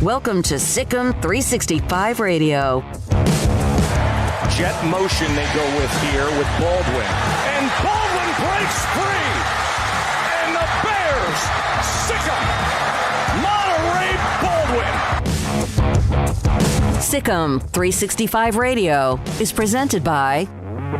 Welcome to Sikkim 365 Radio. Jet motion they go with here with Baldwin. And Baldwin breaks free. And the Bears, Sikkim, Monterey Baldwin. Sikkim 365 Radio is presented by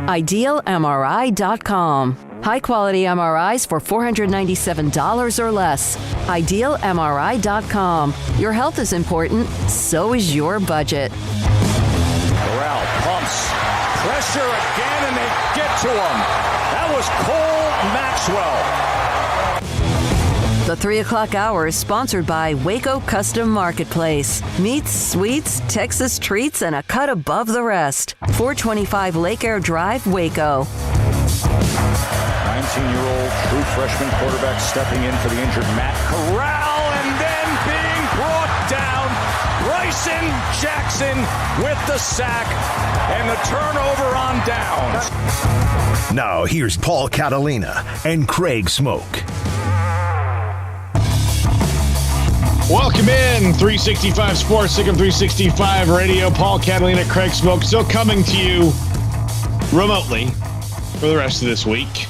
IdealMRI.com. High-quality MRIs for $497 or less. IdealMRI.com. Your health is important, so is your budget. Corral pumps. Pressure again, and they get to him. That was Cole Maxwell. The 3 o'clock hour is sponsored by Waco Custom Marketplace. Meats, sweets, Texas treats, and a cut above the rest. 425 Lake Air Drive, Waco. 19-year-old true freshman quarterback stepping in for the injured Matt Corral, and then being brought down. Bryson Jackson with the sack and the turnover on downs. Now here's Paul Catalina and Craig Smoak. Welcome in, 365 Sports, Sikkim 365 Radio. Paul Catalina, Craig Smoak, still coming to you remotely for the rest of this week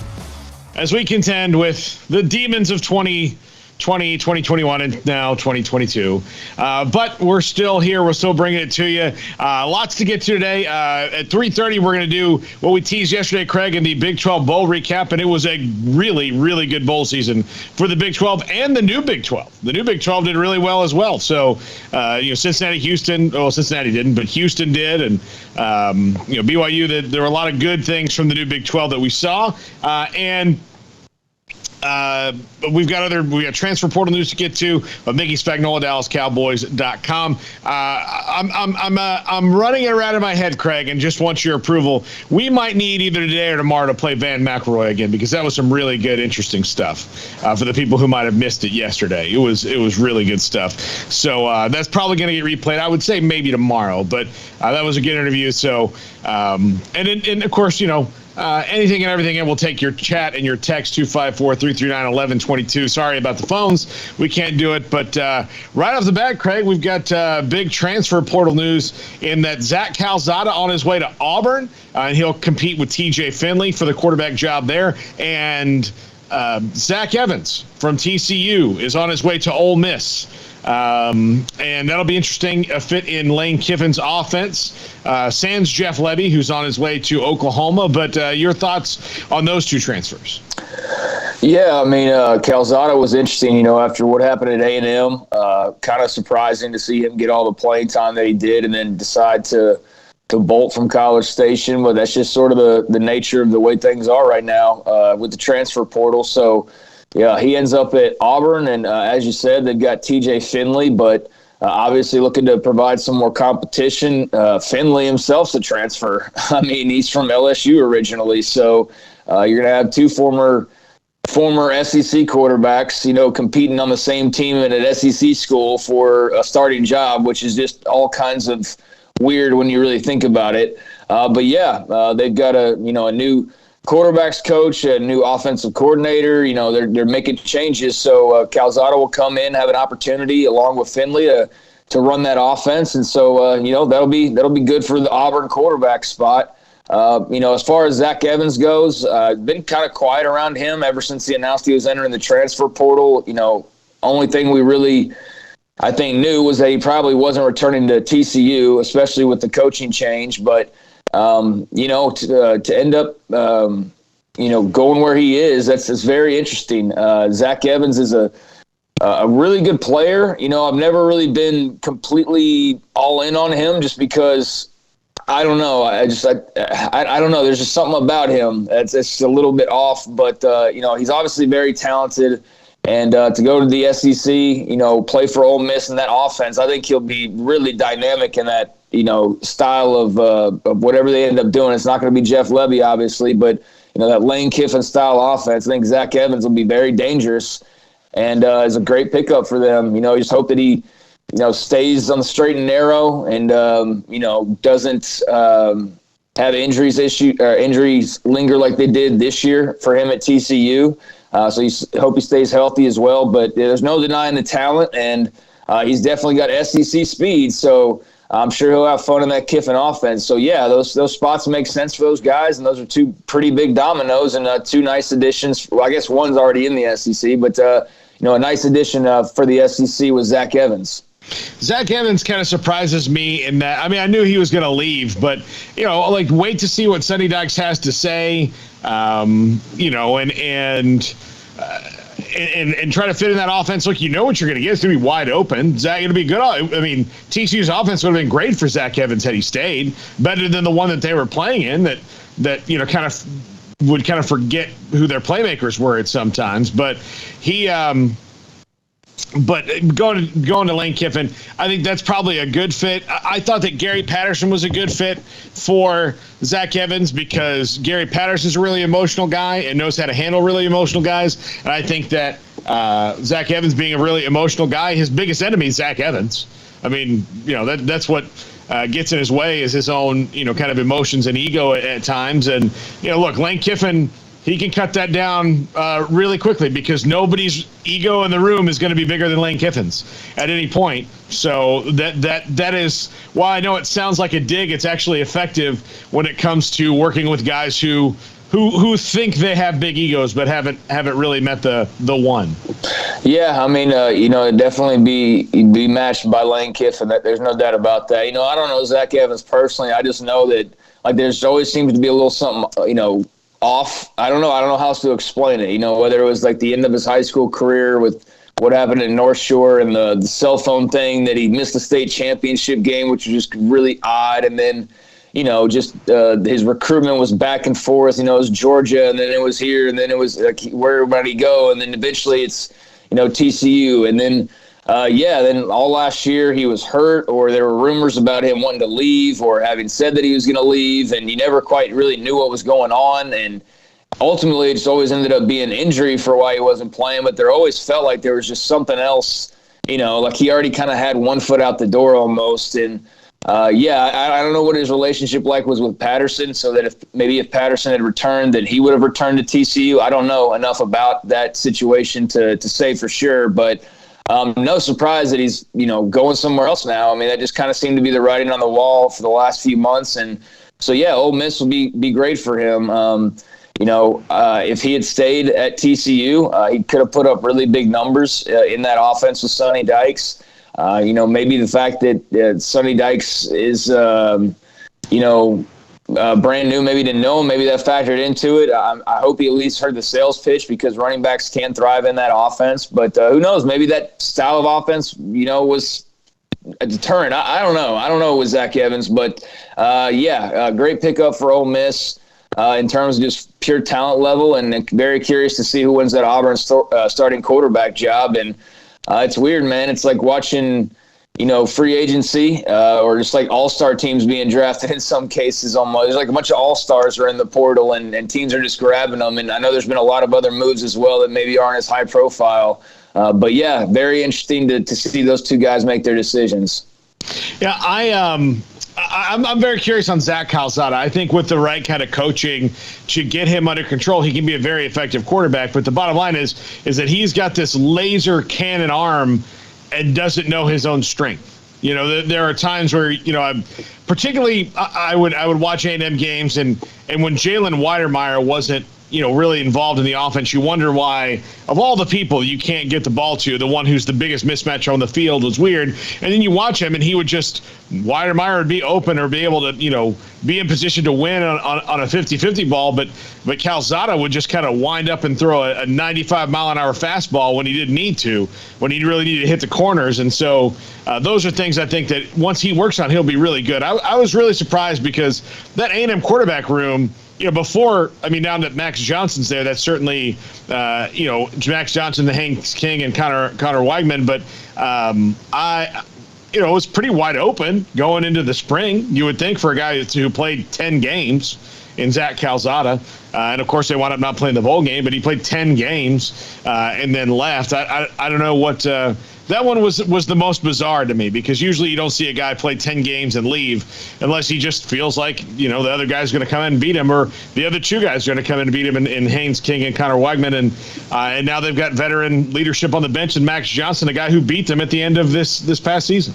as we contend with the demons of 2020, 2021, and now 2022. But we're still here. We're still bringing it to you. Lots to get to today. At 3:30, we're going to do what we teased yesterday, Craig, in the Big 12 Bowl recap, and it was a really, really good bowl season for the Big 12 and the new Big 12. The new Big 12 did really well as well. So, Cincinnati, Houston, well, Cincinnati didn't, but Houston did, and, BYU, there were a lot of good things from the new Big 12 that we saw, but we've got transfer portal news to get to. But Mickey Spagnola, DallasCowboys.com. I'm running it around in my head, Craig, and just want your approval. We might need either today or tomorrow to play Van McElroy again, because that was some really good, interesting stuff for the people who might have missed it yesterday. It was really good stuff. So that's probably going to get replayed. I would say maybe tomorrow, but that was a good interview. So and of course, anything and everything, and we'll take your chat and your text, 254-339-1122. Sorry about the phones. We can't do it. But right off the bat, Craig, we've got big transfer portal news in that Zach Calzada on his way to Auburn, and he'll compete with TJ Finley for the quarterback job there. And Zach Evans from TCU is on his way to Ole Miss. And that'll be interesting, a fit in Lane Kiffin's offense. Sans Jeff Lebby, who's on his way to Oklahoma. But your thoughts on those two transfers? Yeah, I mean, Calzada was interesting, after what happened at A&M. Kind of surprising to see him get all the playing time that he did and then decide to bolt from College Station. But that's just sort of the nature of the way things are right now with the transfer portal. So, yeah, he ends up at Auburn. And as you said, they've got TJ Finley, but obviously looking to provide some more competition. Finley himself's a transfer. I mean, he's from LSU originally. So you're going to have two former SEC quarterbacks, competing on the same team in an SEC school for a starting job, which is just all kinds of weird when you really think about it. But yeah, they've got a new quarterbacks coach, a new offensive coordinator. They're making changes. So Calzada will come in, have an opportunity along with Finley to run that offense. And so, that'll be good for the Auburn quarterback spot. As far as Zach Evans goes, been kind of quiet around him ever since he announced he was entering the transfer portal. Only thing we really, I think, knew was that he probably wasn't returning to TCU, especially with the coaching change. But, to end up, going where he is, that's very interesting. Zach Evans is a really good player. I've never really been completely all in on him just because I don't know. I don't know. There's just something about him that's a little bit off. But, he's obviously very talented. And to go to the SEC, play for Ole Miss in that offense, I think he'll be really dynamic in that, style of whatever they end up doing. It's not going to be Jeff Lebby, obviously, but, that Lane Kiffin style offense, I think Zach Evans will be very dangerous and is a great pickup for them. Just hope that he stays on the straight and narrow and, doesn't have injuries linger like they did this year for him at TCU. So hope he stays healthy as well. But there's no denying the talent, and he's definitely got SEC speed. So I'm sure he'll have fun in that Kiffin offense. So, yeah, those spots make sense for those guys, and those are two pretty big dominoes and two nice additions. Well, I guess one's already in the SEC, but, a nice addition for the SEC was Zach Evans. Zach Evans kind of surprises me in that, I knew he was going to leave, but, wait to see what Sonny Dykes has to say, and try to fit in that offense. Look, what you're going to get. It's going to be wide open. Zach, it'll be good. TCU's offense would have been great for Zach Evans had he stayed, better than the one that they were playing in that kind of would kind of forget who their playmakers were at sometimes. But he, But going to Lane Kiffin, I think that's probably a good fit. I thought that Gary Patterson was a good fit for Zach Evans because Gary Patterson's a really emotional guy and knows how to handle really emotional guys. And I think that Zach Evans being a really emotional guy, his biggest enemy is Zach Evans. That's what gets in his way is his own, kind of emotions and ego at times. And, look, Lane Kiffin, he can cut that down really quickly because nobody's ego in the room is going to be bigger than Lane Kiffin's at any point. So that is why I know it sounds like a dig. It's actually effective when it comes to working with guys who think they have big egos but haven't really met the one. Yeah, it'd definitely be matched by Lane Kiffin. There's no doubt about that. I don't know Zach Evans personally. I just know that there's always seems to be a little something off. I don't know how else to explain it. Whether it was the end of his high school career with what happened in North Shore and the cell phone thing that he missed the state championship game, which was just really odd. And then, his recruitment was back and forth. It was Georgia, and then it was here, and then it was where everybody go, and then eventually it's TCU, and then then all last year he was hurt, or there were rumors about him wanting to leave, or having said that he was going to leave, and you never quite really knew what was going on, and ultimately it just always ended up being injury for why he wasn't playing. But there always felt like there was just something else, he already kind of had one foot out the door almost, and. I don't know what his relationship was with Patterson, so that if Patterson had returned, that he would have returned to TCU. I don't know enough about that situation to say for sure, but no surprise that he's, going somewhere else now. That just kind of seemed to be the writing on the wall for the last few months. And so, Ole Miss will be great for him. If he had stayed at TCU, he could have put up really big numbers in that offense with Sonny Dykes. Maybe the fact that Sonny Dykes is, brand new, maybe didn't know him, maybe that factored into it. I hope he at least heard the sales pitch, because running backs can thrive in that offense. But who knows? Maybe that style of offense, was a deterrent. I don't know. I don't know with Zach Evans, but great pickup for Ole Miss in terms of just pure talent level, and very curious to see who wins that Auburn starting quarterback job. And it's weird, man. It's like watching, free agency or just like all-star teams being drafted in some cases. Almost there's like a bunch of all-stars are in the portal, and teams are just grabbing them. And I know there's been a lot of other moves as well that maybe aren't as high profile. But yeah, very interesting to see those two guys make their decisions. Yeah, I'm very curious on Zach Calzada. I think with the right kind of coaching to get him under control, he can be a very effective quarterback. But the bottom line is that he's got this laser cannon arm and doesn't know his own strength. There are times where, I would watch A&M games, and when Jalen Weidermeyer wasn't, really involved in the offense, you wonder why, of all the people you can't get the ball to, the one who's the biggest mismatch on the field was weird. And then you watch him, and Weidermeyer would be open or be able to, be in position to win on a 50-50 ball. But Calzada would just kind of wind up and throw a 95-mile-an-hour fastball when he didn't need to, when he really needed to hit the corners. And so those are things I think that once he works on, he'll be really good. I was really surprised, because that A&M quarterback room, before, now that Max Johnson's there, that's certainly, Max Johnson, the Haynes King, and Connor Weigman. But it was pretty wide open going into the spring, you would think, for a guy who played 10 games in Zach Calzada. And, of course, they wound up not playing the bowl game, but he played 10 games and then left. I don't know what that one was the most bizarre to me, because usually you don't see a guy play 10 games and leave unless he just feels like, the other guy's going to come in and beat him, or the other two guys are going to come in and beat him in Haynes King and Connor Weigman. And now they've got veteran leadership on the bench, and Max Johnson, a guy who beat them at the end of this past season.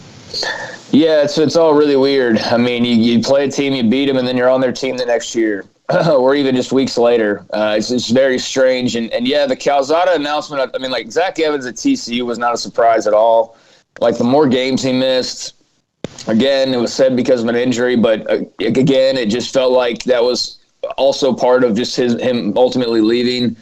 Yeah, it's all really weird. You play a team, you beat them, and then you're on their team the next year. Or even just weeks later. It's very strange. And yeah, the Calzada announcement, Zach Evans at TCU was not a surprise at all. Like, the more games he missed, again, it was said because of an injury, but again, it just felt like that was also part of just him ultimately leaving.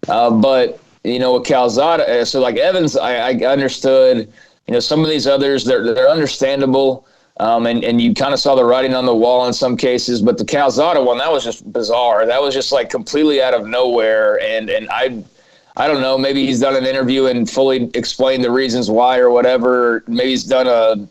But, with Calzada, so like Evans, I understood, some of these others, they're understandable. And you kind of saw the writing on the wall in some cases, but the Calzada one, that was just bizarre. That was just like completely out of nowhere. And I don't know, maybe he's done an interview and fully explained the reasons why or whatever. Maybe he's done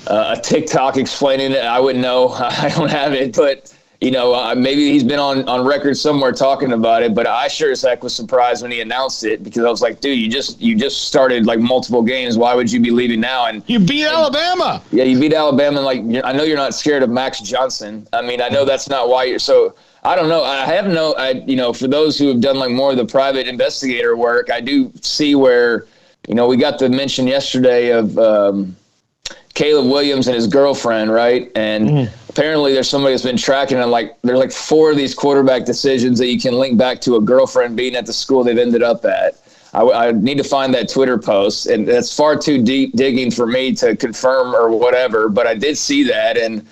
a TikTok explaining it. I wouldn't know. I don't have it, but maybe he's been on record somewhere talking about it. But I sure as heck was surprised when he announced it, because I was like, dude, you just started like multiple games. Why would you be leaving now? And you beat Alabama. Yeah, you beat Alabama. And I know you're not scared of Max Johnson. I know that's not why you're so. I don't know. For those who have done like more of the private investigator work, I do see where, we got the mention yesterday of Caleb Williams and his girlfriend, right? And apparently there's somebody that's been tracking, and there's like 4 of these quarterback decisions that you can link back to a girlfriend being at the school they've ended up at. I need to find that Twitter post, and that's far too deep digging for me to confirm or whatever, but I did see that. And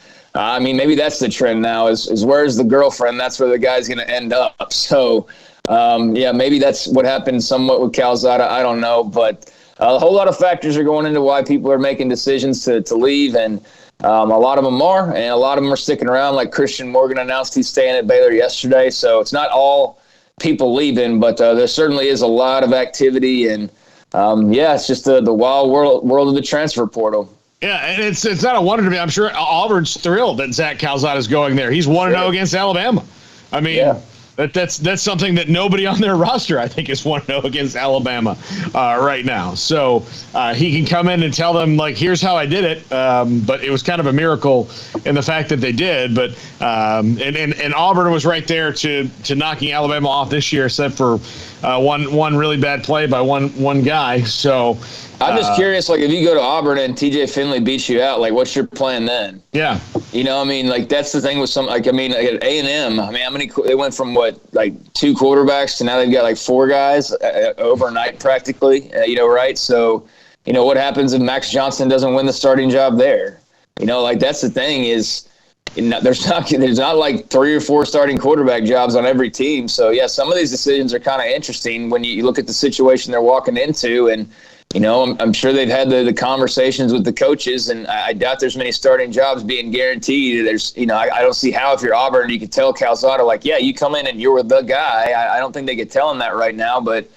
maybe that's the trend now is where's the girlfriend? That's where the guy's going to end up. So maybe that's what happened somewhat with Calzada. I don't know, but a whole lot of factors are going into why people are making decisions to leave, and a lot of them are, and a lot of them are sticking around. Like Christian Morgan announced he's staying at Baylor yesterday, so it's not all people leaving, but there certainly is a lot of activity, and it's just the wild world of the transfer portal. Yeah, and it's not a wonder to me. I'm sure Auburn's thrilled that Zach Calzada is going there. He's 1-0 against Alabama. That's something that nobody on their roster, I think, is 1-0 against Alabama right now. So he can come in and tell them, like, here's how I did it. But it was kind of a miracle in the fact that they did. But and Auburn was right there to knocking Alabama off this year, except for one really bad play by one guy. So I'm just curious, like, if you go to Auburn and TJ Finley beats you out, like, what's your plan then? Yeah. That's the thing with some, at A&M, how many, they went from 2 quarterbacks to now they've got 4 guys overnight practically, right? So what happens if Max Johnson doesn't win the starting job there? Like that's the thing is, there's not like 3 or 4 starting quarterback jobs on every team. So yeah, some of these decisions are kind of interesting when you look at the situation they're walking into, and I'm sure they've had the conversations with the coaches, and I doubt there's many starting jobs being guaranteed. There's I don't see how, if you're Auburn, you could tell Calzada like, yeah, you come in and you're the guy. I don't think they could tell him that right now, but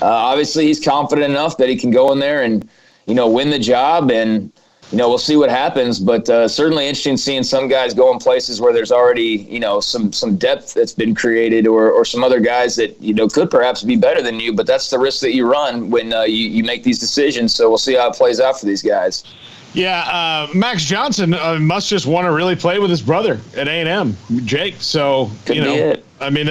obviously he's confident enough that he can go in there and win the job, and we'll see what happens, but certainly interesting seeing some guys go in places where there's already, some depth that's been created, or some other guys that, could perhaps be better than you, but that's the risk that you run when you make these decisions. So we'll see how it plays out for these guys. Yeah, Max Johnson must just want to really play with his brother at A&M, Jake. So, Could be it. I mean,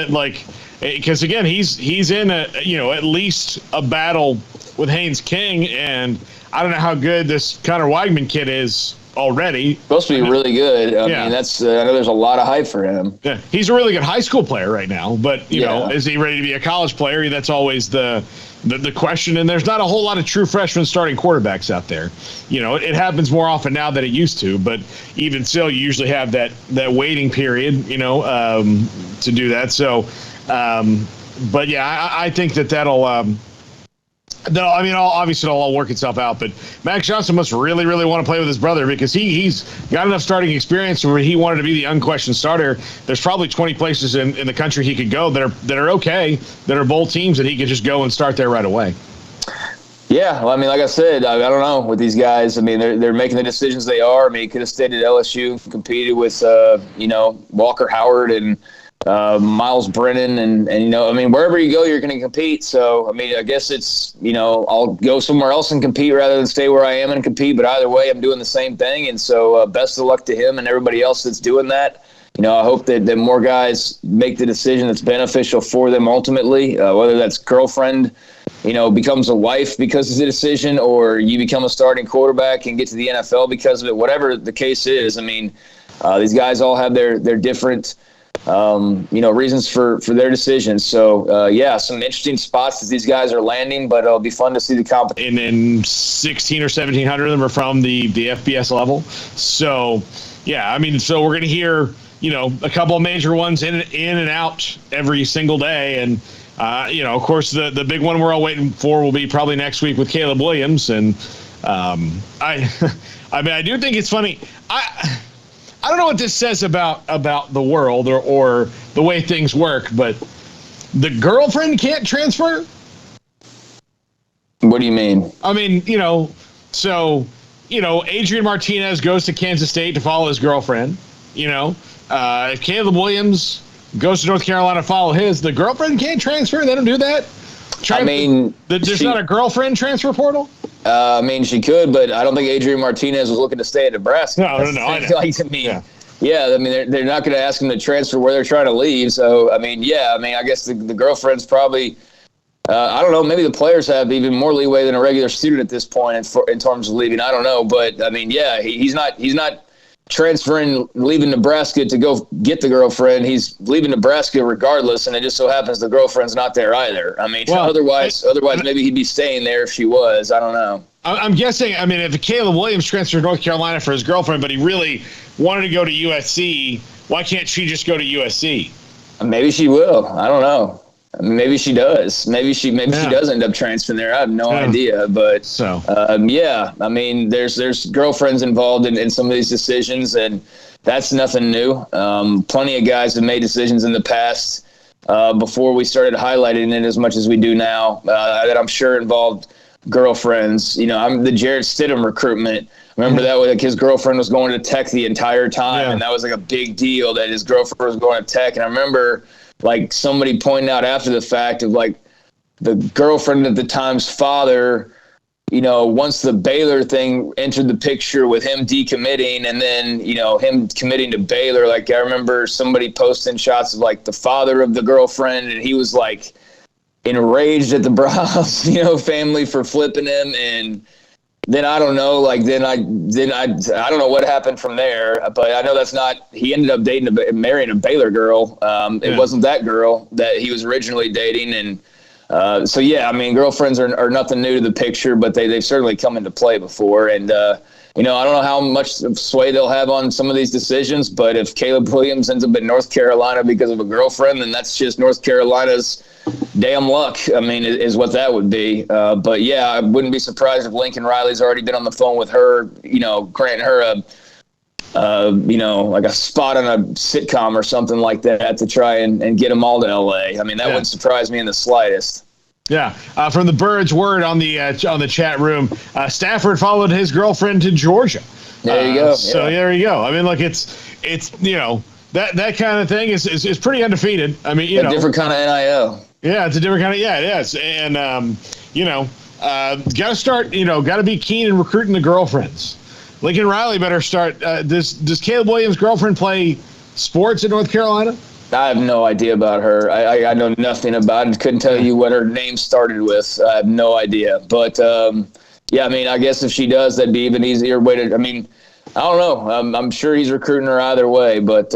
because again, he's in at least a battle with Haynes King, and I don't know how good this Connor Weigman kid is already. Supposed to be really good. I mean, that's I know there's a lot of hype for him. Yeah, he's a really good high school player right now, but is he ready to be a college player? That's always the question. And there's not a whole lot of true freshman starting quarterbacks out there. It happens more often now than it used to, but even still, you usually have that waiting period, to do that. So, but yeah, I think that'll. Obviously it'll all work itself out, but Max Johnson must really, really want to play with his brother, because he's got enough starting experience where he wanted to be the unquestioned starter. There's probably 20 places in the country he could go that are okay, that are bowl teams, that he could just go and start there right away. Yeah, well, I mean, like I said, I don't know with these guys. I mean, they're making the decisions they are. I mean, he could have stayed at LSU, competed with, Walker Howard and Miles Brennan, and wherever you go, you're going to compete. So, I mean, I guess it's, I'll go somewhere else and compete rather than stay where I am and compete. But either way, I'm doing the same thing. And so best of luck to him and everybody else that's doing that. I hope that more guys make the decision that's beneficial for them ultimately, whether that's girlfriend, becomes a wife because of the decision, or you become a starting quarterback and get to the NFL because of it, whatever the case is. I mean, these guys all have their different reasons for their decisions. So, some interesting spots that these guys are landing, but it'll be fun to see the competition. And 16 or 1,700 of them are from the FBS level. So, yeah, I mean, so we're going to hear, a couple of major ones in and out every single day. And, of course, the big one we're all waiting for will be probably next week with Caleb Williams. And I do think it's funny. I don't know what this says about the world or the way things work, but the girlfriend can't transfer? What do you mean? I mean, Adrian Martinez goes to Kansas State to follow his girlfriend. If Caleb Williams goes to North Carolina to follow the girlfriend can't transfer. They don't do that. There's not a girlfriend transfer portal? She could, but I don't think Adrian Martinez was looking to stay at Nebraska. No, I know. They're not going to ask him to transfer where they're trying to leave. So, I guess the girlfriend's probably, I don't know, maybe the players have even more leeway than a regular student at this point in terms of leaving. I don't know, but he's not transferring, leaving Nebraska to go get the girlfriend. He's leaving Nebraska regardless, and it just so happens the girlfriend's not there either. Otherwise maybe he'd be staying there if she was. I don't know. I'm guessing, if Caleb Williams transferred to North Carolina for his girlfriend, but he really wanted to go to USC, why can't she just go to USC? Maybe she will. I don't know. Maybe she does. Maybe she does end up transferring there. I have no idea. But there's girlfriends involved in some of these decisions, and that's nothing new. Plenty of guys have made decisions in the past before we started highlighting it as much as we do now that I'm sure involved girlfriends. I'm the Jarrett Stidham recruitment. Remember that, like, his girlfriend was going to Tech the entire time, and that was like a big deal that his girlfriend was going to Tech. And I remember, like, somebody pointing out after the fact of, like, the girlfriend at the time's father, once the Baylor thing entered the picture with him decommitting and then, him committing to Baylor, like, I remember somebody posting shots of, like, the father of the girlfriend, and he was, like, enraged at the Browns, family for flipping him. And then I don't know, like, I don't know what happened from there, but I know he ended up marrying a Baylor girl. It wasn't that girl that he was originally dating. And So yeah, I mean, girlfriends are nothing new to the picture, but they've certainly come into play before. And I don't know how much sway they'll have on some of these decisions, but if Caleb Williams ends up in North Carolina because of a girlfriend, then that's just North Carolina's damn luck. I mean, is what that would be. But yeah, I wouldn't be surprised if Lincoln Riley's already been on the phone with her, granting her like a spot on a sitcom or something like that to try and get them all to LA. I mean, that wouldn't surprise me in the slightest. Yeah, from the Birds word on the chat room, Stafford followed his girlfriend to Georgia. There you go. So there you go. I mean, look, it's that kind of thing is pretty undefeated. I mean, a different kind of NIL. Yeah, it's a different kind of it is, and got to start. Got to be keen in recruiting the girlfriends. Lincoln Riley better start. Does Caleb Williams' girlfriend play sports in North Carolina? I have no idea about her. I know nothing about it. Couldn't tell you what her name started with. I have no idea. But, I mean, I guess if she does, that'd be even easier way to – I mean, I don't know. I'm sure he's recruiting her either way. But,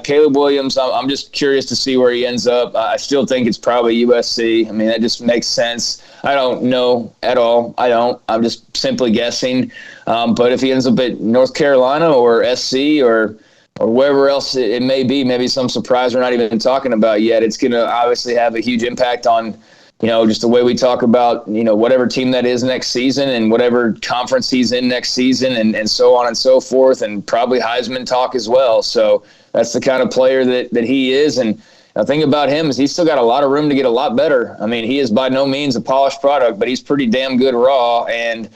Caleb Williams, I'm just curious to see where he ends up. I still think it's probably USC. I mean, that just makes sense. I don't know at all. I'm just simply guessing. But if he ends up at North Carolina or SC or wherever else it may be, maybe some surprise we're not even talking about yet, it's going to obviously have a huge impact on, just the way we talk about, whatever team that is next season and whatever conference he's in next season and so on and so forth, and probably Heisman talk as well. So that's the kind of player that he is. And the thing about him is he's still got a lot of room to get a lot better. I mean, he is by no means a polished product, but he's pretty damn good raw and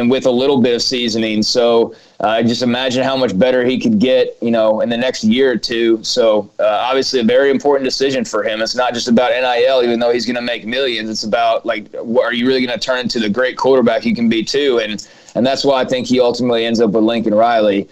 with a little bit of seasoning. So just imagine how much better he could get, in the next year or two. So obviously a very important decision for him. It's not just about NIL, even though he's going to make millions. It's about, are you really going to turn into the great quarterback you can be too? And that's why I think he ultimately ends up with Lincoln Riley,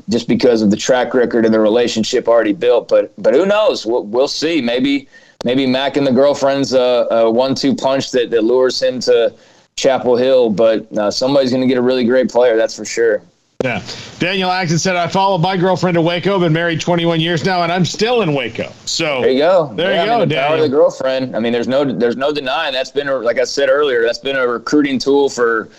just because of the track record and the relationship already built. But who knows? We'll see. Maybe Mac and the girlfriend's a 1-2 punch that lures him to Chapel Hill, but somebody's going to get a really great player, that's for sure. Yeah. Daniel Axton said, I followed my girlfriend to Waco, been married 21 years now, and I'm still in Waco. So there you go. There you go, the power of the girlfriend. I mean, there's no denying that's been, like I said earlier, that's been a recruiting tool for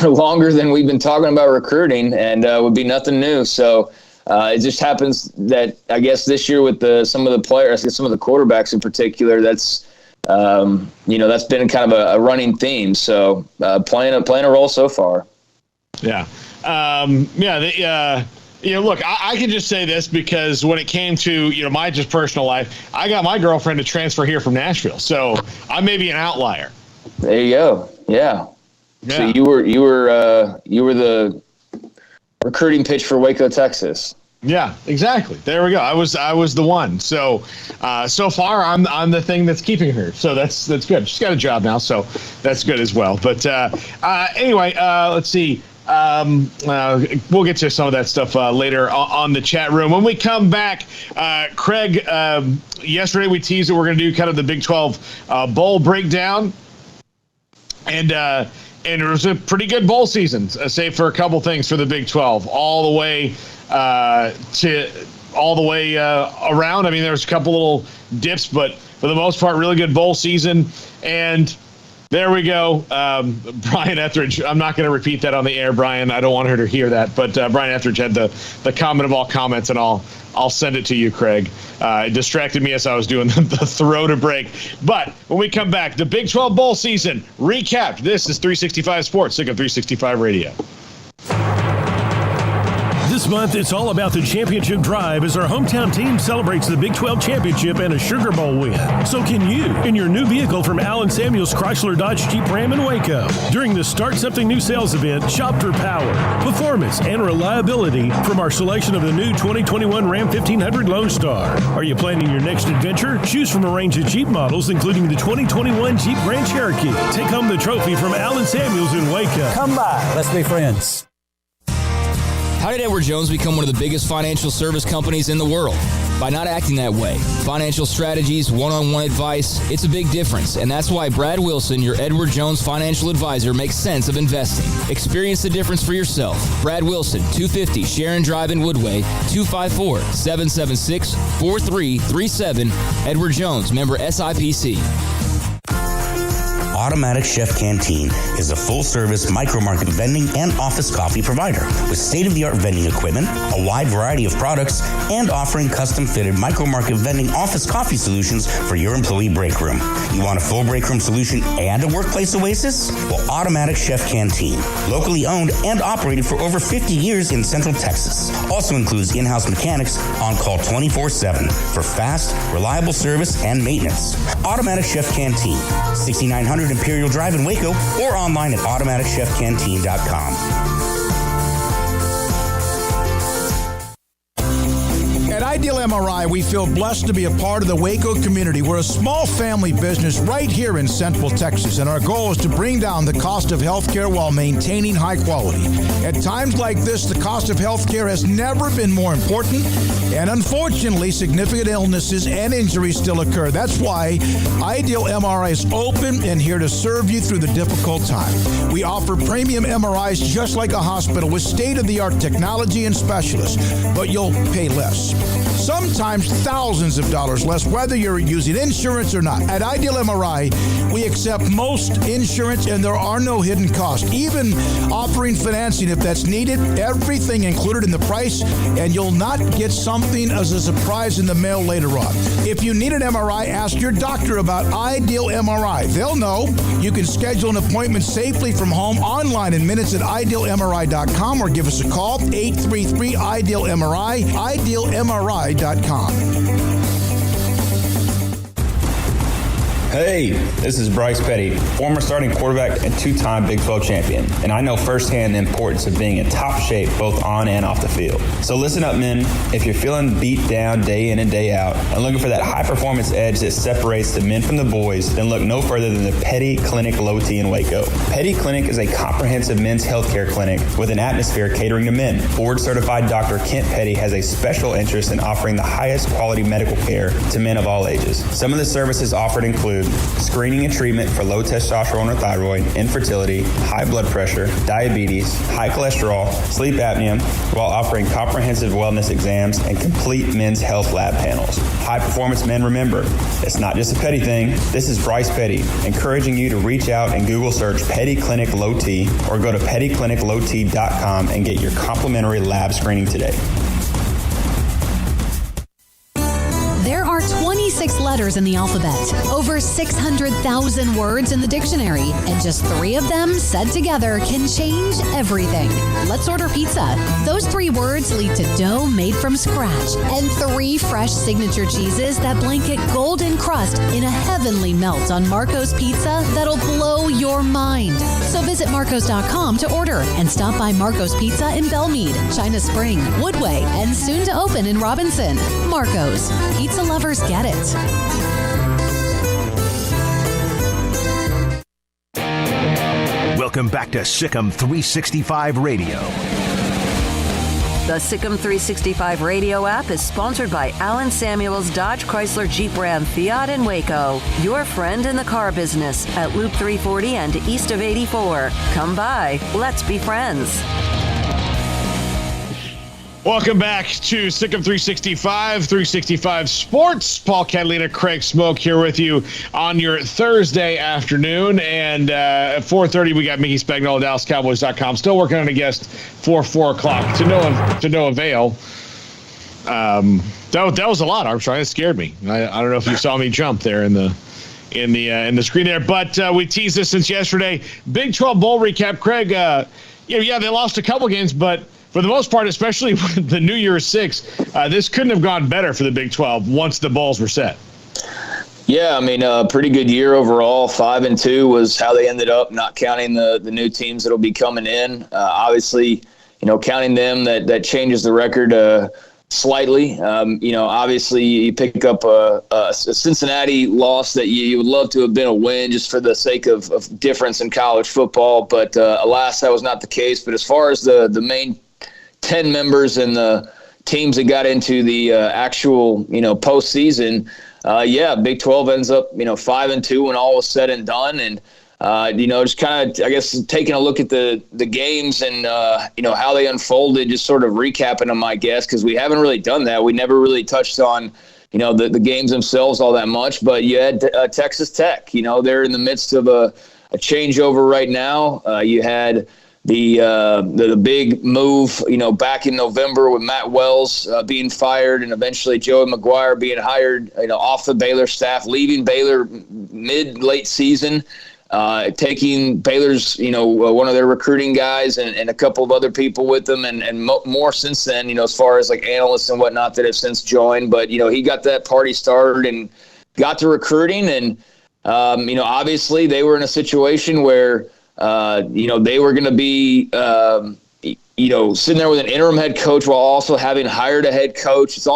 longer than we've been talking about recruiting, and would be nothing new. So it just happens that I guess this year with some of the players, some of the quarterbacks in particular, that's that's been kind of a running theme. So playing a role so far. Yeah. Look, I can just say this because when it came to, my just personal life, I got my girlfriend to transfer here from Nashville. So I may be an outlier. There you go. Yeah. So you were the recruiting pitch for Waco, Texas. Yeah, exactly. There we go. I was the one. So, so far I'm the thing that's keeping her. So that's good. She's got a job now, so that's good as well. But anyway, let's see. We'll get to some of that stuff later on the chat room. When we come back, Craig, yesterday we teased that we're going to do kind of the Big 12 bowl breakdown, and it was a pretty good bowl season, save for a couple things for the Big 12, all the way around. I mean, there was a couple little dips, but for the most part, really good bowl season. And there we go. Brian Etheridge. I'm not going to repeat that on the air, Brian. I don't want her to hear that. But Brian Etheridge had the comment of all comments, and I'll send it to you, Craig. It distracted me as I was doing the throw to break. But when we come back, the Big 12 bowl season recapped. This is 365 Sports, SICM 365 Radio. This month, it's all about the championship drive as our hometown team celebrates the Big 12 championship and a Sugar Bowl win. So can you in your new vehicle from Allen Samuels Chrysler Dodge Jeep Ram in Waco. During the Start Something New sales event, shop for power, performance, and reliability from our selection of the new 2021 Ram 1500 Lone Star. Are you planning your next adventure? Choose from a range of Jeep models, including the 2021 Jeep Grand Cherokee. Take home the trophy from Allen Samuels in Waco. Come by. Let's be friends. How did Edward Jones become one of the biggest financial service companies in the world? By not acting that way. Financial strategies, one-on-one advice, it's a big difference. And that's why Brad Wilson, your Edward Jones financial advisor, makes sense of investing. Experience the difference for yourself. Brad Wilson, 250 Sharon Drive in Woodway, 254-776-4337. Edward Jones, member SIPC. Automatic Chef Canteen is a full-service micro-market vending and office coffee provider with state-of-the-art vending equipment, a wide variety of products, and offering custom-fitted micro-market vending office coffee solutions for your employee break room. You want a full break room solution and a workplace oasis? Well, Automatic Chef Canteen, locally owned and operated for over 50 years in Central Texas, also includes in-house mechanics on call 24/7 for fast, reliable service and maintenance. Automatic Chef Canteen, 6900 Imperial Drive in Waco, or online at automaticchefcanteen.com. At Ideal MRI, we feel blessed to be a part of the Waco community. We're a small family business right here in Central Texas, and our goal is to bring down the cost of healthcare while maintaining high quality. At times like this, the cost of healthcare has never been more important, and unfortunately, significant illnesses and injuries still occur. That's why Ideal MRI is open and here to serve you through the difficult time. We offer premium MRIs just like a hospital with state-of-the-art technology and specialists, but you'll pay less. Sometimes thousands of dollars less, whether you're using insurance or not. At Ideal MRI, we accept most insurance and there are no hidden costs, even offering financing if that's needed. Everything included in the price, and you'll not get something as a surprise in the mail later on. If you need an MRI, ask your doctor about Ideal MRI. They'll know. You can schedule an appointment safely from home online in minutes at idealmri.com or give us a call, 833-IDEAL-MRI, idealmri.com. Hey, this is Bryce Petty, former starting quarterback and two-time Big 12 champion, and I know firsthand the importance of being in top shape both on and off the field. So listen up, men. If you're feeling beat down day in and day out and looking for that high-performance edge that separates the men from the boys, then look no further than the Petty Clinic Low T in Waco. Petty Clinic is a comprehensive men's healthcare clinic with an atmosphere catering to men. Board-certified Dr. Kent Petty has a special interest in offering the highest quality medical care to men of all ages. Some of the services offered include screening and treatment for low testosterone or thyroid, infertility, high blood pressure, diabetes, high cholesterol, sleep apnea, while offering comprehensive wellness exams and complete men's health lab panels. High performance men, remember, it's not just a Petty thing. This is Bryce Petty, encouraging you to reach out and Google search Petty Clinic Low T or go to pettycliniclowt.com and get your complimentary lab screening today. There are 26 letters in the alphabet, over 600,000 words in the dictionary, and just 3 of them said together can change everything. Let's order pizza. Those 3 words lead to dough made from scratch and 3 fresh signature cheeses that blanket golden crust in a heavenly melt on Marco's Pizza that'll blow your mind. So visit marcos.com to order and stop by Marco's Pizza in Belmead, China Spring, Woodway, and soon to open in Robinson. Marco's. Pizza lovers get it. Welcome back to Sikkim 365 Radio. The Sikkim 365 Radio app is sponsored by Alan Samuels Dodge Chrysler Jeep Ram Fiat in Waco. Your friend in the car business at Loop 340 and east of 84. Come by. Let's be friends. Welcome back to Sikkim 365 Sports. Paul Catalina, Craig Smoak here with you on your Thursday afternoon. And at 4:30, we got Mickey Spagnuolo, DallasCowboys.com. Still working on a guest for 4 o'clock to no avail. That was a lot, Armstrong. It scared me. I don't know if you saw me jump there in the screen there, but we teased this since yesterday. Big 12 bowl recap, Craig. They lost a couple games, but for the most part, especially with the New Year's Six, this couldn't have gone better for the Big 12 once the bowls were set. Yeah, I mean, pretty good year overall. 5-2 was how they ended up, not counting the new teams that'll be coming in. Obviously, counting them, that changes the record slightly. Obviously, you pick up a Cincinnati loss that you would love to have been a win just for the sake of difference in college football. But alas, that was not the case. But as far as the main 10 members and the teams that got into the actual, postseason, Big 12 ends up, 5-2 when all was said and done. And, just kind of, I guess, taking a look at the games and, how they unfolded, just sort of recapping them, I guess, because we haven't really done that. We never really touched on, the games themselves all that much. But you had Texas Tech, they're in the midst of a changeover right now. You had the big move, back in November with Matt Wells being fired, and eventually Joey McGuire being hired, off the Baylor staff, leaving Baylor late season, taking Baylor's, one of their recruiting guys and a couple of other people with them, and more since then, as far as like analysts and whatnot that have since joined. But, he got that party started and got to recruiting, and, obviously they were in a situation where, they were going to be, sitting there with an interim head coach while also having hired a head coach. It's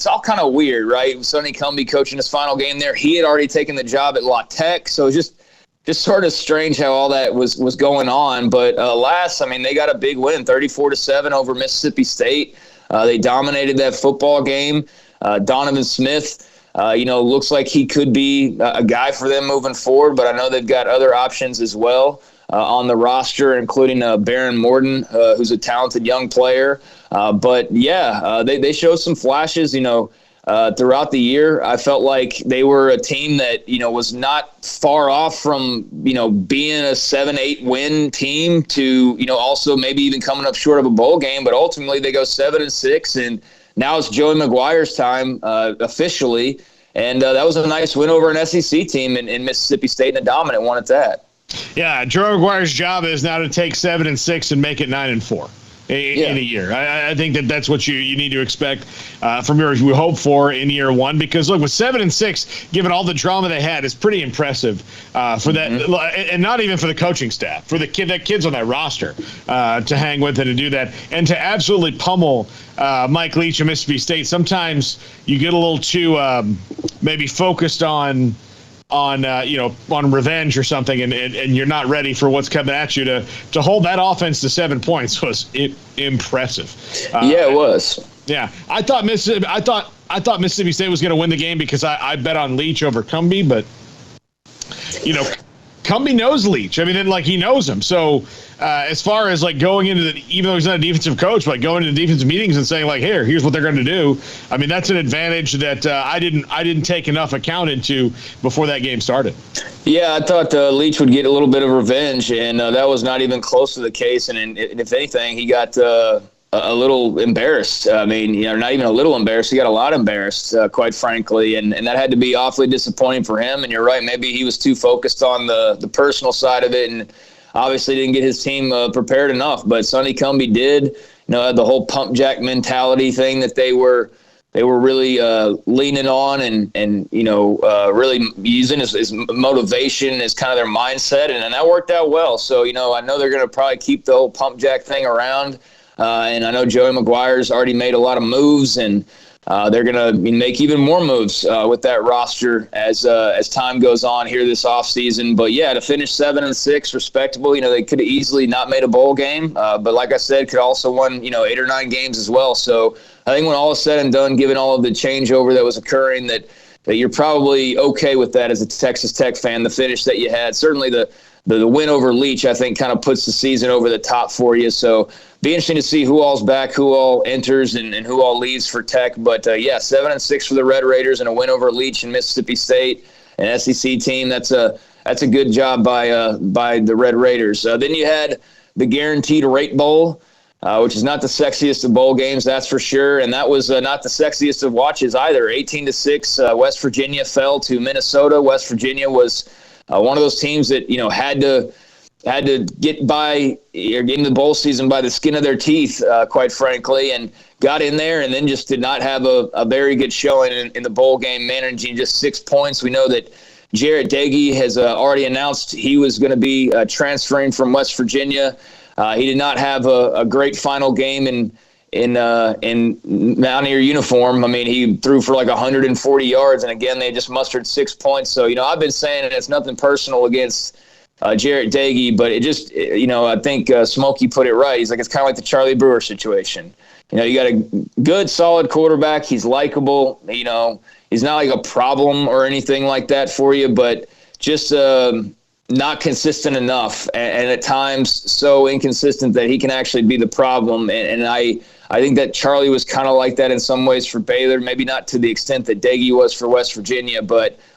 all kind of weird, right? Sonny Cumbie coaching his final game there. He had already taken the job at La Tech. So just sort of strange how all that was going on. But they got a big win, 34-7 over Mississippi State. They dominated that football game. Donovan Smith, looks like he could be a guy for them moving forward, but I know they've got other options as well on the roster, including Baron Morton, who's a talented young player. They showed some flashes, throughout the year. I felt like they were a team that, was not far off from, being a 7-8 win team to, also maybe even coming up short of a bowl game. But ultimately they go 7-6, and now it's Joey McGuire's time officially. And that was a nice win over an SEC team in Mississippi State, and a dominant one at that. Yeah, Joey McGuire's job is now to take 7-6 and make it 9-4 in a year. I think that's what you need to expect from you hope for in year one, because look, with 7-6, given all the drama they had, is pretty impressive for that, and not even for the coaching staff, for the kids on that roster to hang with and to do that, and to absolutely pummel Mike Leach of Mississippi State. Sometimes you get a little too maybe focused on revenge or something, and you're not ready for what's coming at you. To hold that offense to 7 points was impressive. It was. Yeah, I thought Mississippi State was going to win the game because I bet on Leach over Cumbie, but Cumbie knows Leach. I mean, he knows him. So as far as going into even though he's not a defensive coach, going into defensive meetings and saying here's what they're going to do. I mean, that's an advantage that I didn't take enough account into before that game started. Yeah, I thought Leach would get a little bit of revenge, and that was not even close to the case. And if anything, he got a little embarrassed. I mean, not even a little embarrassed. He got a lot embarrassed, quite frankly, and that had to be awfully disappointing for him. And you're right, maybe he was too focused on the personal side of it, and obviously didn't get his team prepared enough. But Sonny Cumbie did, had the whole pump jack mentality thing that they were really leaning on and really using as motivation as kind of their mindset, and that worked out well. So, I know they're going to probably keep the whole pump jack thing around. And I know Joey McGuire's already made a lot of moves, and they're going to make even more moves with that roster as time goes on here this offseason. But, to finish 7-6, respectable. They could have easily not made a bowl game, but like I said, could also won 8 or 9 games as well. So I think when all is said and done, given all of the changeover that was occurring, that you're probably okay with that as a Texas Tech fan, the finish that you had. Certainly the win over Leach, I think, kind of puts the season over the top for you. So be interesting to see who all's back, who all enters, and who all leaves for Tech. But 7-6 for the Red Raiders and a win over Leach and Mississippi State, an SEC team. That's a good job by the Red Raiders. Then you had the Guaranteed Rate Bowl, which is not the sexiest of bowl games, that's for sure. And that was not the sexiest of watches either. 18-6, West Virginia fell to Minnesota. West Virginia was one of those teams that had to get by or get into the bowl season by the skin of their teeth, quite frankly, and got in there and then just did not have a very good showing in the bowl game, managing just 6 points. We know that Jarrett Dagey has already announced he was going to be transferring from West Virginia. He did not have a great final game in Mountaineer uniform. I mean, he threw for 140 yards, and again, they just mustered 6 points. So, I've been saying it's nothing personal against Jarrett Dagey, but it just, I think Smokey put it right. He's it's kind of like the Charlie Brewer situation. You got a good, solid quarterback. He's likable. He's not a problem or anything like that for you, but just not consistent enough, and at times so inconsistent that he can actually be the problem. And I I think that Charlie was kind of like that in some ways for Baylor, maybe not to the extent that Daggy was for West Virginia,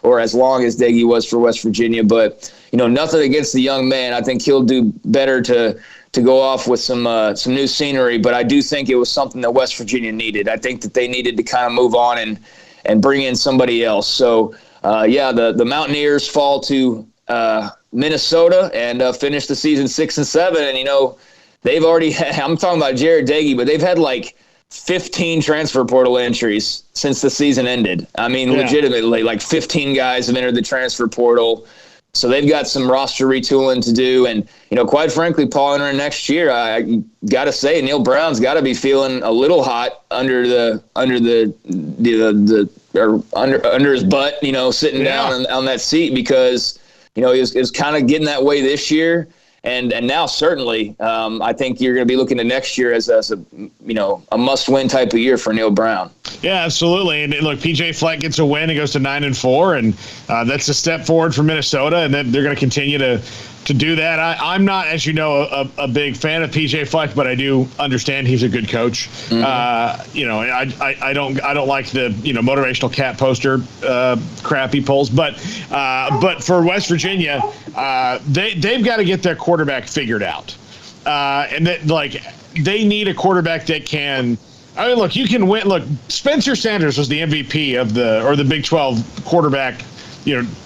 or as long as Daggy was for West Virginia. But, nothing against the young man. I think he'll do better to go off with some new scenery. But I do think it was something that West Virginia needed. I think that they needed to kind of move on and bring in somebody else. So, the Mountaineers fall to Minnesota and finish the season 6-7. And, they've already I'm talking about Jared Daggy, but they've had like 15 transfer portal entries since the season ended. I mean, legitimately, like 15 guys have entered the transfer portal. So they've got some roster retooling to do. And, quite frankly, Paul, entering next year, I got to say, Neil Brown's got to be feeling a little hot under his butt, sitting down on that seat, because, he was kind of getting that way this year. And now certainly, I think you're going to be looking to next year as a must-win type of year for Neil Brown. Yeah, absolutely. And look, PJ Fleck gets a win and goes to 9-4, and that's a step forward for Minnesota, and then they're going to continue to do that. I'm not, as you know, a big fan of PJ Fleck, but I do understand he's a good coach. Mm-hmm. I don't like the motivational cat poster crap he pulls, but for West Virginia, they've got to get their quarterback figured out, and that they need a quarterback that can. I mean, look, you can win. Look, Spencer Sanders was the MVP of the Big 12 quarterback,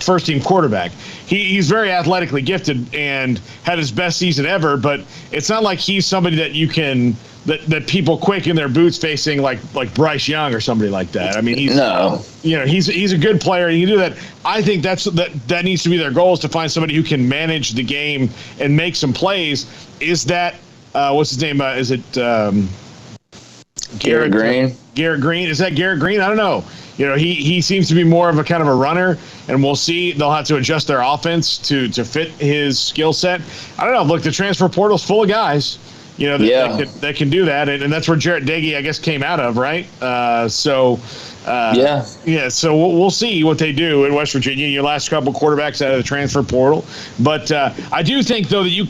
first team quarterback. He's very athletically gifted and had his best season ever, but it's not like he's somebody that you can that people quick in their boots facing like Bryce Young or somebody like that. I mean, he's a good player. And you can do that. I think that needs to be their goal, is to find somebody who can manage the game and make some plays. Is that what's his name? Is it Garrett Green? Garrett Green. Is that Garrett Green? I don't know. He seems to be more of a kind of a runner, and we'll see. They'll have to adjust their offense to fit his skill set. I don't know. Look, the transfer portal's full of guys, that can do that, and that's where Jarrett Daggy, I guess, came out of, right? So we'll see what they do in West Virginia. Your last couple quarterbacks out of the transfer portal, but I do think though that you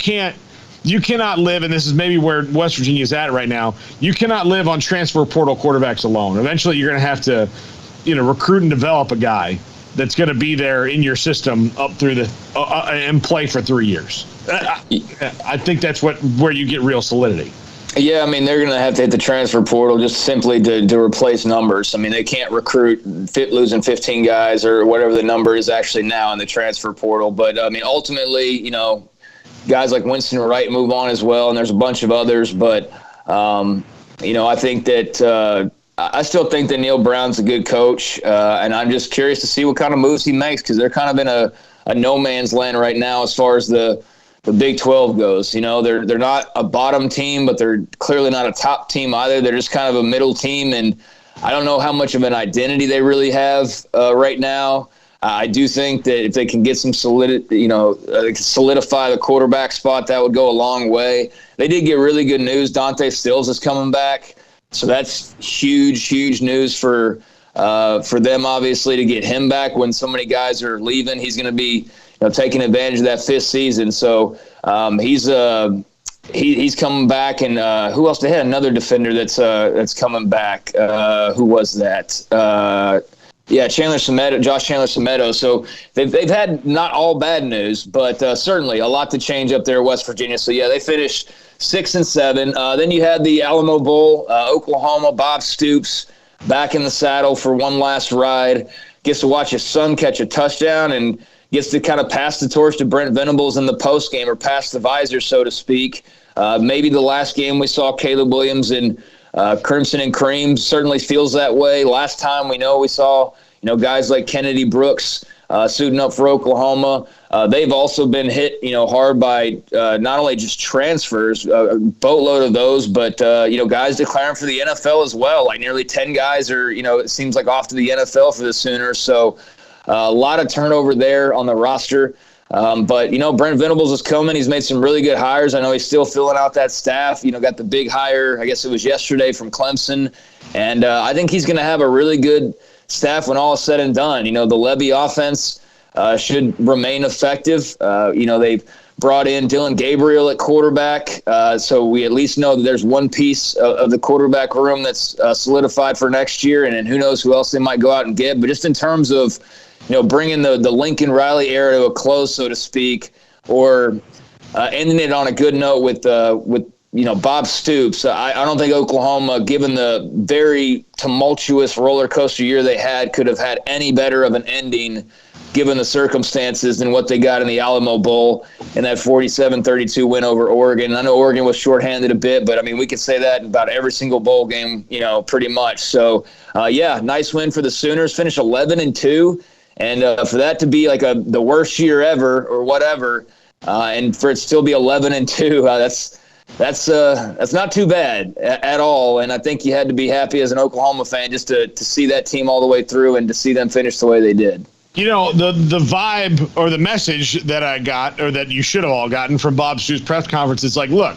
cannot live, and this is maybe where West Virginia is at right now, you cannot live on transfer portal quarterbacks alone. Eventually you're going to have to, recruit and develop a guy that's going to be there in your system up through and play for 3 years. I think that's where you get real solidity. Yeah, I mean, they're going to have to hit the transfer portal just simply to replace numbers. I mean, they can't recruit losing 15 guys or whatever the number is actually now in the transfer portal. But, I mean, ultimately, guys like Winston Wright move on as well, and there's a bunch of others. But, I think that I still think that Neil Brown's a good coach, and I'm just curious to see what kind of moves he makes, because they're kind of in a no man's land right now as far as the Big 12 goes. They're not a bottom team, but they're clearly not a top team either. They're just kind of a middle team, and I don't know how much of an identity they really have right now. I do think that if they can get some solidify the quarterback spot, that would go a long way. They did get really good news. Dante Stills is coming back, so that's huge news for them, obviously, to get him back when so many guys are leaving. He's going to be taking advantage of that fifth season. So he's coming back, and who else? They had another defender that's coming back. Who was that? Josh Chandler Semedo. So they've had not all bad news, but certainly a lot to change up there in West Virginia. So they finished 6-7. Then you had the Alamo Bowl, Oklahoma. Bob Stoops back in the saddle for one last ride. Gets to watch his son catch a touchdown and gets to kind of pass the torch to Brent Venables in the post game, or pass the visor, so to speak. Maybe the last game we saw Caleb Williams in Crimson and Cream certainly feels that way. Last time we saw guys like Kennedy Brooks suiting up for Oklahoma. They've also been hit hard by not only just transfers, a boatload of those, but guys declaring for the NFL as well. Like nearly 10 guys are it seems like off to the NFL for the Sooners. So a lot of turnover there on the roster. But Brent Venables is coming. He's made some really good hires. I know he's still filling out that staff. Got the big hire, I guess it was yesterday, from Clemson. And I think he's going to have a really good staff when all is said and done. The Levy offense should remain effective. They've brought in Dylan Gabriel at quarterback. So we at least know that there's one piece of the quarterback room that's solidified for next year. And then who knows who else they might go out and get. But just in terms of, bringing the Lincoln Riley era to a close, so to speak, or ending it on a good note with Bob Stoops. I don't think Oklahoma, given the very tumultuous roller coaster year they had, could have had any better of an ending given the circumstances than what they got in the Alamo Bowl and that 47-32 win over Oregon. I know Oregon was shorthanded a bit, but, we could say that about every single bowl game, pretty much. So, nice win for the Sooners. Finished 11-2. And for that to be like the worst year ever or whatever, and for it still be 11-2, that's not too bad at all. And I think you had to be happy as an Oklahoma fan just to see that team all the way through and to see them finish the way they did. The vibe or the message that I got, or that you should have all gotten from Bob Stoops' press conference, is like, look,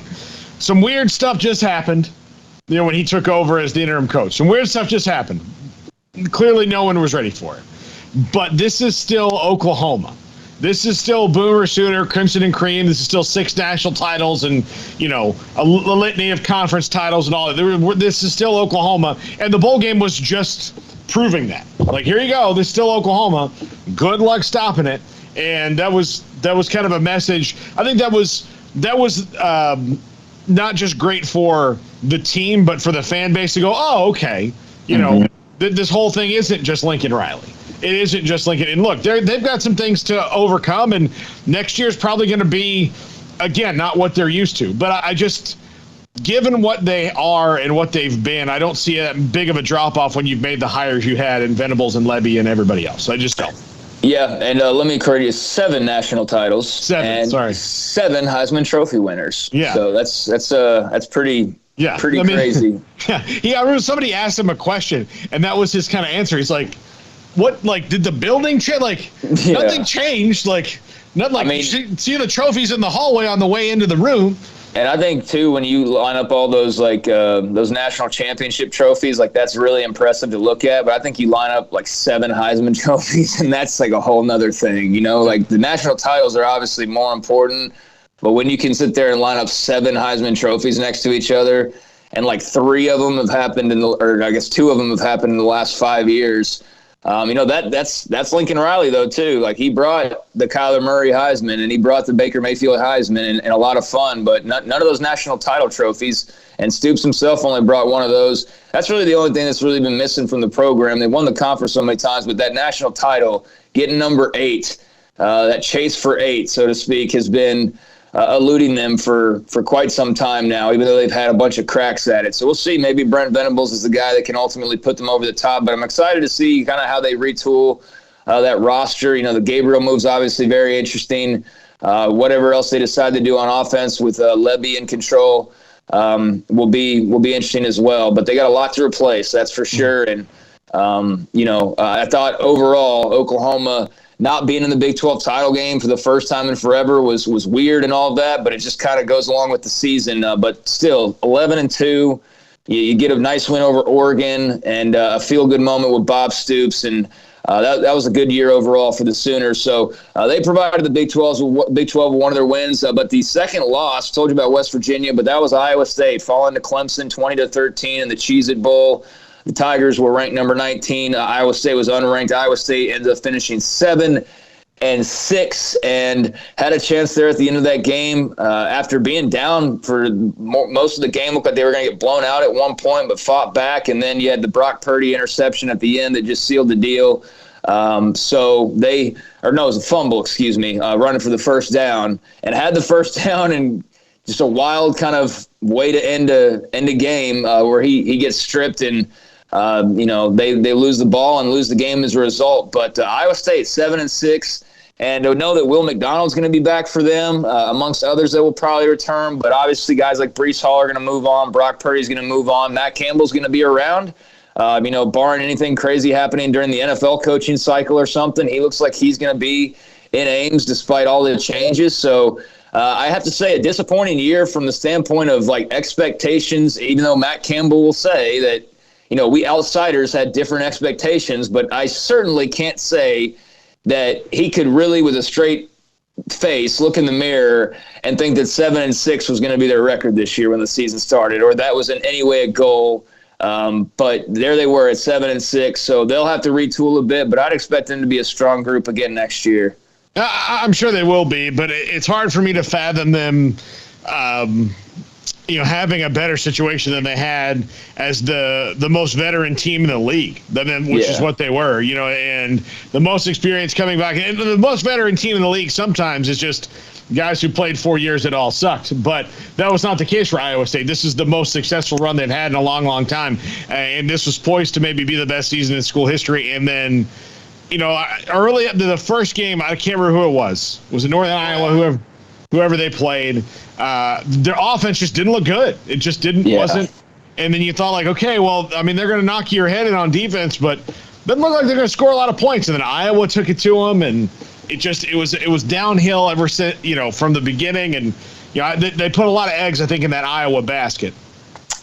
some weird stuff just happened, when he took over as the interim coach. Some weird stuff just happened. Clearly no one was ready for it. But this is still Oklahoma. This is still Boomer Sooner, Crimson and Cream. This is still 6 national titles and, a litany of conference titles and all that. This is still Oklahoma. And the bowl game was just proving that. Like, here you go. This is still Oklahoma. Good luck stopping it. And that was kind of a message. I think that was not just great for the team, but for the fan base to go, oh, okay. This whole thing isn't just Lincoln Riley. It isn't just Lincoln. And look, they've got some things to overcome, and next year's probably going to be, again, not what they're used to. But I just, given what they are and what they've been, I don't see that big of a drop-off when you've made the hires you had in Venables and Levy and everybody else. I just don't. Yeah, and let me correct you, 7 national titles. 7 Heisman Trophy winners. Yeah. So that's pretty... Yeah, pretty crazy. Yeah, I remember somebody asked him a question, and that was his kind of answer. He's like, "What? Like, did the building change? Like, nothing changed. Like, nothing. Like, see the trophies in the hallway on the way into the room." And I think too, when you line up all those those national championship trophies, like that's really impressive to look at. But I think you line up like 7 Heisman trophies, and that's like a whole nother thing. Like the national titles are obviously more important. But when you can sit there and line up 7 Heisman trophies next to each other, and like 3 of them have happened 2 of them have happened in the last 5 years, that's Lincoln Riley though too. Like he brought the Kyler Murray Heisman and he brought the Baker Mayfield Heisman and a lot of fun, but none of those national title trophies. And Stoops himself only brought one of those. That's really the only thing that's really been missing from the program. They won the conference so many times, but that national title, getting number 8, that chase for 8, so to speak, has been eluding them for quite some time now, even though they've had a bunch of cracks at it. So we'll see. Maybe Brent Venables is the guy that can ultimately put them over the top. But I'm excited to see kind of how they retool that roster. The Gabriel move's obviously very interesting. Whatever else they decide to do on offense with Levy in control will be interesting as well. But they got a lot to replace, that's for sure. And I thought overall Oklahoma not being in the Big 12 title game for the first time in forever was weird and all of that, but it just kind of goes along with the season. But still, 11-2, you get a nice win over Oregon and a feel-good moment with Bob Stoops, and that was a good year overall for the Sooners. So they provided the Big 12 with one of their wins, but the second loss, told you about West Virginia, but that was Iowa State falling to Clemson 20-13 in the Cheez-It Bowl. The Tigers were ranked number 19. Iowa State was unranked. Iowa State ended up finishing 7-6 and had a chance there at the end of that game after being down for most of the game. Looked like they were going to get blown out at one point, but fought back. And then you had the Brock Purdy interception at the end that just sealed the deal. It was a fumble, running for the first down, and had the first down and just a wild kind of way to end a game where he gets stripped and they lose the ball and lose the game as a result. But Iowa State 7-6, and to know that Will McDonald's going to be back for them, amongst others that will probably return. But obviously guys like Breece Hall are going to move on. Brock Purdy's going to move on. Matt Campbell's going to be around. Barring anything crazy happening during the NFL coaching cycle or something, he looks like he's going to be in Ames despite all the changes. So I have to say a disappointing year from the standpoint of like expectations, even though Matt Campbell will say that, we outsiders had different expectations, but I certainly can't say that he could really, with a straight face, look in the mirror, and think that 7-6 was going to be their record this year when the season started, or that was in any way a goal. But there they were at 7-6, so they'll have to retool a bit. But I'd expect them to be a strong group again next year. I'm sure they will be, but it's hard for me to fathom them, having a better situation than they had as the most veteran team in the league, which is what they were, and the most experience coming back. And the most veteran team in the league sometimes is just guys who played 4 years that all sucked. But that was not the case for Iowa State. This is the most successful run they've had in a long, long time. And this was poised to maybe be the best season in school history. And then, early up to the first game, I can't remember who it was. Was it Northern Iowa, whoever they played? Their offense just didn't look good. It just wasn't. And then you thought, like, okay, well, they're going to knock your head in on defense, but doesn't look like they're going to score a lot of points. And then Iowa took it to them, and it was downhill ever since, from the beginning. And they put a lot of eggs, I think, in that Iowa basket.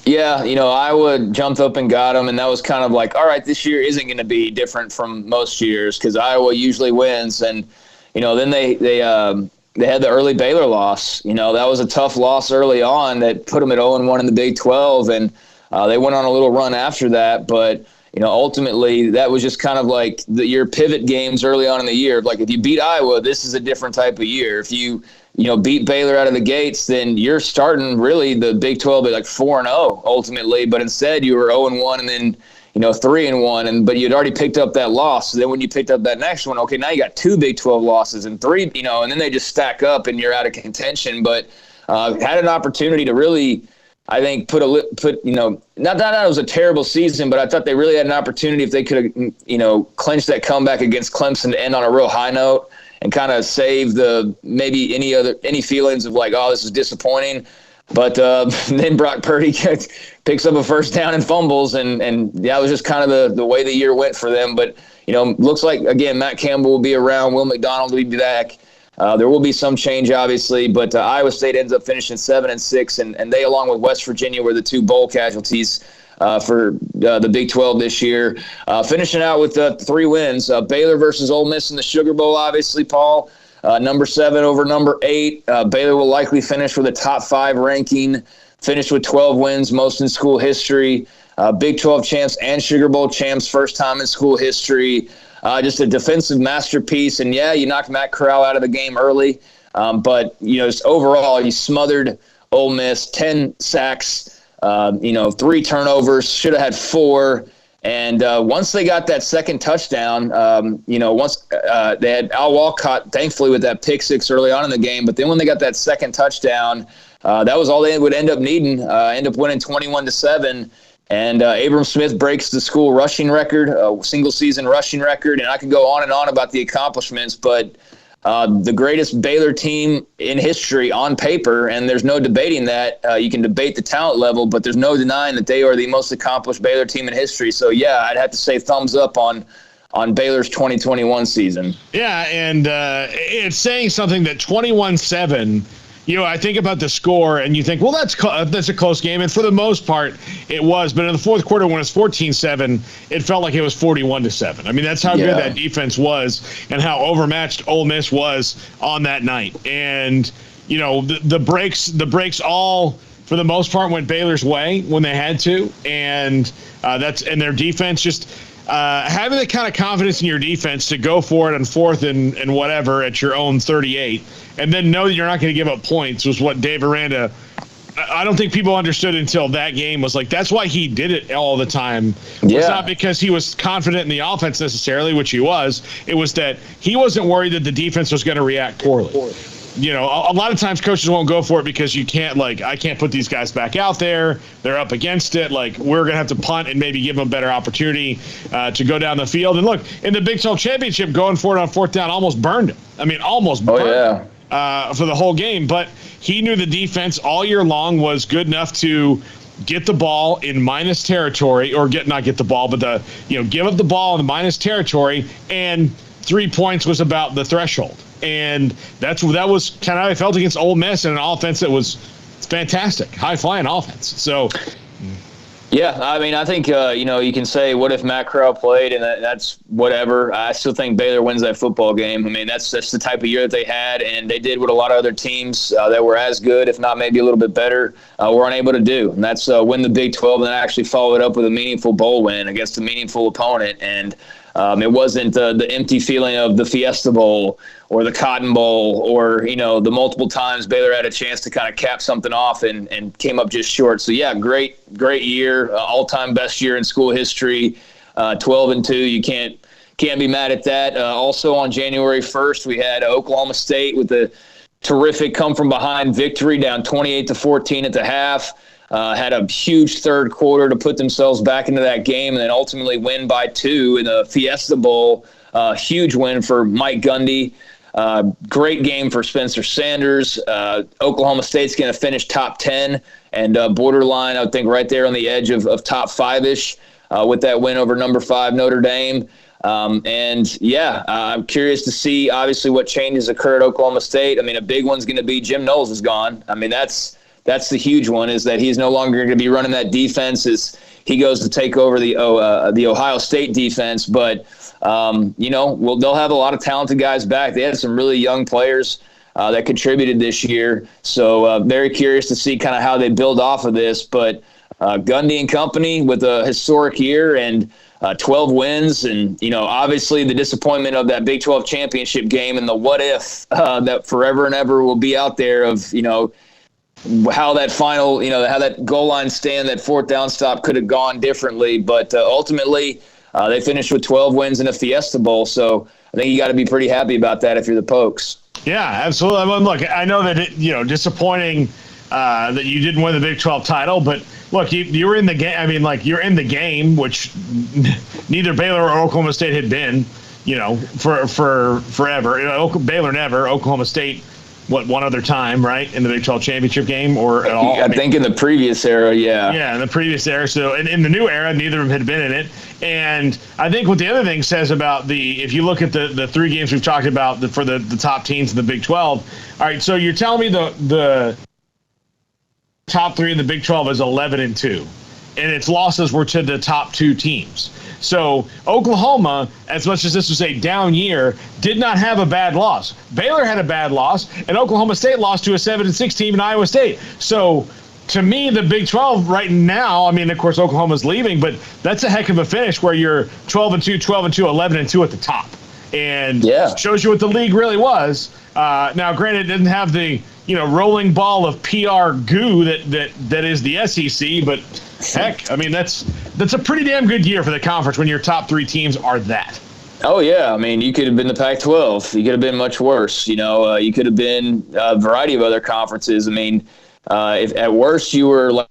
Yeah, Iowa jumped up and got them, and that was kind of like, all right, this year isn't going to be different from most years because Iowa usually wins. And then they had the early Baylor loss. That was a tough loss early on that put them at 0-1 in the Big 12, and they went on a little run after that. But ultimately, that was just kind of like your pivot games early on in the year. Like, if you beat Iowa, this is a different type of year. If you beat Baylor out of the gates, then you're starting really the Big 12 at like 4-0 ultimately. But instead, you were 0-1 and then 3-1, but you'd already picked up that loss. So then when you picked up that next one, okay, now you got 2 Big 12 losses and 3, and then they just stack up and you're out of contention. But had an opportunity to really, I think, not that it was a terrible season, but I thought they really had an opportunity if they could have, clinched that comeback against Clemson to end on a real high note and kind of save maybe any feelings of like, oh, this is disappointing. But then Brock Purdy picks up a first down and fumbles, and that was just kind of the way the year went for them. But, looks like, again, Matt Campbell will be around. Will McDonald will be back. There will be some change, obviously, but Iowa State ends up finishing 7-6, and they, along with West Virginia, were the 2 bowl casualties for the Big 12 this year. Finishing out with 3 wins. Baylor versus Ole Miss in the Sugar Bowl, obviously, Paul. Number 7 over number 8. Baylor will likely finish with a top 5 ranking, finished with 12 wins, most in school history. Big 12 champs and Sugar Bowl champs, first time in school history. Just a defensive masterpiece. And, you knocked Matt Corral out of the game early. But, just overall, you smothered Ole Miss, 10 sacks, 3 turnovers, should have had 4. And once they got that second touchdown, once they had Al Walcott, thankfully, with that pick 6 early on in the game. But then when they got that second touchdown, that was all they would end up needing. End up winning 21-7. And Abram Smith breaks the school rushing record, single-season rushing record. And I could go on and on about the accomplishments, but the greatest Baylor team in history on paper, and there's no debating that. You can debate the talent level, but there's no denying that they are the most accomplished Baylor team in history. So, I'd have to say thumbs up on Baylor's 2021 season. Yeah, and it's saying something that 21-7, I think about the score, and you think, well, that's a close game. And for the most part, it was. But in the fourth quarter, when it's 14-7, it felt like it was 41-7. That's how good that defense was and how overmatched Ole Miss was on that night. And, the breaks all, for the most part, went Baylor's way when they had to. And and their defense just having the kind of confidence in your defense to go for it on 4th and whatever at your own 38, and then know that you're not going to give up points was what Dave Aranda, I don't think people understood until that game, was like, that's why he did it all the time. It's not because he was confident in the offense necessarily, which he was. It was that he wasn't worried that the defense was going to react poorly. A lot of times coaches won't go for it because you can't, I can't put these guys back out there. They're up against it. We're going to have to punt and maybe give them a better opportunity to go down the field. And look, in the Big 12 championship, going for it on 4th down almost burned him. Almost burned him for the whole game. But he knew the defense all year long was good enough to get the ball in minus territory, or not get the ball, but give up the ball in the minus territory, and 3 points was about the threshold. And that was kind of how I felt against Ole Miss, and an offense that was fantastic, high-flying offense. So, Yeah, I mean, I think, you can say, what if Matt Corral played, and that's whatever. I still think Baylor wins that football game. I mean, that's the type of year that they had, and they did what a lot of other teams that were as good, if not maybe a little bit better, were unable to do. And that's win the Big 12 and then actually follow it up with a meaningful bowl win against a meaningful opponent. And it wasn't the empty feeling of the Fiesta Bowl or the Cotton Bowl or, the multiple times Baylor had a chance to kind of cap something off and came up just short. So, yeah, great year, all-time best year in school history, 12-2. You can't be mad at that. Also on January 1st, we had Oklahoma State with a terrific come-from-behind victory down 28-14 at the half. Had a huge third quarter to put themselves back into that game and then ultimately win by 2 in the Fiesta Bowl. Huge win for Mike Gundy. Great game for Spencer Sanders. Oklahoma State's going to finish top 10 and borderline, I think, right there on the edge of top 5-ish with that win over number 5 Notre Dame. I'm curious to see, obviously, what changes occur at Oklahoma State. I mean, a big one's going to be Jim Knowles is gone. I mean, that's the huge one, is that he's no longer going to be running that defense as he goes to take over the Ohio State defense. But, they'll have a lot of talented guys back. They had some really young players that contributed this year. So very curious to see kind of how they build off of this. But Gundy and company with a historic year and 12 wins. And, obviously the disappointment of that Big 12 championship game and the what if that forever and ever will be out there of, how that final, how that goal line stand, that fourth down stop could have gone differently. But ultimately, they finished with 12 wins in a Fiesta Bowl. So I think you got to be pretty happy about that if you're the Pokes. Yeah, absolutely. I mean, look, I know that, disappointing that you didn't win the Big 12 title, but look, you were in the game. I mean, you're in the game, which neither Baylor or Oklahoma State had been, for forever. Baylor never, Oklahoma State, one other time, right, in the Big 12 championship game or at all? I think in the previous era, yeah. Yeah, in the previous era. So in the new era, neither of them had been in it. And I think what the other thing says about if you look at the 3 games we've talked about for the top teams in the Big 12, all right, so you're telling me the top 3 in the Big 12 is 11-2, and its losses were to the top 2 teams. So Oklahoma, as much as this was a down year, did not have a bad loss. Baylor had a bad loss, and Oklahoma State lost to a 7-6 team in Iowa State. So to me, the Big 12 right now, I mean, of course, Oklahoma's leaving, but that's a heck of a finish where you're 12-2, 12-2, 11-2 at the top. And shows you what the league really was. Now, granted, it didn't have the rolling ball of PR goo that is the SEC, but heck, I mean, that's a pretty damn good year for the conference when your top 3 teams are that. Oh, yeah. I mean, you could have been the Pac-12. You could have been much worse. You could have been a variety of other conferences. I mean, if at worst you were like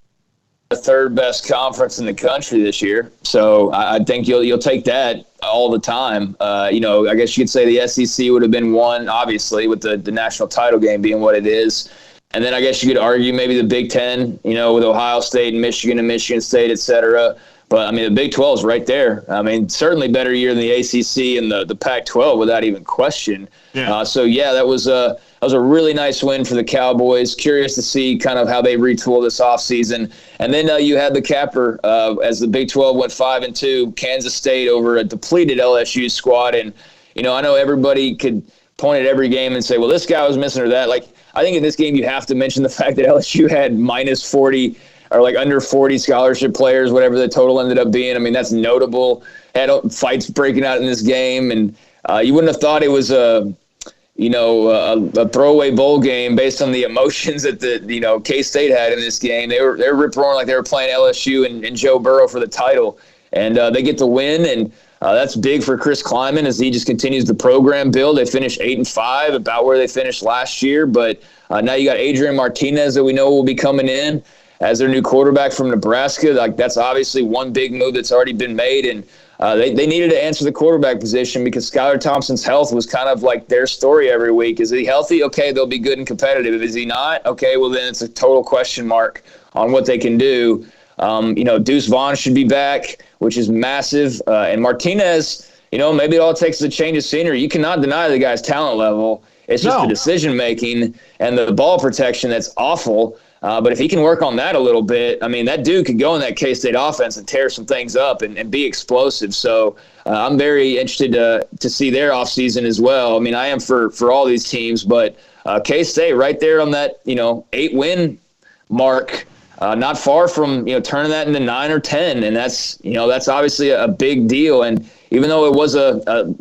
the 3rd best conference in the country this year. So I think you'll take that all the time. I guess you could say the SEC would have been 1, obviously, with the national title game being what it is. And then I guess you could argue maybe the Big 10, with Ohio State and Michigan State, et cetera. But, I mean, the Big 12 is right there. I mean, certainly better year than the ACC and the Pac-12 without even question. Yeah. That was a really nice win for the Cowboys. Curious to see kind of how they retool this offseason. And then you had the capper as the Big 12 went 5-2, Kansas State over a depleted LSU squad. And, I know everybody could point at every game and say, well, this guy was missing or that. I think in this game you have to mention the fact that LSU had minus 40 or under 40 scholarship players, whatever the total ended up being. I mean, that's notable. Had fights breaking out in this game, and you wouldn't have thought it was a throwaway bowl game based on the emotions that the K-State had in this game. They were rip-roaring like they were playing LSU and Joe Burrow for the title, and they get the win, and that's big for Chris Kleiman as he just continues the program build. They finished 8-5, about where they finished last year, but now you got Adrian Martinez that we know will be coming in as their new quarterback from Nebraska. That's obviously one big move that's already been made, and they needed to answer the quarterback position because Skylar Thompson's health was kind of like their story every week. Is he healthy? Okay, they'll be good and competitive. Is he not? Okay, well then it's a total question mark on what they can do. Deuce Vaughn should be back, which is massive. And Martinez, maybe it all takes is a change of scenery. You cannot deny the guy's talent level. It's just the decision-making and the ball protection that's awful. But if he can work on that a little bit, I mean, that dude could go in that K-State offense and tear some things up and be explosive. So I'm very interested to see their offseason as well. I mean, I am for all these teams, but K-State right there on that, 8-win mark, not far from, turning that into 9 or 10. And that's obviously a big deal. And even though it was a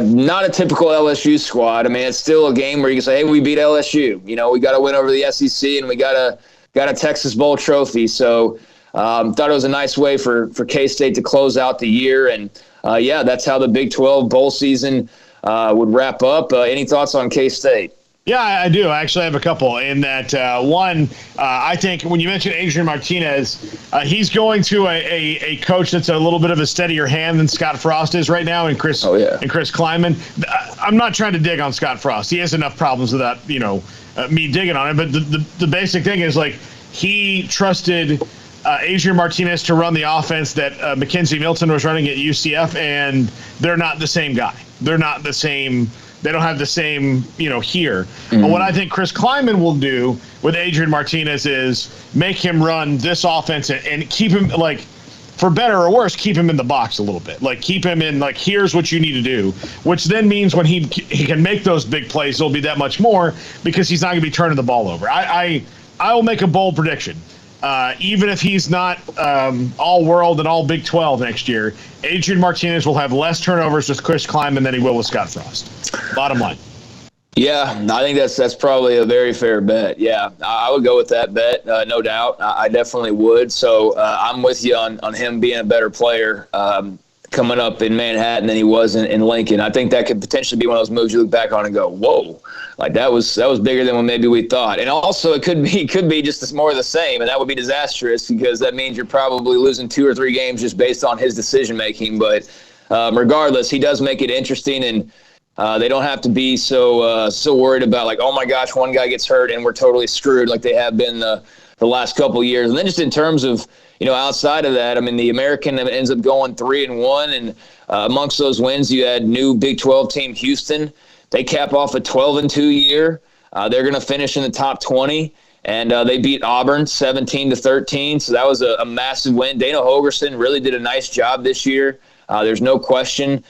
not a typical LSU squad, I mean, it's still a game where you can say, hey, we beat LSU. We got to win over the SEC, and we got a Texas Bowl trophy. So thought it was a nice way for K-State to close out the year. And, that's how the Big 12 bowl season would wrap up. Any thoughts on K-State? Yeah, I do. I actually have a couple. In that, one, I think when you mentioned Adrian Martinez, he's going to a coach that's a little bit of a steadier hand than Scott Frost is right now, and Chris Klieman. I'm not trying to dig on Scott Frost. He has enough problems without me digging on him. But the basic thing is, like, he trusted Adrian Martinez to run the offense that Mackenzie Milton was running at UCF, and they're not the same guy. They're not the same. They don't have the same, here. Mm-hmm. But what I think Chris Klieman will do with Adrian Martinez is make him run this offense and keep him, like, for better or worse, keep him in the box a little bit. Like, keep him in, like, here's what you need to do, which then means when he can make those big plays, there'll be that much more because he's not going to be turning the ball over. I will make a bold prediction. Even if he's not all world and all Big 12 next year, Adrian Martinez will have less turnovers with Chris Klieman than he will with Scott Frost. Bottom line. Yeah, I think that's probably a very fair bet. Yeah, I would go with that bet, no doubt. I definitely would. So I'm with you on him being a better player coming up in Manhattan than he was in Lincoln. I think that could potentially be one of those moves you look back on and go, whoa, like that was bigger than what maybe we thought. And also it could be just more of the same, and that would be disastrous because that means you're probably losing 2 or 3 games just based on his decision making. But regardless, he does make it interesting, and they don't have to be so worried about, like, oh my gosh, one guy gets hurt and we're totally screwed like they have been the last couple of years. And then just in terms of, outside of that, I mean, the American ends up going 3-1, and amongst those wins, you had new Big 12 team Houston. They cap off a 12-2 year. They're going to finish in the top 20, and they beat Auburn 17-13. So that was a massive win. Dana Holgerson really did a nice job this year. There's no question.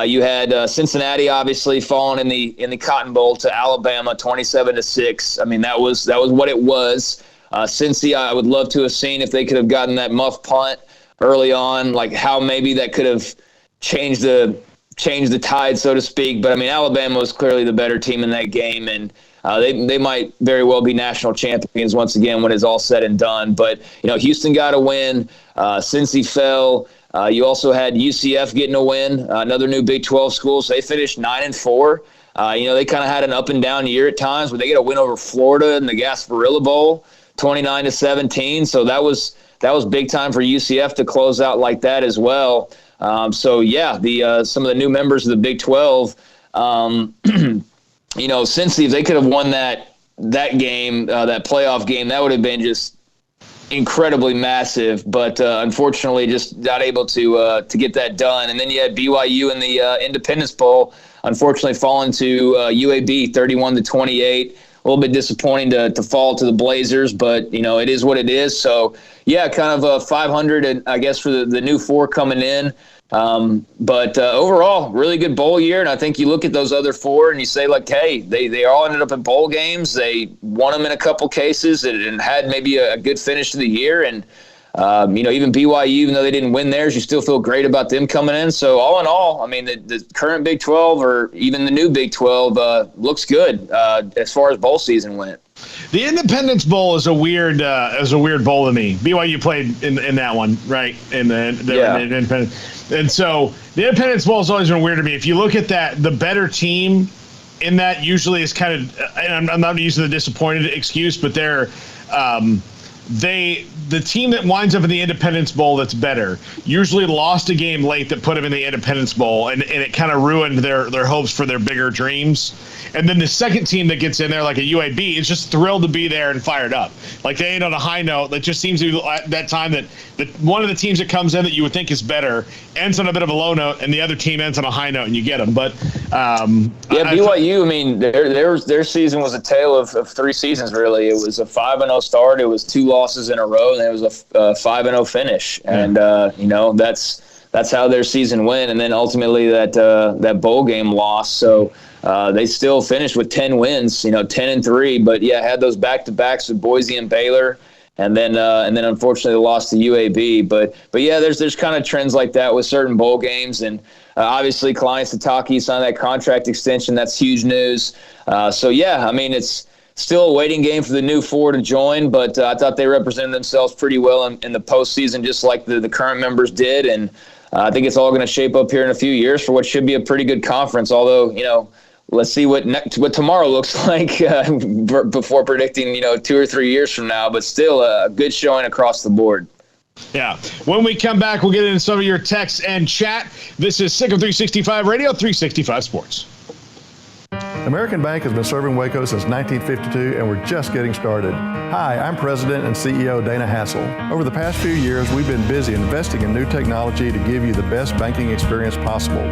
You had Cincinnati obviously falling in the Cotton Bowl to Alabama 27-6. I mean, that was what it was. Cincy, I would love to have seen if they could have gotten that muff punt early on, like how maybe that could have changed the tide, so to speak. But I mean, Alabama was clearly the better team in that game, and they might very well be national champions once again when it's all said and done. But Houston got a win. Cincy fell. You also had UCF getting a win, another new Big 12 school. So they finished 9-4. They kind of had an up and down year at times, but they get a win over Florida in the Gasparilla Bowl, 29-17. So that was big time for UCF to close out like that as well. Some of the new members of the Big 12, Cincy, if they could have won that game, that playoff game, that would have been just incredibly massive, but unfortunately just not able to get that done. And then you had BYU in the Independence Bowl, unfortunately falling to UAB 31-28. A little bit disappointing to fall to the Blazers, but it is what it is. So yeah, kind of 500, and I guess for the new 4 coming in. But overall, really good bowl year. And I think you look at those other 4 and you say, like, hey, they all ended up in bowl games. They won them in a couple cases and had maybe a good finish to the year. And, even BYU, even though they didn't win theirs, you still feel great about them coming in. So all in all, I mean, the current Big 12 or even the new Big 12 looks good as far as bowl season went. The Independence Bowl is a weird bowl to me. BYU played in that one, right? In the Independence. And so the Independence Bowl has always been weird to me. If you look at that, the better team in that usually is kind of, and I'm not using the disappointed excuse, but they're the team that winds up in the Independence Bowl that's better usually lost a game late that put them in the Independence Bowl, and it kind of ruined their hopes for their bigger dreams. And then the second team that gets in there, like a UAB, is just thrilled to be there and fired up. Like they ain't on a high note. That just seems to be at that time that one of the teams that comes in that you would think is better ends on a bit of a low note, and the other team ends on a high note, and you get them. But BYU. I mean, their season was a tale of 3 seasons. Really, it was a 5-0 start. It was 2 losses in a row, and it was a 5-0 finish. And that's how their season went. And then ultimately that bowl game loss. So they still finished with 10 wins. 10-3. But had those back-to-backs with Boise and Baylor. And then unfortunately they lost to UAB. But there's kind of trends like that with certain bowl games. And obviously Kalani Sitake signed that contract extension. That's huge news. It's still a waiting game for the new 4 to join. But I thought they represented themselves pretty well in the postseason, just like the current members did. And I think it's all going to shape up here in a few years for what should be a pretty good conference. Although, let's see what tomorrow looks like before predicting, 2 or 3 years from now. But still a good showing across the board. Yeah. When we come back, we'll get into some of your texts and chat. This is Sick of 365 Radio, 365 Sports. American Bank has been serving Waco since 1952, and we're just getting started. Hi, I'm President and CEO Dana Hassel. Over the past few years, we've been busy investing in new technology to give you the best banking experience possible.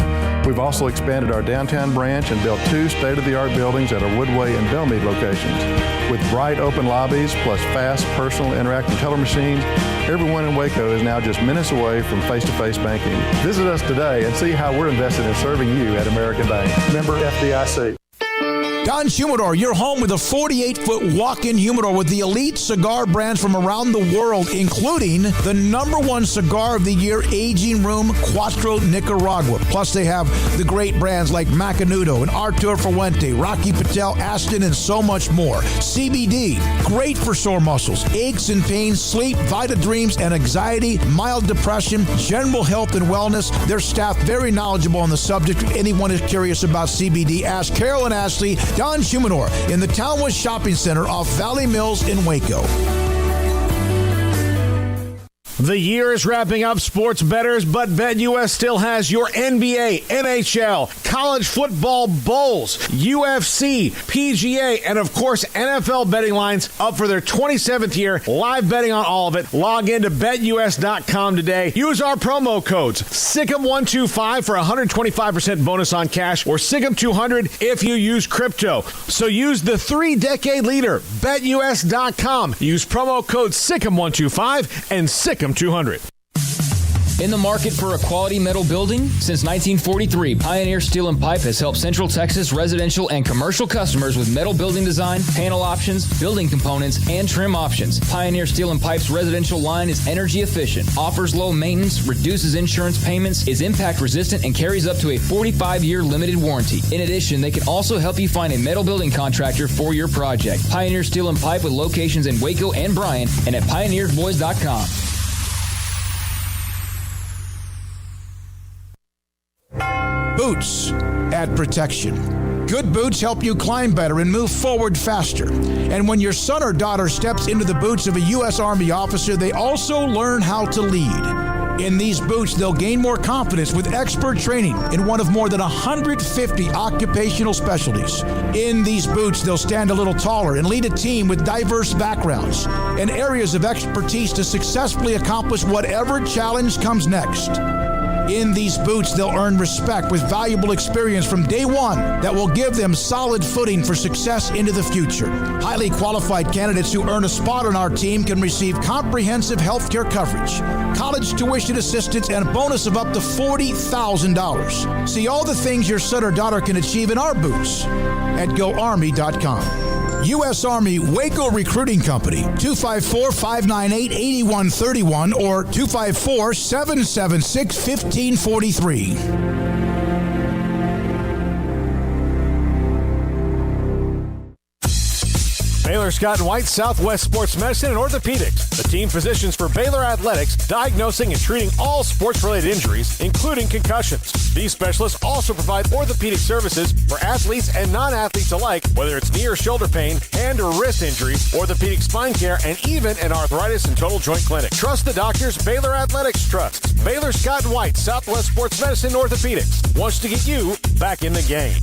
We've also expanded our downtown branch and built 2 state-of-the-art buildings at our Woodway and Bellmead locations. With bright open lobbies plus fast, personal, interactive teller machines, everyone in Waco is now just minutes away from face-to-face banking. Visit us today and see how we're invested in serving you at American Bank. Member FDIC. Don's Humidor, your home with a 48-foot walk-in humidor with the elite cigar brands from around the world, including the #1 cigar of the year, Aging Room Cuatro Nicaragua. Plus, they have the great brands like Macanudo and Artur Fuente, Rocky Patel, Aston, and so much more. CBD, great for sore muscles, aches and pains, sleep, Vita Dreams, and anxiety, mild depression, general health and wellness. Their staff very knowledgeable on the subject. If anyone is curious about CBD, ask Carol and Ashley. Don's Humidor in the Townwood Shopping Center off Valley Mills in Waco. The year is wrapping up, sports bettors, but BetUS still has your NBA, NHL, college football bowls, UFC, PGA, and of course NFL betting lines up for their 27th year. Live betting on all of it. Log in to BetUS.com today. Use our promo codes SICK'em125 for 125% bonus on cash, or SICK'em200 if you use crypto. So use the 3-decade leader, BetUS.com. Use promo code SICK'em125 and SICK'em 200. In the market for a quality metal building? Since 1943, Pioneer Steel and Pipe has helped Central Texas residential and commercial customers with metal building design, panel options, building components, and trim options. Pioneer Steel and Pipe's residential line is energy efficient, offers low maintenance, reduces insurance payments, is impact resistant, and carries up to a 45-year limited warranty. In addition, they can also help you find a metal building contractor for your project. Pioneer Steel and Pipe with locations in Waco and Bryan and at pioneersboys.com. Boots add protection. Good boots help you climb better and move forward faster. And when your son or daughter steps into the boots of a U.S. Army officer, they also learn how to lead. In these boots, they'll gain more confidence with expert training in one of more than 150 occupational specialties. In these boots, they'll stand a little taller and lead a team with diverse backgrounds and areas of expertise to successfully accomplish whatever challenge comes next. In these boots, they'll earn respect with valuable experience from day one that will give them solid footing for success into the future. Highly qualified candidates who earn a spot on our team can receive comprehensive health care coverage, college tuition assistance, and a bonus of up to $40,000. See all the things your son or daughter can achieve in our boots at GoArmy.com. U.S. Army Waco Recruiting Company, 254-598-8131 or 254-776-1543. Baylor Scott & White, Southwest Sports Medicine and Orthopedics, the team physicians for Baylor Athletics, diagnosing and treating all sports-related injuries, including concussions. These specialists also provide orthopedic services for athletes and non-athletes alike, whether it's knee or shoulder pain, hand or wrist injuries, orthopedic spine care, and even an arthritis and total joint clinic. Trust the doctors Baylor Athletics trusts. Baylor Scott & White, Southwest Sports Medicine and Orthopedics wants to get you back in the game.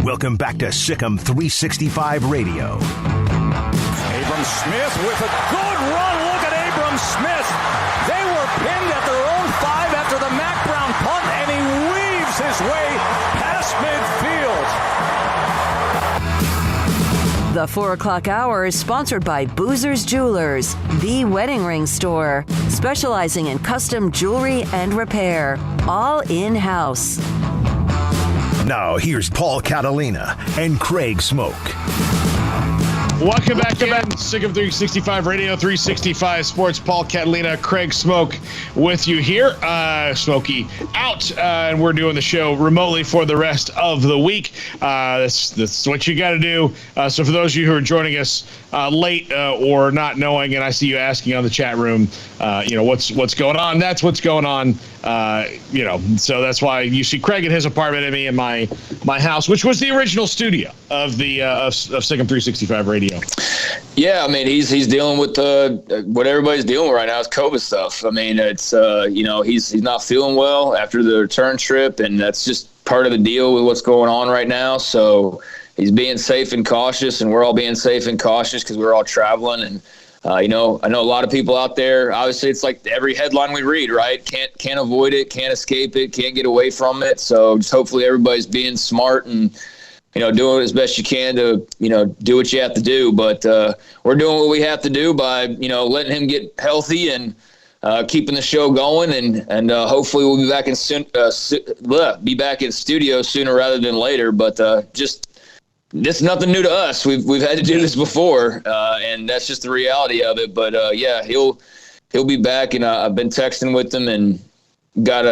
Welcome back to Sick'em 365 Radio. Abram Smith with a good run. Look at Abram Smith. They were pinned at their own 5. The 4 o'clock hour is sponsored by Boozer's Jewelers, the wedding ring store, specializing in custom jewelry and repair, all in-house. Now, here's Paul Catalina and Craig Smoak. Welcome back in. Sick of 365 Radio, 365 Sports. Paul Catalina, Craig Smoak with you here. Smokey out, and we're doing the show remotely for the rest of the week. That's what you got to do. So for those of you who are joining us late or not knowing, and I see you asking on the chat room, what's going on? That's what's going on. So that's why you see Craig in his apartment and me in my house, which was the original studio of the of Sick of 365 Radio. Yeah, I mean he's dealing with what everybody's dealing with right now is COVID stuff. I mean it's he's not feeling well after the return trip, and that's just part of the deal with what's going on right now. So he's being safe and cautious, and we're all being safe and cautious because we're all traveling. And I know a lot of people out there. Obviously, it's like every headline we read, right? Can't avoid it, can't escape it, can't get away from it. So just hopefully everybody's being smart and doing as best you can to do what you have to do. But we're doing what we have to do by letting him get healthy and keeping the show going, and hopefully we'll be back in studio sooner rather than later. But this is nothing new to us. We've had to do this before, and that's just the reality of it. But he'll be back, and I've been texting with him and got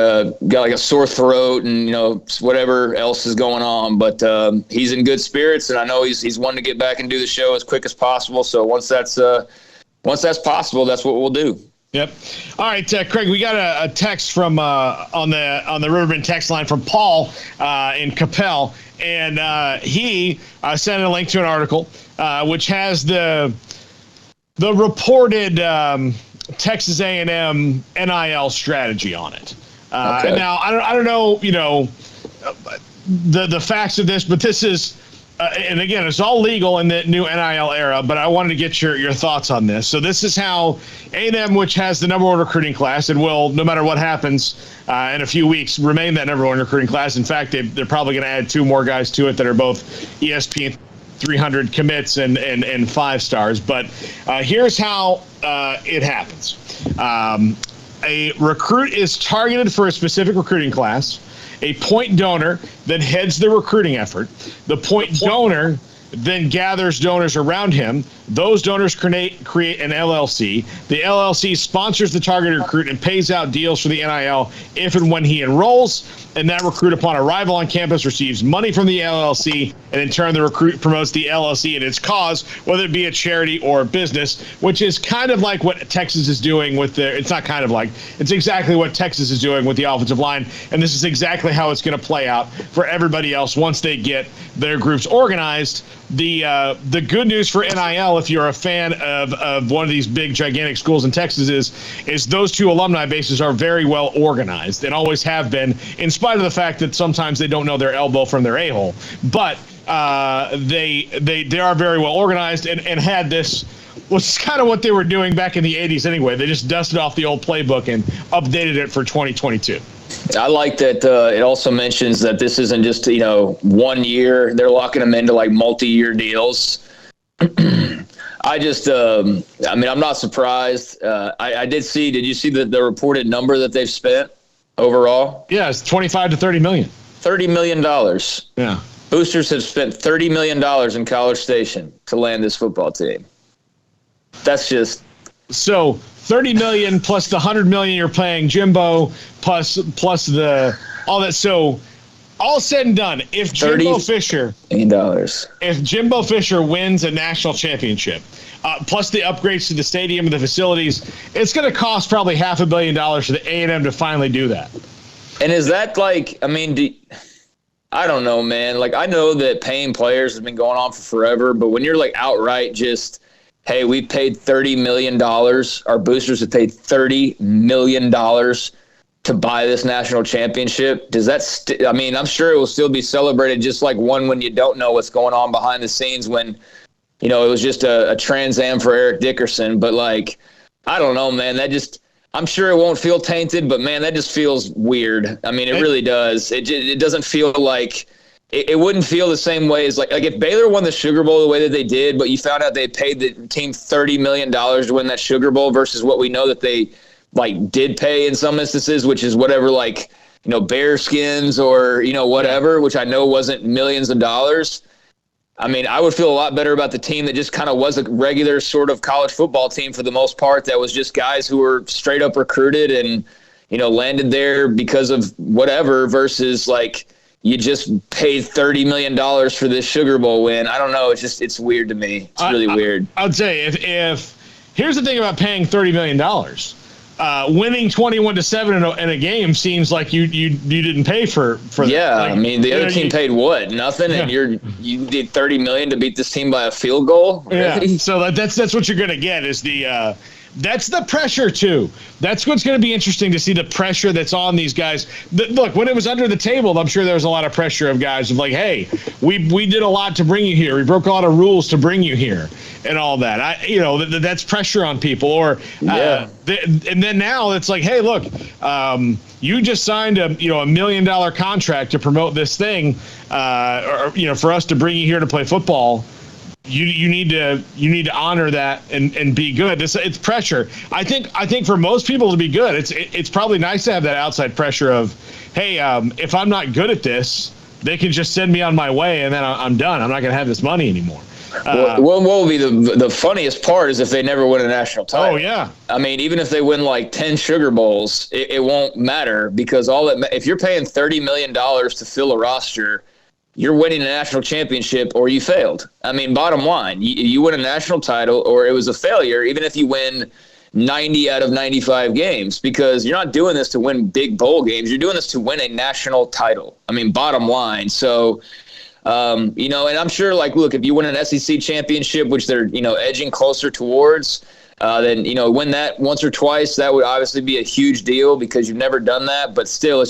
like a sore throat and whatever else is going on. But he's in good spirits, and I know he's wanting to get back and do the show as quick as possible. So once that's possible, that's what we'll do. Yep. All right, Craig, we got a text from on the Riverbend text line from Paul in Capel, and he sent a link to an article which has the reported Texas A&M NIL strategy on it. Okay. Now I don't know the facts of this, but this is. And again, it's all legal in the new NIL era, but I wanted to get your thoughts on this. So this is how A&M, which has the number one recruiting class and will, no matter what happens in a few weeks, remain that number one recruiting class. In fact, they're probably going to add 2 more guys to it that are both ESPN 300 commits and 5 stars. But here's how it happens. A recruit is targeted for a specific recruiting class. A point donor then heads the recruiting effort. The point donor then gathers donors around him. Those donors create an LLC. The LLC sponsors the targeted recruit and pays out deals for the NIL if and when he enrolls. And that recruit, upon arrival on campus, receives money from the LLC, and in turn the recruit promotes the LLC and its cause, whether it be a charity or a business, which is kind of like what Texas is doing with it's exactly what Texas is doing with the offensive line, and this is exactly how it's going to play out for everybody else once they get their groups organized. The good news for NIL, if you're a fan of one of these big, gigantic schools in Texas, is those 2 alumni bases are very well organized and always have been, in spite of the fact that sometimes they don't know their elbow from their a-hole. But they are very well organized and had this, which is kind of what they were doing back in the 80s anyway. They just dusted off the old playbook and updated it for 2022. I like that it also mentions that this isn't just, 1 year. They're locking them into like multi-year deals. I'm not surprised. Did you see the reported number that they've spent overall? Yeah, it's 25 to 30 million. $30 million. Yeah. Boosters have spent $30 million in College Station to land this football team. That's just... So 30 million plus the 100 million you're paying Jimbo plus the all that. So all said and done, if Jimbo Fisher wins a national championship, plus the upgrades to the stadium and the facilities, it's going to cost probably $500 million for the A&M to finally do that. And is that like, I don't know, man. Like, I know that paying players has been going on for forever, but when you're like outright just, hey, we paid $30 million, our boosters have paid $30 million to buy this national championship, does that I'm sure it will still be celebrated just like one when you don't know what's going on behind the scenes when, it was just a Trans Am for Eric Dickerson. But like, I don't know, man, I'm sure it won't feel tainted, but man, that just feels weird. It really does. It doesn't feel like it wouldn't feel the same way as like if Baylor won the Sugar Bowl the way that they did, but you found out they paid the team $30 million to win that Sugar Bowl versus what we know that they like did pay in some instances, which is whatever, like, bearskins or, whatever, which I know wasn't millions of dollars. I mean, I would feel a lot better about the team that just kind of was a regular sort of college football team for the most part, that was just guys who were straight up recruited and, landed there because of whatever, versus like you just paid $30 million for this Sugar Bowl win. I don't know. It's weird to me. It's really weird. I'd say if here's the thing about paying $30 million. Winning 21-7 in a game seems like you didn't pay for yeah. Like, I mean, the other team paid what? Nothing, and you did $30 million to beat this team by a field goal. Really? Yeah. So that's what you're gonna get is that's the pressure too. That's what's going to be interesting to see, the pressure that's on these guys. Look, when it was under the table, I'm sure there was a lot of pressure of guys of like, hey, we did a lot to bring you here. We broke a lot of rules to bring you here and all that. That's pressure on people. Or and then now it's like, hey, look, you just signed a $1 million contract to promote this thing, or for us to bring you here to play football. You need to honor that and be good. It's pressure. I think for most people to be good, it's probably nice to have that outside pressure of, hey, if I'm not good at this, they can just send me on my way and then I'm done. I'm not going to have this money anymore. What will be the funniest part is if they never win a national title. Oh yeah. I mean, even if they win like 10 Sugar Bowls, it won't matter, because if you're paying $30 million to fill a roster, you're winning a national championship or you failed. I mean, bottom line, you win a national title or it was a failure, even if you win 90 out of 95 games, because you're not doing this to win big bowl games. You're doing this to win a national title. I mean, bottom line. So, and I'm sure, like, look, if you win an SEC championship, which they're, edging closer towards, then, win that once or twice, that would obviously be a huge deal because you've never done that. But still,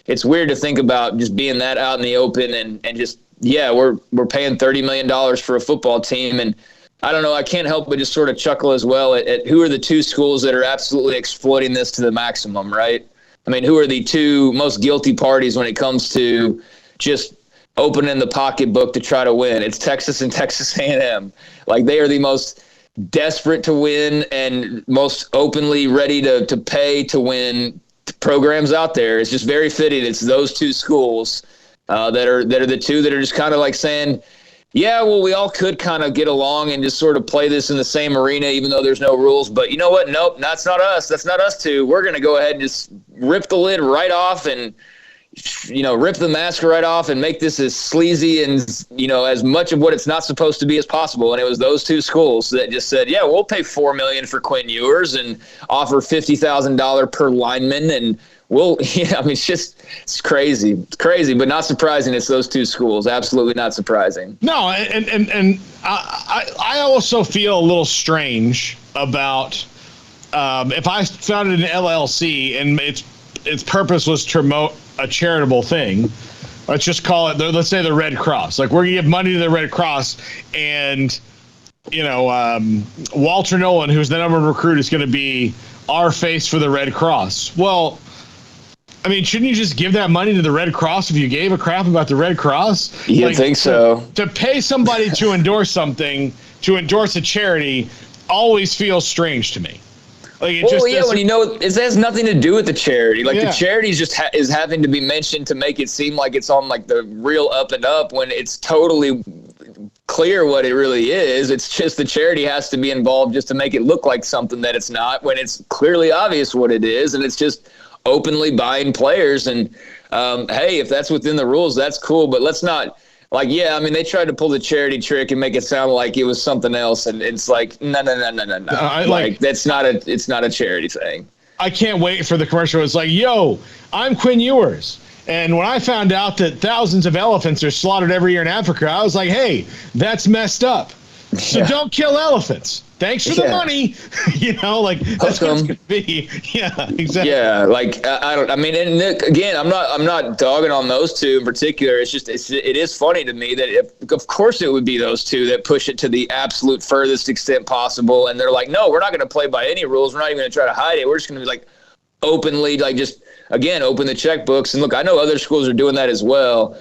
it's weird to think about just being that out in the open and just, we're paying $30 million for a football team. And I don't know, I can't help but just sort of chuckle as well at who are the two schools that are absolutely exploiting this to the maximum, right? I mean, who are the two most guilty parties when it comes to just opening the pocketbook to try to win? It's Texas and Texas A&M. Like, they are the most desperate to win and most openly ready to pay to win programs out there. It's just very fitting. It's those two schools that are the two that are just kind of like saying, yeah, well, we all could kind of get along and just sort of play this in the same arena, even though there's no rules. But you know what? Nope, that's not us. That's not us two. We're going to go ahead and just rip the lid right off and, rip the mask right off and make this as sleazy and, as much of what it's not supposed to be as possible. And it was those two schools that just said, yeah, we'll pay $4 million for Quinn Ewers and offer $50,000 per lineman. And it's crazy. It's crazy, but not surprising. It's those two schools. Absolutely not surprising. No. And I also feel a little strange about, if I founded an LLC and its purpose was to promote a charitable thing, let's just call it, let's say the Red Cross. Like, we're going to give money to the Red Cross, and, Walter Nolan, who's the number one recruit, is going to be our face for the Red Cross. Well, I mean, shouldn't you just give that money to the Red Cross if you gave a crap about the Red Cross? You think so? To pay somebody to endorse something, to endorse a charity, always feels strange to me. Like, it when it has nothing to do with the charity. Like, the charity just is having to be mentioned to make it seem like it's on like the real up and up, when it's totally clear what it really is. It's just the charity has to be involved just to make it look like something that it's not, when it's clearly obvious what it is, and it's just openly buying players. And hey, if that's within the rules, that's cool. But let's not. Like, they tried to pull the charity trick and make it sound like it was something else, and it's like, no. It's not a charity thing. I can't wait for the commercial. It's like, yo, I'm Quinn Ewers, and when I found out that thousands of elephants are slaughtered every year in Africa, I was like, hey, that's messed up. So don't kill elephants. Thanks for the money. That's what it's gonna be. Yeah, exactly. Yeah, I'm not dogging on those two in particular. It's just it is funny to me that of course it would be those two that push it to the absolute furthest extent possible, and they're like, no, we're not going to play by any rules. We're not even going to try to hide it. We're just going to be like openly, like, just again, open the checkbooks. And look, I know other schools are doing that as well.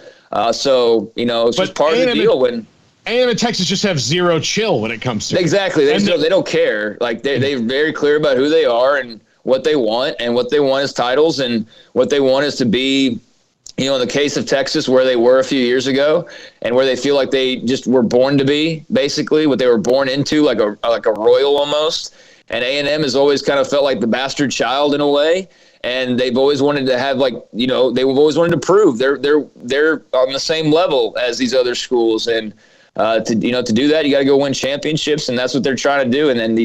So, it's just part of the deal when A&M and Texas just have zero chill when it comes to exactly. They don't care. Like they're very clear about who they are and what they want, and what they want is titles, and what they want is to be, in the case of Texas, where they were a few years ago, and where they feel like they just were born to be, basically what they were born into, like a royal almost. And A&M has always kind of felt like the bastard child in a way. And they've always wanted to have they've always wanted to prove they're on the same level as these other schools. And to do that, you got to go win championships, and that's what they're trying to do. And then,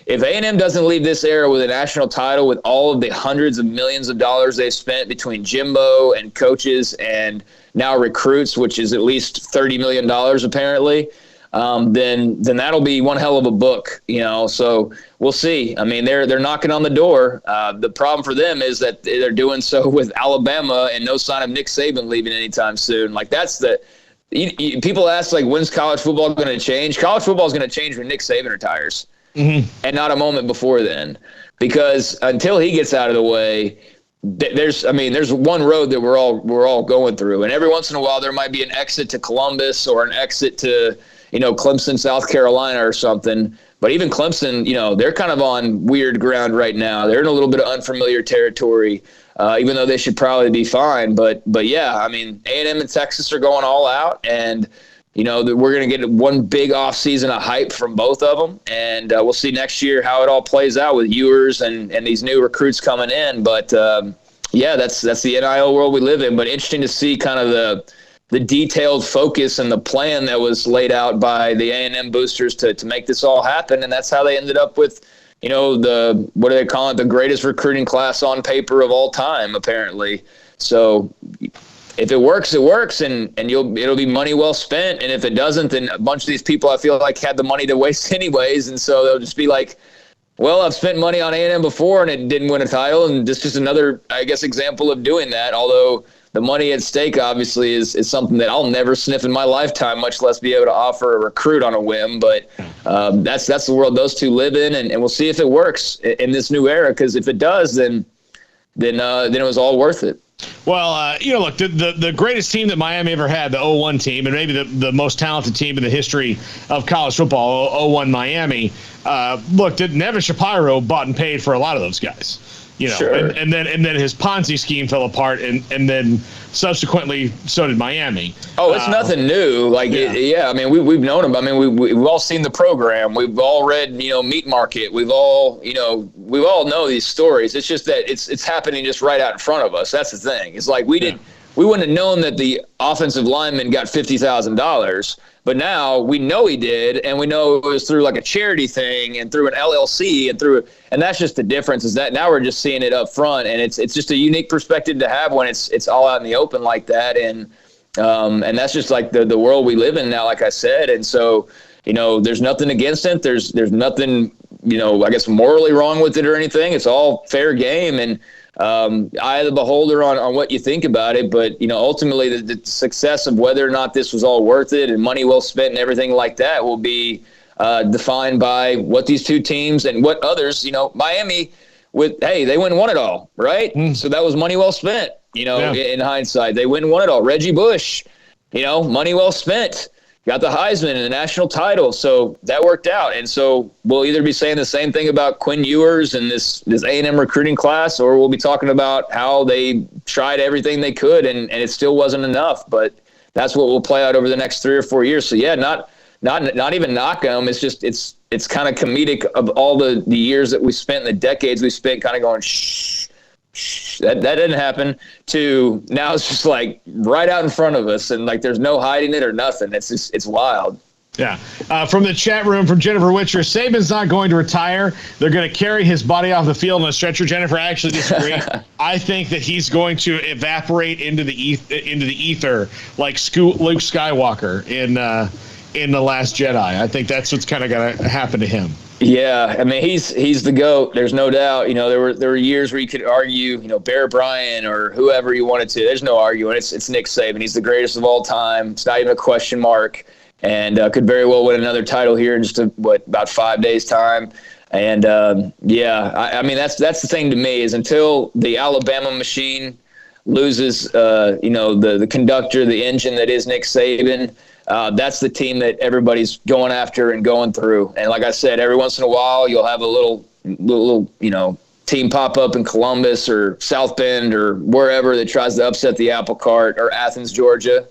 if A&M doesn't leave this era with a national title, with all of the hundreds of millions of dollars they've spent between Jimbo and coaches and now recruits, which is at least $30 million apparently, then that'll be one hell of a book, So we'll see. I mean, they're knocking on the door. The problem for them is that they're doing so with Alabama and no sign of Nick Saban leaving anytime soon. Like that's people ask, when's college football going to change? College football is going to change when Nick Saban retires, and not a moment before then, because until he gets out of the way, there's one road that we're all going through, and every once in a while there might be an exit to Columbus or an exit to Clemson, South Carolina or something. But even Clemson, they're kind of on weird ground right now. They're in a little bit of unfamiliar territory, even though they should probably be fine. But yeah, I mean, A&M and Texas are going all out, and we're going to get one big offseason of hype from both of them, and we'll see next year how it all plays out with Ewers and these new recruits coming in. But yeah, that's the NIL world we live in. But interesting to see kind of the detailed focus and the plan that was laid out by the A&M boosters to make this all happen. And that's how they ended up with, what do they call it? The greatest recruiting class on paper of all time, apparently. So if it works, it works, and it'll be money well spent. And if it doesn't, then a bunch of these people, I feel like, had the money to waste anyways. And so they'll just be like, well, I've spent money on A&M before and it didn't win a title. And this is just another, I guess, example of doing that. Although the money at stake obviously is something that I'll never sniff in my lifetime, much less be able to offer a recruit on a whim. But that's the world those two live in, and we'll see if it works in this new era. Because if it does, then it was all worth it. Well, look, the greatest team that Miami ever had, the 0-1 team, and maybe the most talented team in the history of college football, 0-1 Miami. Look, Nevin Shapiro bought and paid for a lot of those guys. Sure. and then his Ponzi scheme fell apart, and then subsequently so did Miami. Oh, it's nothing new. I mean, we've known him. I mean, we've all seen the program. We've all read, Meat Market. We've all know these stories. It's just that it's happening just right out in front of us. That's the thing. It's like we wouldn't have known that the offensive lineman got $50,000. But now we know he did, and we know it was through like a charity thing and through an LLC and that's just the difference, is that now we're just seeing it up front, and it's just a unique perspective to have when it's all out in the open like that, and that's just like the world we live in now, like I said. And so there's nothing against it. There's nothing I guess morally wrong with it or anything. It's all fair game, and eye of the beholder on what you think about it. But ultimately the success of whether or not this was all worth it and money well spent and everything like that will be defined by what these two teams and what others, Miami they went and won it all, right? So that was money well spent, in hindsight. They went and won it all. Reggie Bush, money well spent. Got the Heisman and the national title, so that worked out. And so we'll either be saying the same thing about Quinn Ewers and this A&M recruiting class, or we'll be talking about how they tried everything they could and it still wasn't enough. But that's what will play out over the next 3 or 4 years. So yeah, not even knock them. It's just it's kind of comedic of all the years that we spent, the decades we spent, kind of going shh. That didn't happen, to now it's just like right out in front of us, and like there's no hiding it or nothing. It's wild. Yeah. From the chat room, from Jennifer Witcher, Saban's not going to retire. They're going to carry his body off the field on a stretcher. Jennifer, I actually disagree. I think that he's going to evaporate into the ether like Luke Skywalker in The Last Jedi. I think that's what's kind of going to happen to him. Yeah, I mean, he's the GOAT. There's no doubt. There were years where you could argue, Bear Bryant or whoever you wanted to. There's no arguing. It's Nick Saban. He's the greatest of all time. It's not even a question mark, and could very well win another title here in just about 5 days' time. And I mean, that's the thing to me, is until the Alabama machine loses, the conductor, the engine that is Nick Saban, that's the team that everybody's going after and going through. And like I said, every once in a while, you'll have a little team pop up in Columbus or South Bend or wherever that tries to upset the apple cart, or Athens, Georgia.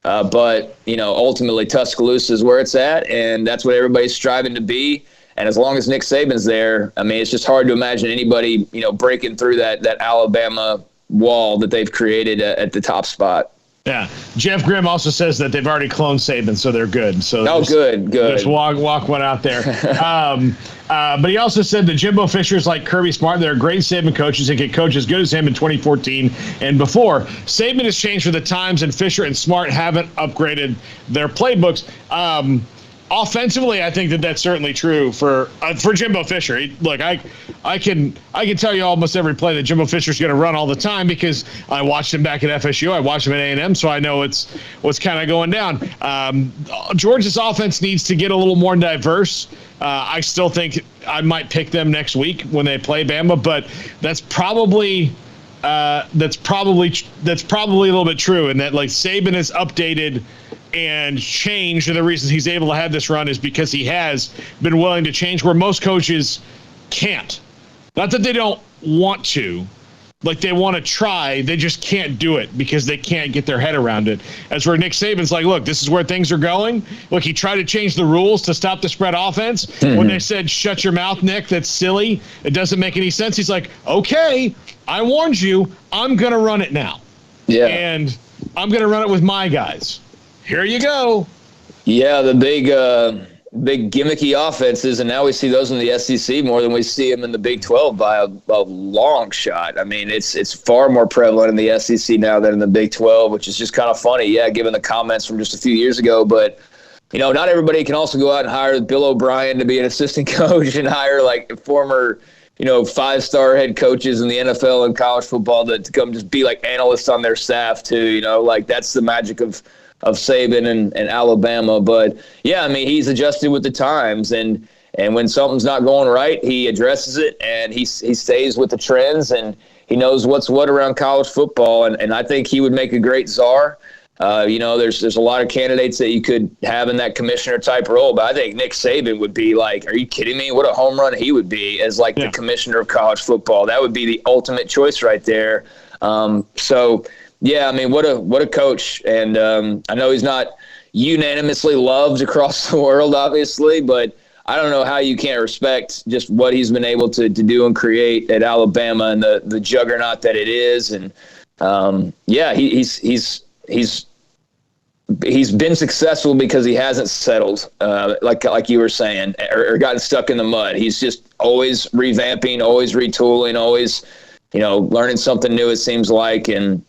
But ultimately Tuscaloosa is where it's at, and that's what everybody's striving to be. And as long as Nick Saban's there, I mean, it's just hard to imagine anybody, breaking through that Alabama wall that they've created at the top spot. Yeah. Jeff Grimm also says that they've already cloned Saban, so they're good. So good. Just walk one out there. But he also said that Jimbo Fisher's like Kirby Smart. They're great Saban coaches and can coach as good as him in 2014 and before. Saban has changed for the times, and Fisher and Smart haven't upgraded their playbooks. Offensively, I think that's certainly true for Jimbo Fisher. Look, I can tell you almost every play that Jimbo Fisher's going to run all the time because I watched him back at FSU. I watched him at A&M, so I know what's kind of going down. Georgia's offense needs to get a little more diverse. I still think I might pick them next week when they play Bama, but that's probably a little bit true, in that like Saban is updated and changed, and the reason he's able to have this run is because he has been willing to change, where most coaches can't. Not that they don't want to, like they want to try, they just can't do it because they can't get their head around it. As where Nick Saban's like, look, this is where things are going. Look, he tried to change the rules to stop the spread offense. Mm-hmm. When they said, shut your mouth, Nick, that's silly, it doesn't make any sense. He's like, okay, I warned you, I'm going to run it now. Yeah. And I'm going to run it with my guys. Here you go. Yeah, the big gimmicky offenses, and now we see those in the SEC more than we see them in the Big 12 by a long shot. I mean, it's far more prevalent in the SEC now than in the Big 12, which is just kind of funny, given the comments from just a few years ago. But, not everybody can also go out and hire Bill O'Brien to be an assistant coach and hire, like, former – 5-star head coaches in the NFL and college football to come just be like analysts on their staff too. That's the magic of Saban and Alabama. But yeah, I mean, he's adjusted with the times, and when something's not going right, he addresses it, and he stays with the trends, and he knows what's what around college football. And I think he would make a great czar. There's a lot of candidates that you could have in that commissioner type role, but I think Nick Saban would be like, are you kidding me? What a home run he would be as like the commissioner of college football. That would be the ultimate choice right there. So yeah, I mean, what a coach. And I know he's not unanimously loved across the world, obviously, but I don't know how you can't respect just what he's been able to do and create at Alabama and the juggernaut that it is. And he's been successful because he hasn't settled, like you were saying, or gotten stuck in the mud. He's just always revamping, always retooling, always, learning something new, it seems like, and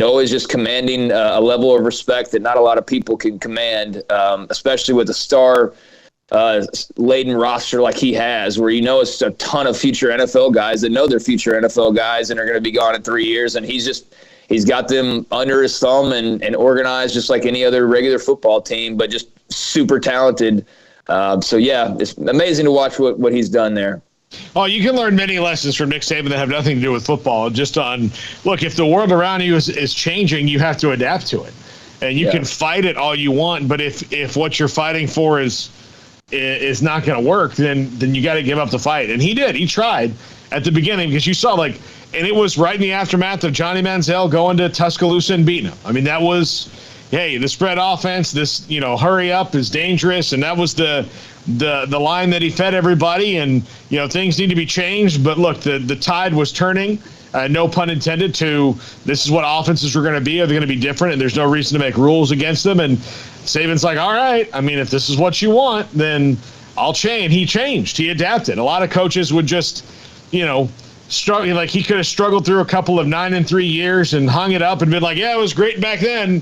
always just commanding a level of respect that not a lot of people can command, especially with a star laden roster like he has, where it's a ton of future NFL guys that know they're future NFL guys and are going to be gone in 3 years, and he's got them under his thumb and organized just like any other regular football team, but just super talented. So, yeah, it's amazing to watch what he's done there. Oh, you can learn many lessons from Nick Saban that have nothing to do with football. Just on, look, if the world around you is changing, you have to adapt to it. And you can fight it all you want, but if what you're fighting for is not going to work, then you got to give up the fight. And he did. He tried at the beginning, because you saw, like, and it was right in the aftermath of Johnny Manziel going to Tuscaloosa and beating him. I mean, that was, hey, the spread offense, this, hurry up is dangerous. And that was the line that he fed everybody. And, things need to be changed. But look, the tide was turning, no pun intended, to this is what offenses are going to be. Are they going to be different? And there's no reason to make rules against them. And Saban's like, all right, I mean, if this is what you want, then I'll change. He changed. He adapted. A lot of coaches would just, struggle. Like, he could have struggled through a couple of 9-3 years and hung it up and been like, yeah, it was great back then,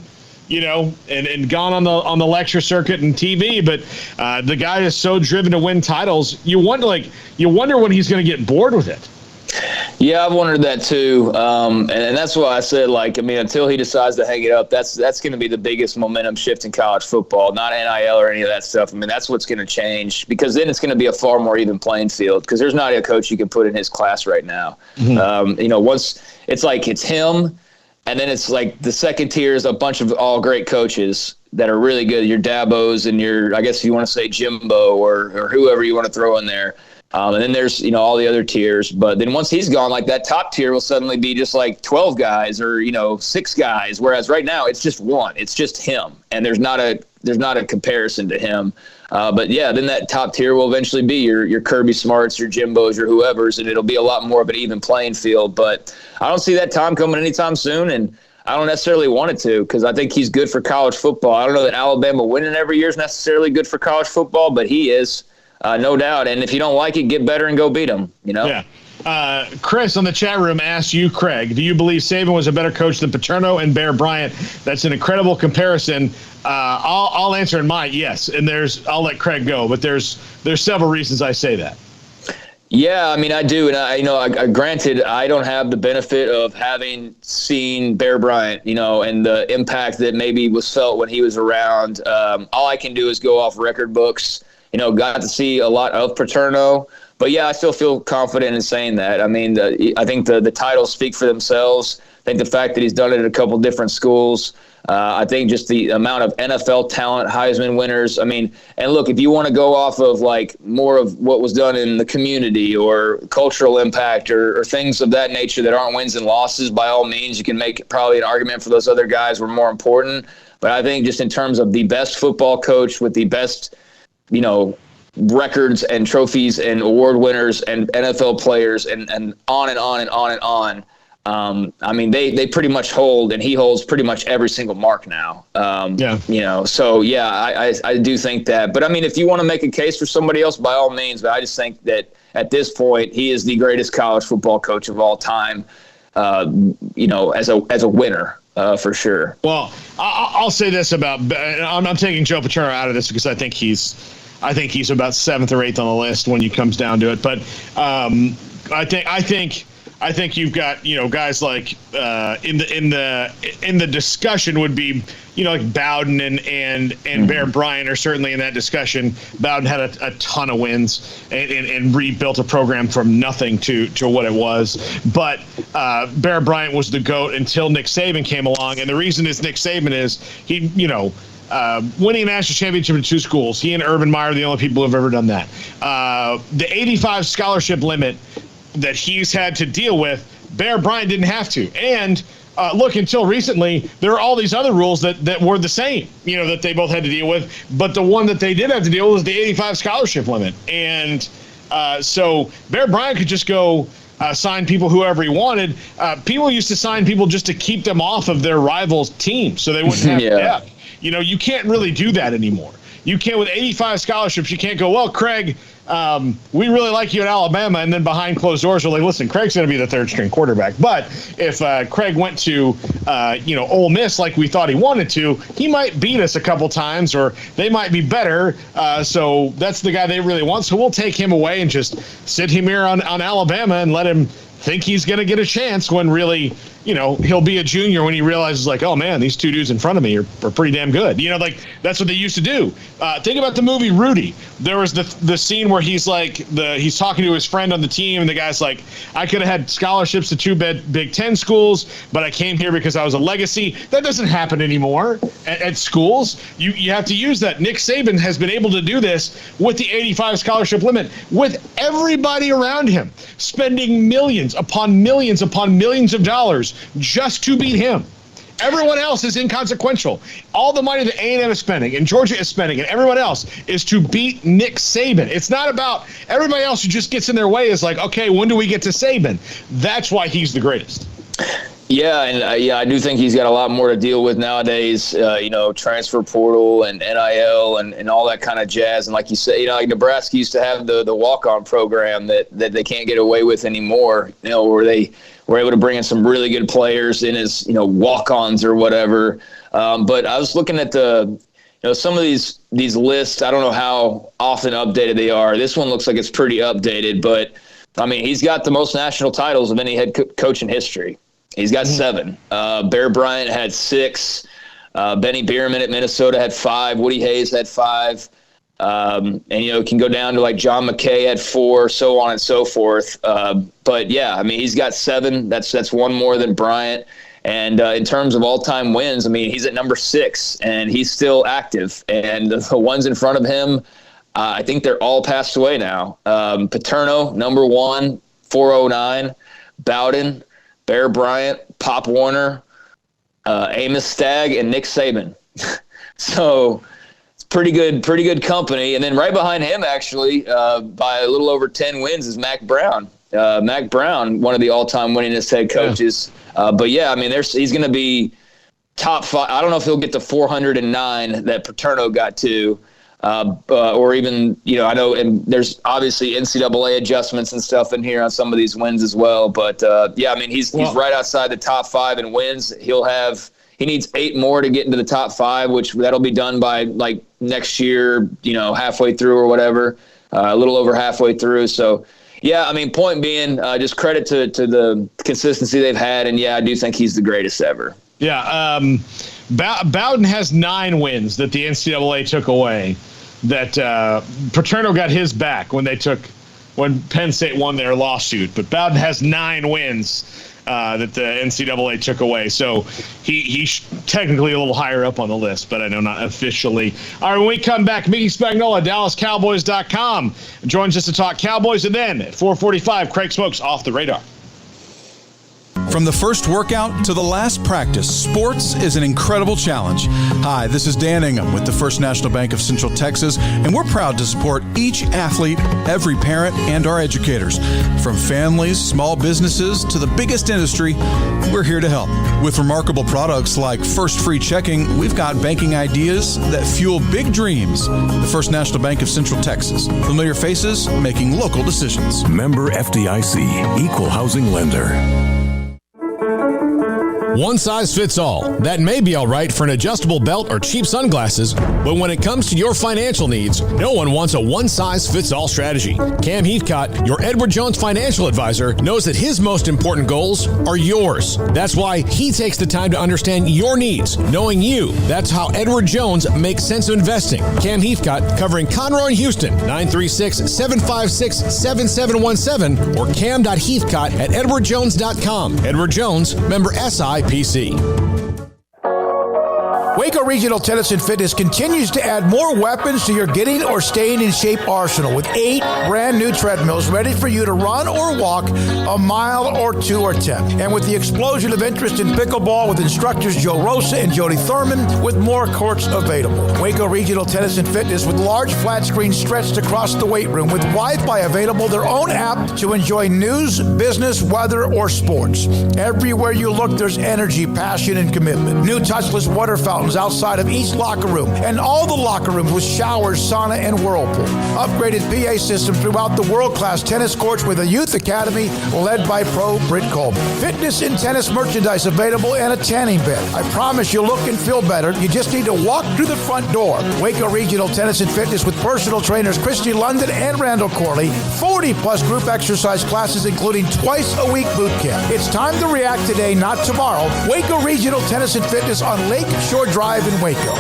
and gone on the lecture circuit and TV. But the guy is so driven to win titles. You wonder when he's going to get bored with it. Yeah, I've wondered that too, and that's why I said, until he decides to hang it up, that's going to be the biggest momentum shift in college football, not NIL or any of that stuff. I mean, that's what's going to change, because then it's going to be a far more even playing field, because there's not a coach you can put in his class right now. Mm-hmm. Once it's like it's him, And then it's like the second tier is a bunch of all great coaches that are really good. Your Dabos and your, I guess you want to say Jimbo or whoever you want to throw in there. And then there's, all the other tiers. But then once he's gone, like that top tier will suddenly be just like 12 guys or, 6 guys. Whereas right now it's just one. It's just him. And there's not a comparison to him. But yeah, then that top tier will eventually be your Kirby Smarts, your Jimbos, your whoever's, and it'll be a lot more of an even playing field. But I don't see that time coming anytime soon, and I don't necessarily want it to because I think he's good for college football. I don't know that Alabama winning every year is necessarily good for college football, but he is, no doubt. And if you don't like it, get better and go beat them, Yeah. Chris on the chat room asked you, Craig, do you believe Saban was a better coach than Paterno and Bear Bryant? That's an incredible comparison. I'll answer in mine, yes. And I'll let Craig go, but there's several reasons I say that. Yeah, I mean, I do. And I granted, I don't have the benefit of having seen Bear Bryant, and the impact that maybe was felt when he was around. All I can do is go off record books, got to see a lot of Paterno. But yeah, I still feel confident in saying that. I mean, I think the titles speak for themselves. I think the fact that he's done it at a couple different schools. I think just the amount of NFL talent, Heisman winners. I mean, and look, if you want to go off of like more of what was done in the community or cultural impact or things of that nature that aren't wins and losses, by all means, you can make probably an argument for those other guys were more important. But I think just in terms of the best football coach with the best, records and trophies and award winners and NFL players and on and on and on and on. I mean, they pretty much hold, and he holds pretty much every single mark now. So yeah, I do think that. But I mean, if you want to make a case for somebody else, by all means. But I just think that at this point, he is the greatest college football coach of all time. As a winner. For sure. Well, I'll say this about. I'm taking Joe Paterno out of this because I think he's about 7th or 8th on the list when it comes down to it. But I think you've got guys like in the discussion would be like Bowden and Bear Bryant are certainly in that discussion. Bowden had a ton of wins and rebuilt a program from nothing to what it was. But Bear Bryant was the GOAT until Nick Saban came along, and the reason is Nick Saban is he winning a national championship in 2 schools. He and Urban Meyer are the only people who have ever done that. The 85 scholarship limit that he's had to deal with, Bear Bryant didn't have to. And look, until recently, there are all these other rules that were the same, that they both had to deal with. But the one that they did have to deal with was the 85 scholarship limit. And so Bear Bryant could just go sign people whoever he wanted. People used to sign people just to keep them off of their rivals' teams so they wouldn't have depth. You can't really do that anymore. You can't, with 85 scholarships, you can't go, well, Craig, we really like you at Alabama, and then behind closed doors we're like, listen, Craig's going to be the 3rd string quarterback. But if Craig went to Ole Miss like we thought he wanted to, he might beat us a couple times, or they might be better. So that's the guy they really want. So we'll take him away and just sit him here on Alabama and let him think he's going to get a chance when really, he'll be a junior when he realizes like, oh man, these 2 dudes in front of me are pretty damn good. Like that's what they used to do. Think about the movie Rudy. There was the scene where he's talking to his friend on the team, and the guy's like, I could have had scholarships to 2 Big Ten schools, but I came here because I was a legacy. That doesn't happen anymore at schools. You have to use that. Nick Saban has been able to do this with the 85 scholarship limit, with everybody around him spending millions upon millions of dollars just to beat him. Everyone else is inconsequential. All the money that A&M is spending and Georgia is spending and everyone else is to beat Nick Saban. It's not about everybody else who just gets in their way is like, okay, when do we get to Saban? That's why he's the greatest. Yeah, and I do think he's got a lot more to deal with nowadays, transfer portal and NIL and all that kind of jazz. And like you said, like Nebraska used to have the walk-on program that they can't get away with anymore, where they were able to bring in some really good players in as, walk-ons or whatever. But I was looking at some of these lists. I don't know how often updated they are. This one looks like it's pretty updated, but I mean, he's got the most national titles of any head coach in history. He's got 7. Bear Bryant had 6. Benny Bierman at Minnesota had 5. Woody Hayes had 5. And, can go down to like John McKay had 4, so on and so forth. But yeah, I mean, he's got 7. That's one more than Bryant. And in terms of all-time wins, I mean, he's at number 6, and he's still active. And the ones in front of him, I think they're all passed away now. Paterno, number 1, 409. Bowden, Bear Bryant, Pop Warner, Amos Stagg, and Nick Saban. So it's pretty good company. And then right behind him, actually, by a little over 10 wins, is Mac Brown. Mac Brown, one of the all-time winningest head coaches. But yeah, I mean, he's going to be top 5. I don't know if he'll get to 409 that Paterno got to, or even, I know, and there's obviously NCAA adjustments and stuff in here on some of these wins as well. But yeah, I mean, he's right outside the top 5 in wins. He needs 8 more to get into the top 5, which that'll be done by like next year, halfway through or whatever, a little over halfway through. So yeah, I mean, point being, just credit to the consistency they've had. And yeah, I do think he's the greatest ever. Yeah. Bowden has 9 wins that the NCAA took away, that Paterno got his back when Penn State won their lawsuit. But Bowden has 9 wins that the NCAA took away. So he's technically a little higher up on the list, but I know not officially. All right, when we come back, Mickey Spagnola, DallasCowboys.com, joins us to talk Cowboys. And then at 4:45, Craig Smoak's Off the Radar. From the first workout to the last practice, sports is an incredible challenge. Hi, this is Dan Ingham with the First National Bank of Central Texas, and we're proud to support each athlete, every parent, and our educators. From families, small businesses, to the biggest industry, we're here to help. With remarkable products like First Free Checking, we've got banking ideas that fuel big dreams. The First National Bank of Central Texas. Familiar faces making local decisions. Member FDIC, Equal Housing Lender. One size fits all. That may be all right for an adjustable belt or cheap sunglasses, but when it comes to your financial needs, no one wants a one-size-fits-all strategy. Cam Heathcott, your Edward Jones financial advisor, knows that his most important goals are yours. That's why he takes the time to understand your needs, knowing you. That's how Edward Jones makes sense of investing. Cam Heathcott, covering Conroe and Houston, 936-756-7717 or cam.heathcott@edwardjones.com. Edward Jones, member SIPC. Waco Regional Tennis and Fitness continues to add more weapons to your getting or staying in shape arsenal with 8 brand new treadmills ready for you to run or walk a mile or 2 or 10. And with the explosion of interest in pickleball with instructors Joe Rosa and Jody Thurman, with more courts available. Waco Regional Tennis and Fitness with large flat screens stretched across the weight room with Wi-Fi available, their own app to enjoy news, business, weather, or sports. Everywhere you look, there's energy, passion, and commitment. New touchless water fountains outside of each locker room, and all the locker rooms with showers, sauna, and whirlpool. Upgraded PA system throughout the world-class tennis courts with a youth academy led by pro Britt Coleman. Fitness and tennis merchandise available and a tanning bed. I promise you'll look and feel better. You just need to walk through the front door. Waco Regional Tennis and Fitness with personal trainers Christy London and Randall Corley. 40-plus group exercise classes, including twice-a-week boot camp. It's time to react today, not tomorrow. Waco Regional Tennis and Fitness on Lake Shore Drive in Waco.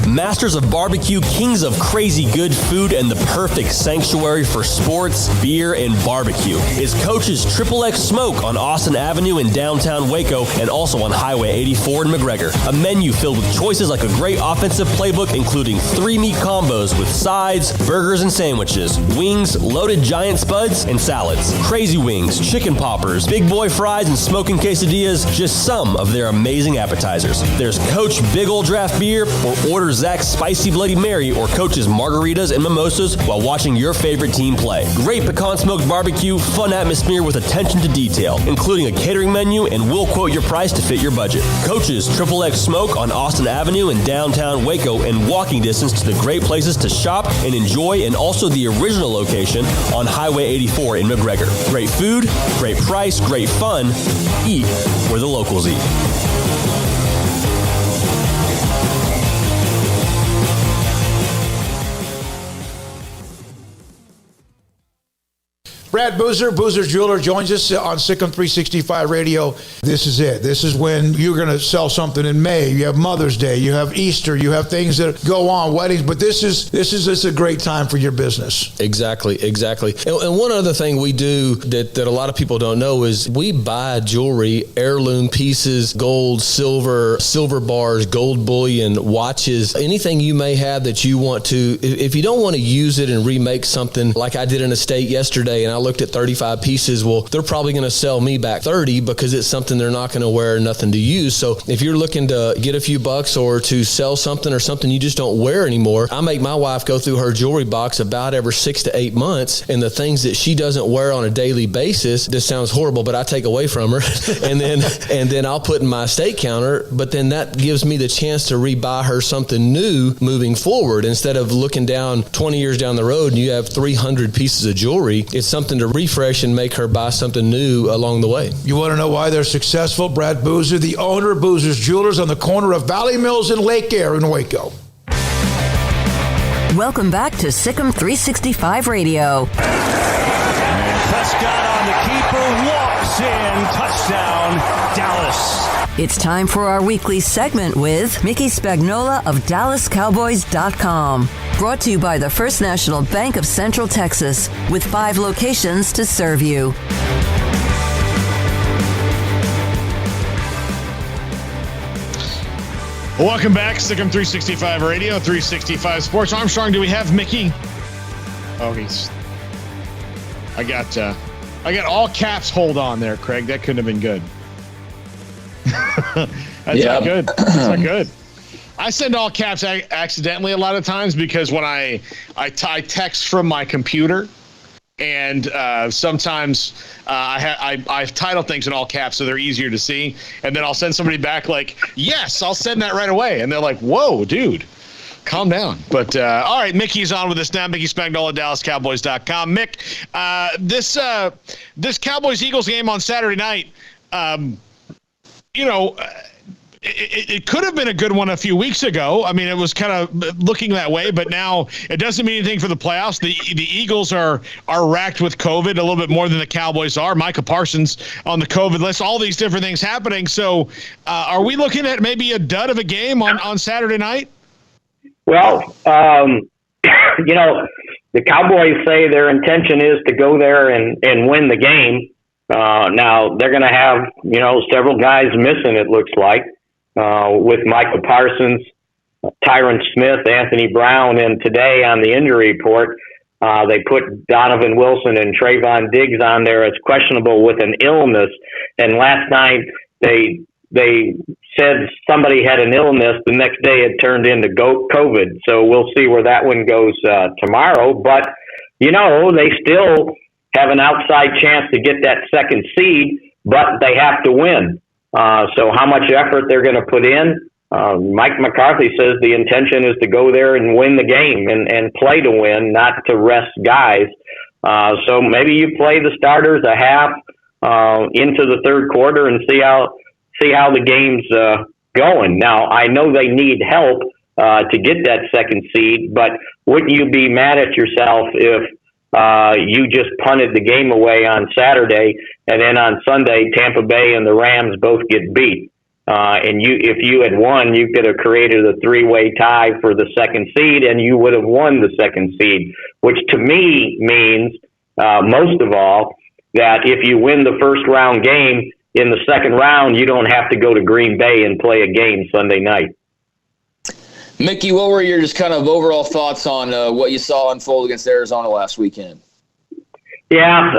Masters of Barbecue, kings of crazy good food, and the perfect sanctuary for sports, beer, and barbecue is Coach's XXX Smoke on Austin Avenue in downtown Waco and also on Highway 84 in McGregor. A menu filled with choices like a great offensive playbook, including 3 meat combos with sides, burgers, and sandwiches, wings, loaded giant spuds, and salads, crazy wings, chicken poppers, big boy fries, and smoking quesadillas, just some of their amazing appetizers. There's Coach Big Ol' Draft Beer, or order Zach's Spicy Bloody Mary or Coach's margaritas and mimosas while watching your favorite team play. Great pecan smoked barbecue, fun atmosphere with attention to detail, including a catering menu, and we'll quote your price to fit your budget. Coach's XXX Smoke on Austin Avenue in downtown Waco, and walking distance to the great places to shop and enjoy, and also the original location on Highway 84 in McGregor. Great food, great price, great fun. Eat where the locals eat. Brad Boozer, Boozer's Jeweler, joins us on Sikkim 365 Radio. This is it. This is when you're going to sell something in May. You have Mother's Day. You have Easter. You have things that go on, weddings. But this is a great time for your business. Exactly. And one other thing we do that a lot of people don't know is we buy jewelry, heirloom pieces, gold, silver bars, gold bullion, watches, anything you may have that you want to. If you don't want to use it and remake something like I did an estate yesterday and I looked at 35 pieces, well, they're probably going to sell me back 30 because it's something they're not going to wear, nothing to use. So if you're looking to get a few bucks or to sell something or something you just don't wear anymore, I make my wife go through her jewelry box about every 6 to 8 months, and the things that she doesn't wear on a daily basis, this sounds horrible, but I take away from her and then I'll put in my estate counter, but then that gives me the chance to rebuy her something new moving forward. Instead of looking down 20 years down the road and you have 300 pieces of jewelry, it's something to refresh and make her buy something new along the way. You want to know why they're successful? Brad Boozer, the owner of Boozer's Jewelers on the corner of Valley Mills and Lake Air in Waco. Welcome back to Sikkim 365 Radio. And Prescott on the keeper, walks in, touchdown, Dallas. It's time for our weekly segment with Mickey Spagnola of DallasCowboys.com. Brought to you by the First National Bank of Central Texas, with 5 locations to serve you. Welcome back, Sikkim 365 Radio, 365 Sports. Armstrong, do we have Mickey? Oh, I got all caps hold on there, Craig. That couldn't have been good. That's not good. That's not good. I send all caps accidentally a lot of times because when I text from my computer, and sometimes I title things in all caps so they're easier to see, and then I'll send somebody back like, yes, I'll send that right away, and they're like, whoa, dude, calm down. But all right, Mickey's on with us now. Mickey Spagnola, DallasCowboys.com. Mick, this Cowboys-Eagles game on Saturday night, it could have been a good one a few weeks ago. I mean, it was kind of looking that way, but now it doesn't mean anything for the playoffs. The Eagles are racked with COVID a little bit more than the Cowboys are. Micah Parsons on the COVID list, all these different things happening. So are we looking at maybe a dud of a game on Saturday night? Well, the Cowboys say their intention is to go there and win the game. Now they're going to have, several guys missing, it looks like. With Micah Parsons, Tyron Smith, Anthony Brown, and today on the injury report, they put Donovan Wilson and Trayvon Diggs on there as questionable with an illness. And last night they said somebody had an illness. The next day it turned into COVID. So we'll see where that one goes tomorrow. But, they still have an outside chance to get that second seed, but they have to win. So how much effort they're going to put in, Mike McCarthy says the intention is to go there and win the game and play to win, not to rest guys. So maybe you play the starters a half into the third quarter and see how the game's going. Now, I know they need help to get that second seed, but wouldn't you be mad at yourself if you just punted the game away on Saturday, and then on Sunday, Tampa Bay and the Rams both get beat? And if you had won, you could have created a 3-way tie for the second seed, and you would have won the second seed, which to me means, most of all, that if you win the first round game, in the second round, you don't have to go to Green Bay and play a game Sunday night. Mickey, what were your just kind of overall thoughts on what you saw unfold against Arizona last weekend? Yeah,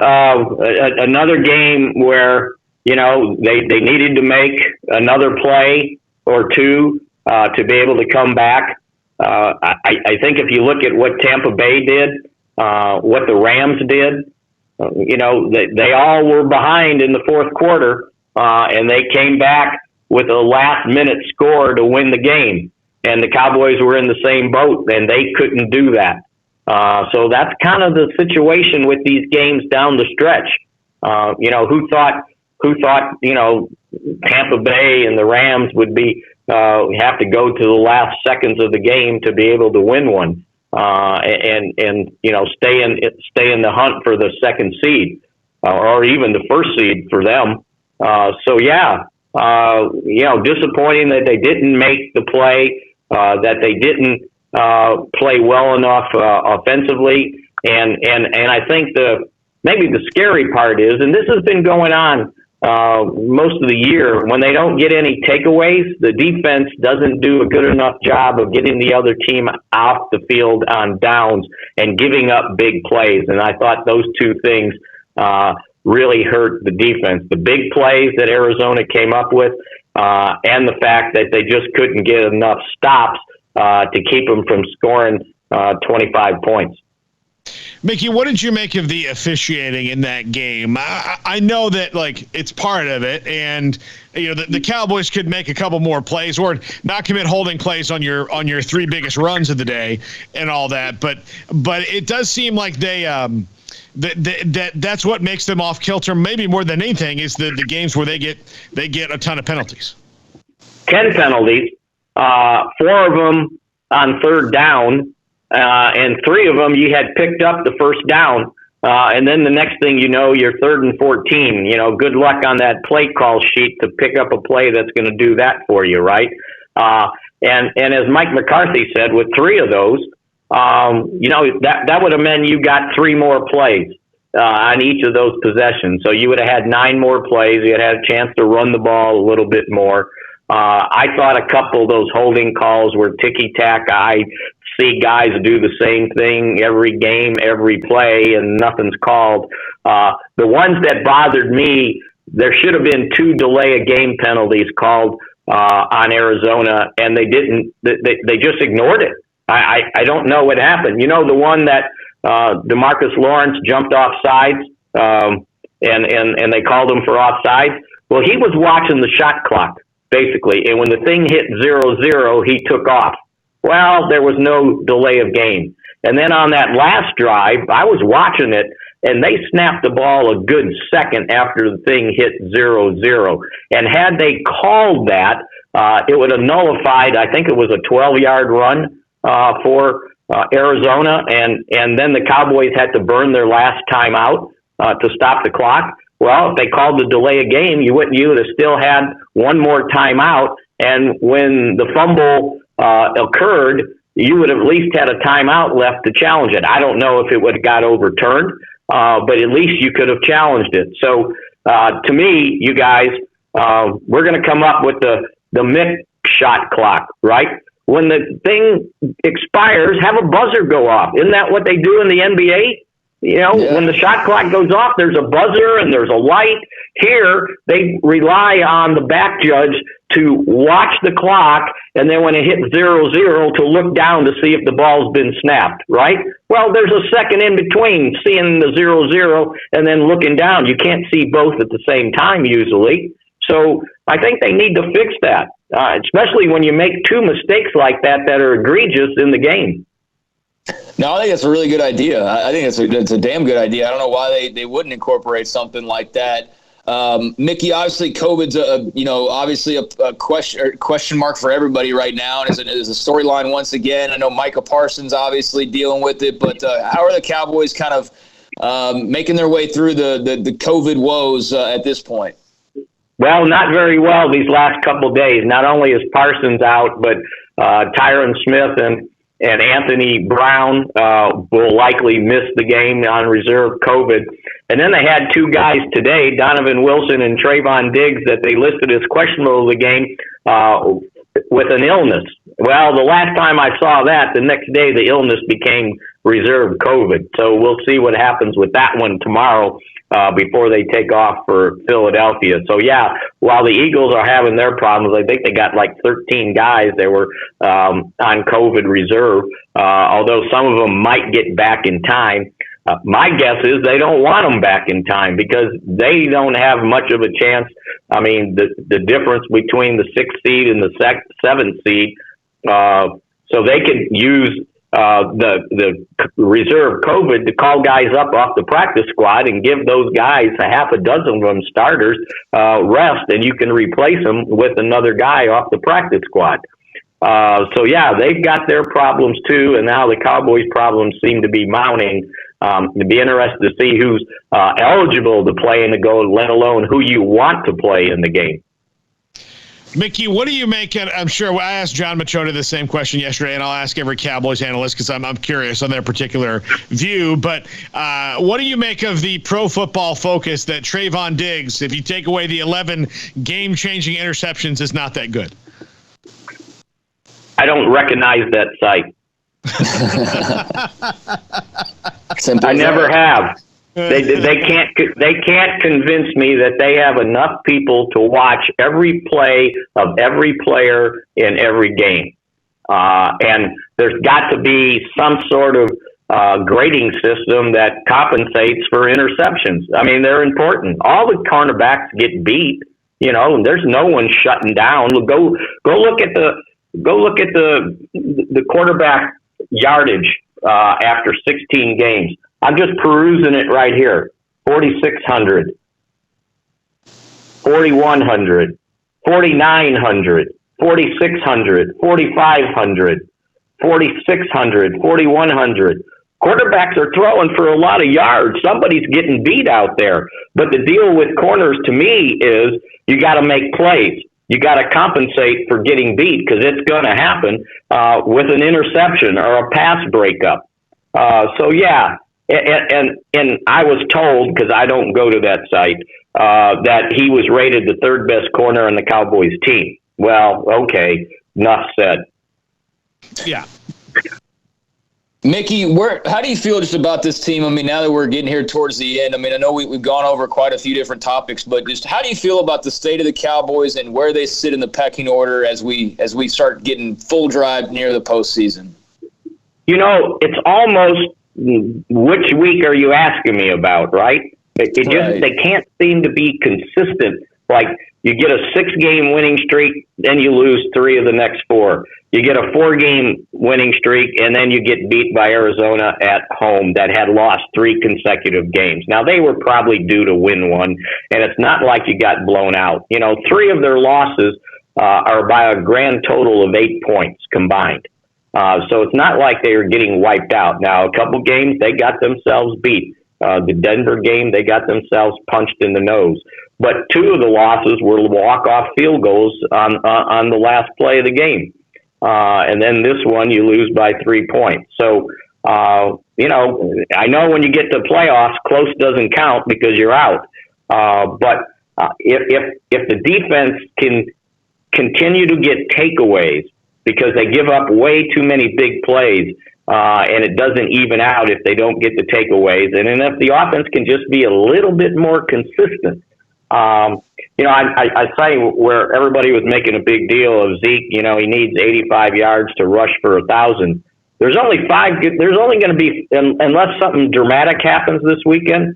another game where, they needed to make another play or two to be able to come back. I think if you look at what Tampa Bay did, what the Rams did, they all were behind in the fourth quarter, and they came back with a last-minute score to win the game. And the Cowboys were in the same boat, and they couldn't do that. So that's kind of the situation with these games down the stretch. Who thought Tampa Bay and the Rams would have to go to the last seconds of the game to be able to win one. and stay in the hunt for the second seed or even the first seed for them. Disappointing that they didn't make the play, that they didn't play well enough offensively, and I think maybe the scary part is, and this has been going on most of the year, when they don't get any takeaways, the defense doesn't do a good enough job of getting the other team off the field on downs and giving up big plays. And I thought those two things really hurt the defense. The big plays that Arizona came up with and the fact that they just couldn't get enough stops to keep them from scoring 25 points. Mickey, what did you make of the officiating in that game? I know that it's part of it, and the Cowboys could make a couple more plays or not commit holding plays on your three biggest runs of the day and all that. But it does seem like they that's what makes them off kilter. Maybe more than anything is the games where they get a ton of penalties. 10 penalties, 4 of them on third down. And 3 of them you had picked up the first down, and then the next thing you know, you're 3rd and 14. Good luck on that play call sheet to pick up a play that's going to do that for you, right? And as Mike McCarthy said, with 3 of those, that would have meant you got 3 more plays on each of those possessions. So you would have had 9 more plays. You had had a chance to run the ball a little bit more. I thought a couple of those holding calls were ticky-tack. I see guys do the same thing every game, every play, and nothing's called. The ones that bothered me, there should have been 2 delay of game penalties called on Arizona, and they didn't. They just ignored it. I don't know what happened. The one that DeMarcus Lawrence jumped off sides, and they called him for offsides. Well, he was watching the shot clock, basically, and when the thing hit 0-0, he took off. Well, there was no delay of game. And then on that last drive, I was watching it, and they snapped the ball a good second after the thing hit 0-0. And had they called that, it would have nullified, I think it was a 12-yard run for Arizona, and then the Cowboys had to burn their last timeout to stop the clock. Well, if they called the delay of game, you would have still had one more timeout, and when the fumble occurred, you would have at least had a timeout left to challenge it. I don't know if it would have got overturned, but at least you could have challenged it. So to me, you guys, we're going to come up with the Mick shot clock, right? When the thing expires, have a buzzer go off. Isn't that what they do in the NBA? When the shot clock goes off, there's a buzzer and there's a light. Here, they rely on the back judge to watch the clock, and then when it hits 0-0, to look down to see if the ball's been snapped, right? Well, there's a second in between seeing the 0-0 and then looking down. You can't see both at the same time usually. So I think they need to fix that, especially when you make 2 mistakes like that are egregious in the game. No, I think that's a really good idea. I think it's a damn good idea. I don't know why they wouldn't incorporate something like that. Mickey, obviously COVID's obviously a question mark for everybody right now, and is a storyline once again. I know Micah Parsons obviously dealing with it, but how are the Cowboys kind of making their way through the COVID woes at this point? Well, not very well these last couple of days. Not only is Parsons out, but Tyron Smith and Anthony Brown will likely miss the game on reserve COVID. And then they had 2 guys today, Donovan Wilson and Trayvon Diggs, that they listed as questionable of the game with an illness. Well, the last time I saw that, the next day the illness became reserve COVID. So we'll see what happens with that one tomorrow before they take off for Philadelphia. So, yeah, while the Eagles are having their problems, I think they got like 13 guys that were on COVID reserve, although some of them might get back in time. My guess is they don't want them back in time because they don't have much of a chance. I mean, the difference between the 6th seed and the 7th seed, so they could use the reserve COVID to call guys up off the practice squad and give those guys, a half a dozen of them starters, rest, and you can replace them with another guy off the practice squad. So yeah, they've got their problems too, and now the Cowboys' problems seem to be mounting. It'd be interested to see who's eligible to play in the game, let alone who you want to play in the game. Mickey, what do you make of, I'm sure I asked John Machota the same question yesterday, and I'll ask every Cowboys analyst because I'm curious on their particular view, but what do you make of the Pro Football Focus that Trayvon Diggs, if you take away the 11 game-changing interceptions, is not that good? I don't recognize that site. I never have. They can't convince me that they have enough people to watch every play of every player in every game. And there's got to be some sort of grading system that compensates for interceptions. I mean, they're important. All the cornerbacks get beat, you know, and there's no one shutting down. Go look at the quarterback yardage after 16 games. I'm just perusing it right here. 4,600, 4,100, 4,900, 4,600, 4,500, 4,600, 4,100. Quarterbacks are throwing for a lot of yards. Somebody's getting beat out there. But the deal with corners to me is you got to make plays. You got to compensate for getting beat because it's going to happen with an interception or a pass breakup. So, yeah. And I was told, because I don't go to that site, that he was rated the third best corner on the Cowboys team. Well, okay, enough said. Yeah. Mickey, how do you feel just about this team? I mean, now that we're getting here towards the end, I mean, I know we've gone over quite a few different topics, but just how do you feel about the state of the Cowboys and where they sit in the pecking order as we start getting full drive near the postseason? You know, it's almost which week are you asking me about, right? They can't seem to be consistent. Like you get a 6-game winning streak, then you lose 3 of the next 4. You get a 4-game winning streak, and then you get beat by Arizona at home that had lost 3 consecutive games. Now, they were probably due to win one, and it's not like you got blown out. You know, 3 of their losses are by a grand total of 8 points combined. So it's not like they were getting wiped out. Now, a couple games, they got themselves beat. The Denver game, they got themselves punched in the nose. But 2 of the losses were walk-off field goals on the last play of the game. And then this one, you lose by 3 points. So, you know, I know when you get to playoffs, close doesn't count because you're out. But if the defense can continue to get takeaways, because they give up way too many big plays, and it doesn't even out if they don't get the takeaways. And then if the offense can just be a little bit more consistent. You know, I say where everybody was making a big deal of Zeke, you know, he needs 85 yards to rush for 1,000. There's only going to be, unless something dramatic happens this weekend,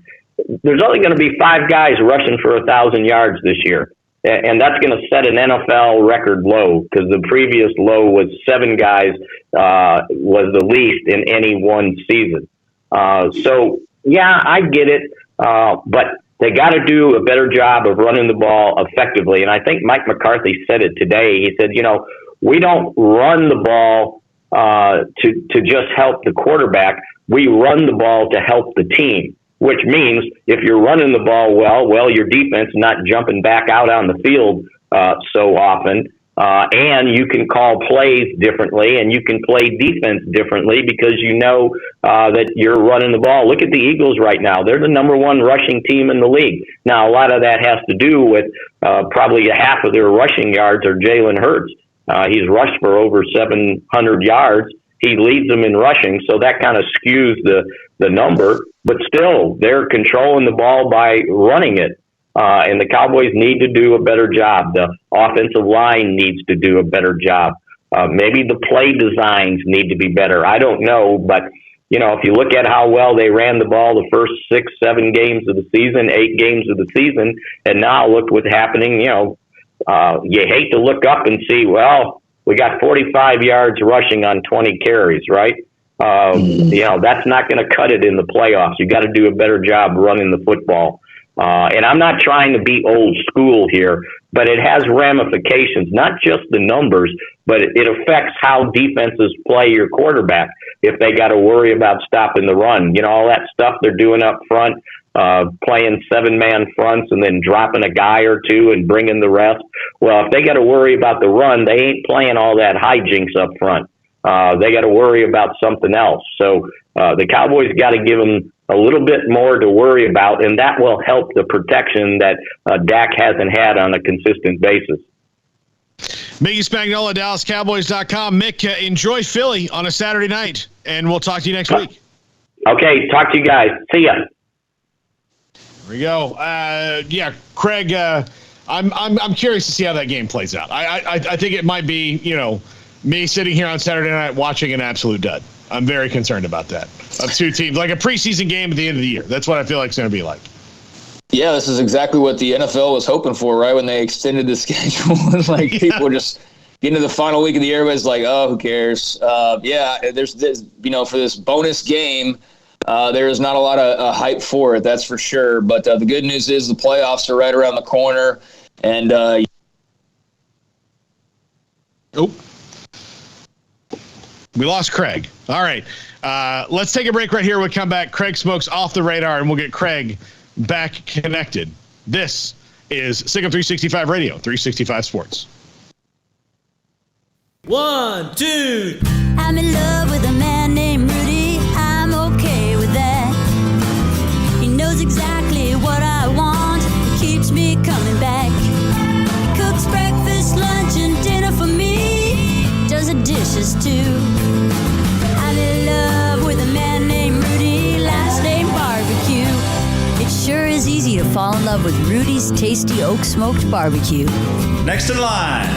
there's only going to be 5 guys rushing for 1,000 yards this year. And that's going to set an NFL record low because the previous low was 7 guys was the least in any one season. So, yeah, I get it. But they got to do a better job of running the ball effectively. And I think Mike McCarthy said it today. He said, you know, we don't run the ball to just help the quarterback. We run the ball to help the team. Which means if you're running the ball well, your defense is not jumping back out on the field so often, and you can call plays differently, and you can play defense differently because you know that you're running the ball. Look at the Eagles right now; they're the number 1 rushing team in the league. Now, a lot of that has to do with probably half of their rushing yards are Jalen Hurts. He's rushed for over 700 yards. He leads them in rushing, so that kind of skews the number. But still, they're controlling the ball by running it. And the Cowboys need to do a better job. The offensive line needs to do a better job. Maybe the play designs need to be better. I don't know. But, you know, if you look at how well they ran the ball the first 6, 7 games of the season, 8 games of the season, and now look what's happening, you know, you hate to look up and see, well, we got 45 yards rushing on 20 carries, right? You know, that's not going to cut it in the playoffs. You got to do a better job running the football. And I'm not trying to be old school here, but it has ramifications, not just the numbers, but it affects how defenses play your quarterback if they got to worry about stopping the run. You know, all that stuff they're doing up front, playing 7-man fronts and then dropping a guy or two and bringing the rest. Well, if they got to worry about the run, they ain't playing all that hijinks up front. They got to worry about something else. So the Cowboys got to give them a little bit more to worry about, and that will help the protection that Dak hasn't had on a consistent basis. Mickey Spagnola, DallasCowboys.com. Mick, enjoy Philly on a Saturday night, and we'll talk to you next week. Okay, talk to you guys. See ya. There we go. Yeah, Craig, I'm curious to see how that game plays out. I think it might be, you know, me sitting here on Saturday night watching an absolute dud. I'm very concerned about that. Of two teams, like a preseason game at the end of the year. That's what I feel like it's going to be like. Yeah, this is exactly what the NFL was hoping for, right? When they extended the schedule, like people just get into the final week of the year, everybody's like, "Oh, who cares?" There's this, you know, for this bonus game, there is not a lot of hype for it, that's for sure. But the good news is the playoffs are right around the corner, and we lost Craig. All right. Let's take a break right here. We'll come back. Craig Smoak's off the radar, and we'll get Craig back connected. This is SicEm 365 Radio, 365 Sports. 1, 2. I'm in love with a man named Rudy. I'm okay with that. He knows exactly what I want. He keeps me coming back. Cooks breakfast, lunch, and dinner for me. Does the dishes too. I'm in love with a man named Rudy, last name Barbecue. It sure is easy to fall in love with Rudy's tasty oak smoked barbecue. Next in line.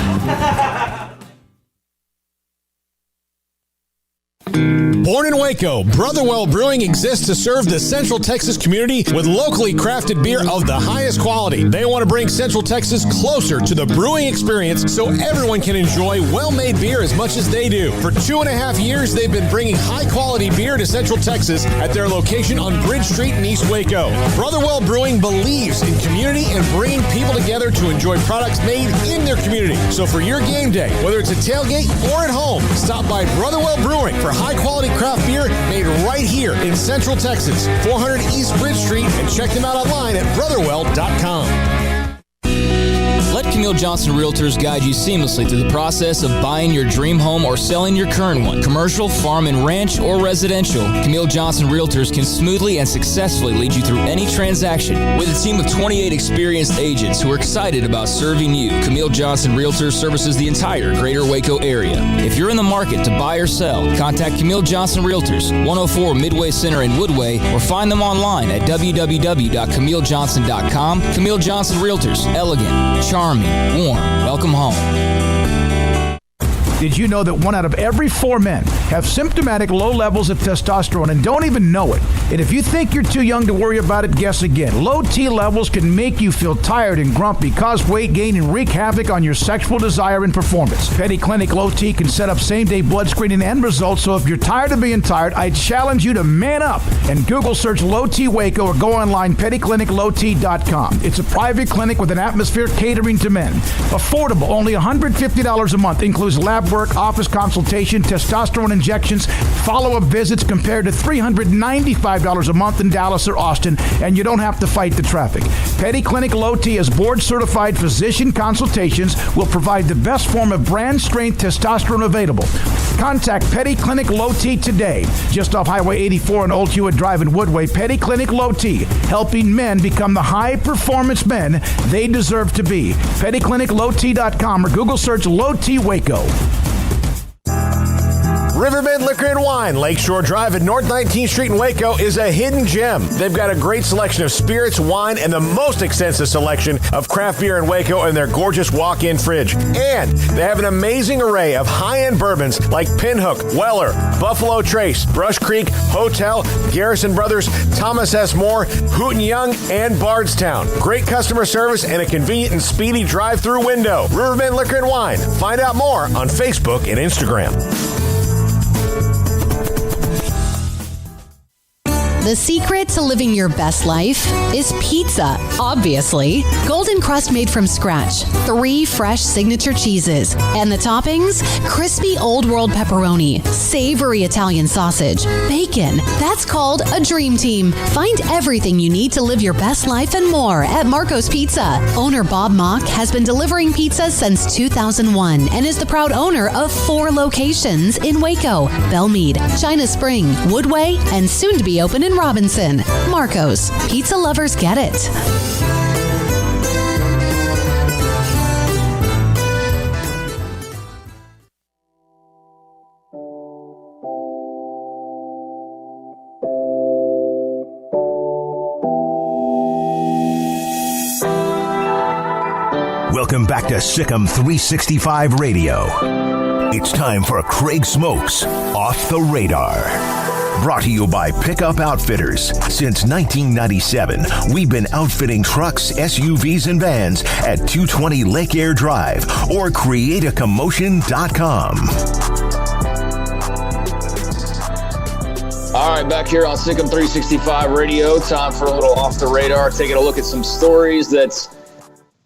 Born in Waco, Brotherwell Brewing exists to serve the Central Texas community with locally crafted beer of the highest quality. They want to bring Central Texas closer to the brewing experience so everyone can enjoy well-made beer as much as they do. For 2.5 years, they've been bringing high-quality beer to Central Texas at their location on Bridge Street in East Waco. Brotherwell Brewing believes in community and bringing people together to enjoy products made in their community. So for your game day, whether it's a tailgate or at home, stop by Brotherwell Brewing for high-quality craft beer made right here in Central Texas, 400 East Bridge Street, and check them out online at brotherwell.com. Let Camille Johnson Realtors guide you seamlessly through the process of buying your dream home or selling your current one. Commercial, farm and ranch, or residential, Camille Johnson Realtors can smoothly and successfully lead you through any transaction. With a team of 28 experienced agents who are excited about serving you, Camille Johnson Realtors services the entire greater Waco area. If you're in the market to buy or sell, contact Camille Johnson Realtors, 104 Midway Center in Woodway, or find them online at www.camillejohnson.com. Camille Johnson Realtors, elegant, charming, warm. Welcome home. Did you know that 1 out of every 4 men have symptomatic low levels of testosterone and don't even know it? And if you think you're too young to worry about it, guess again. Low T levels can make you feel tired and grumpy, cause weight gain, and wreak havoc on your sexual desire and performance. Petty Clinic Low T can set up same-day blood screening and results, so if you're tired of being tired, I challenge you to man up and Google search Low T Waco or go online pettycliniclowt.com. It's a private clinic with an atmosphere catering to men. Affordable, only $150 a month, includes lab work, office consultation, testosterone injections, follow-up visits compared to $395 a month in Dallas or Austin, and you don't have to fight the traffic. Petty Clinic Low T is board-certified physician consultations, will provide the best form of brand-strength testosterone available. Contact Petty Clinic Low T today, just off Highway 84 and Old Hewitt Drive in Woodway. Petty Clinic Low T, helping men become the high-performance men they deserve to be. PettyClinicLowT.com or Google search Low T Waco. Riverbend Liquor and Wine, Lakeshore Drive at North 19th Street in Waco, is a hidden gem. They've got a great selection of spirits, wine, and the most extensive selection of craft beer in Waco in their gorgeous walk-in fridge. And they have an amazing array of high-end bourbons like Pinhook, Weller, Buffalo Trace, Brush Creek, Hotel, Garrison Brothers, Thomas S. Moore, Hooten Young, and Bardstown. Great customer service and a convenient and speedy drive-through window. Riverbend Liquor and Wine. Find out more on Facebook and Instagram. The secret to living your best life is pizza, obviously. Golden crust made from scratch, 3 fresh signature cheeses, and the toppings, crispy old world pepperoni, savory Italian sausage, bacon. That's called a dream team. Find everything you need to live your best life and more at Marco's Pizza. Owner Bob Mock has been delivering pizza since 2001 and is the proud owner of 4 locations in Waco, Belmead, China Spring, Woodway, and soon to be open in Robinson. Marco's. Pizza lovers get it. Welcome back to Sikkim 365 Radio. It's time for Craig Smoak's Off the Radar. Brought to you by Pickup Outfitters. Since 1997, we've been outfitting trucks, SUVs, and vans at 220 Lake Air Drive or createacommotion.com. All right, back here on Sikkim 365 Radio, time for a little Off the Radar, taking a look at some stories that's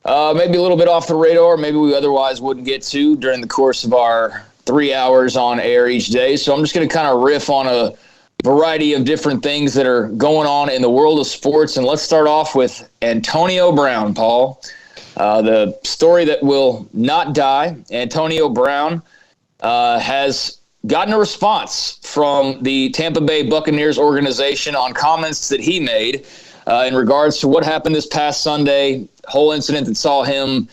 maybe a little bit off the radar, maybe we otherwise wouldn't get to during the course of our 3 hours on air each day. So I'm just going to kind of riff on a variety of different things that are going on in the world of sports. And let's start off with Antonio Brown, Paul. The story that will not die. Antonio Brown has gotten a response from the Tampa Bay Buccaneers organization on comments that he made in regards to what happened this past Sunday, whole incident that saw him,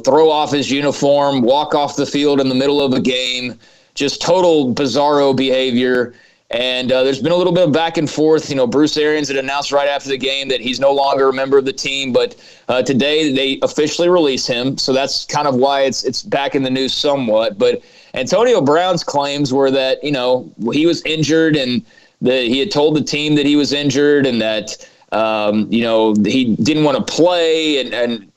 throw off his uniform, walk off the field in the middle of a game, just total bizarro behavior. And there's been a little bit of back and forth. Bruce Arians had announced right after the game that he's no longer a member of the team, but today they officially release him. So that's kind of why it's back in the news somewhat. But Antonio Brown's claims were that, he was injured and he had told the team that he was injured and that, he didn't want to play. And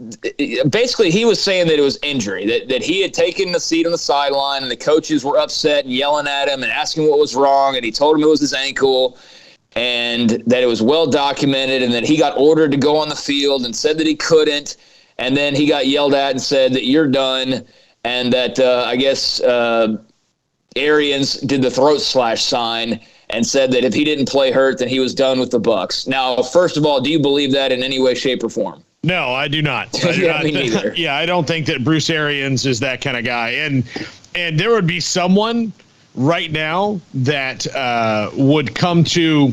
basically he was saying that it was injury, that he had taken the seat on the sideline and the coaches were upset and yelling at him and asking what was wrong. And he told him it was his ankle and that it was well documented and that he got ordered to go on the field and said that he couldn't. And then he got yelled at and said that you're done. And that, Arians did the throat slash sign and said that if he didn't play hurt, then he was done with the Bucs. Now, first of all, do you believe that in any way, shape, or form? No, I do not. Me neither. Yeah, I don't think that Bruce Arians is that kind of guy. And there would be someone right now that would come to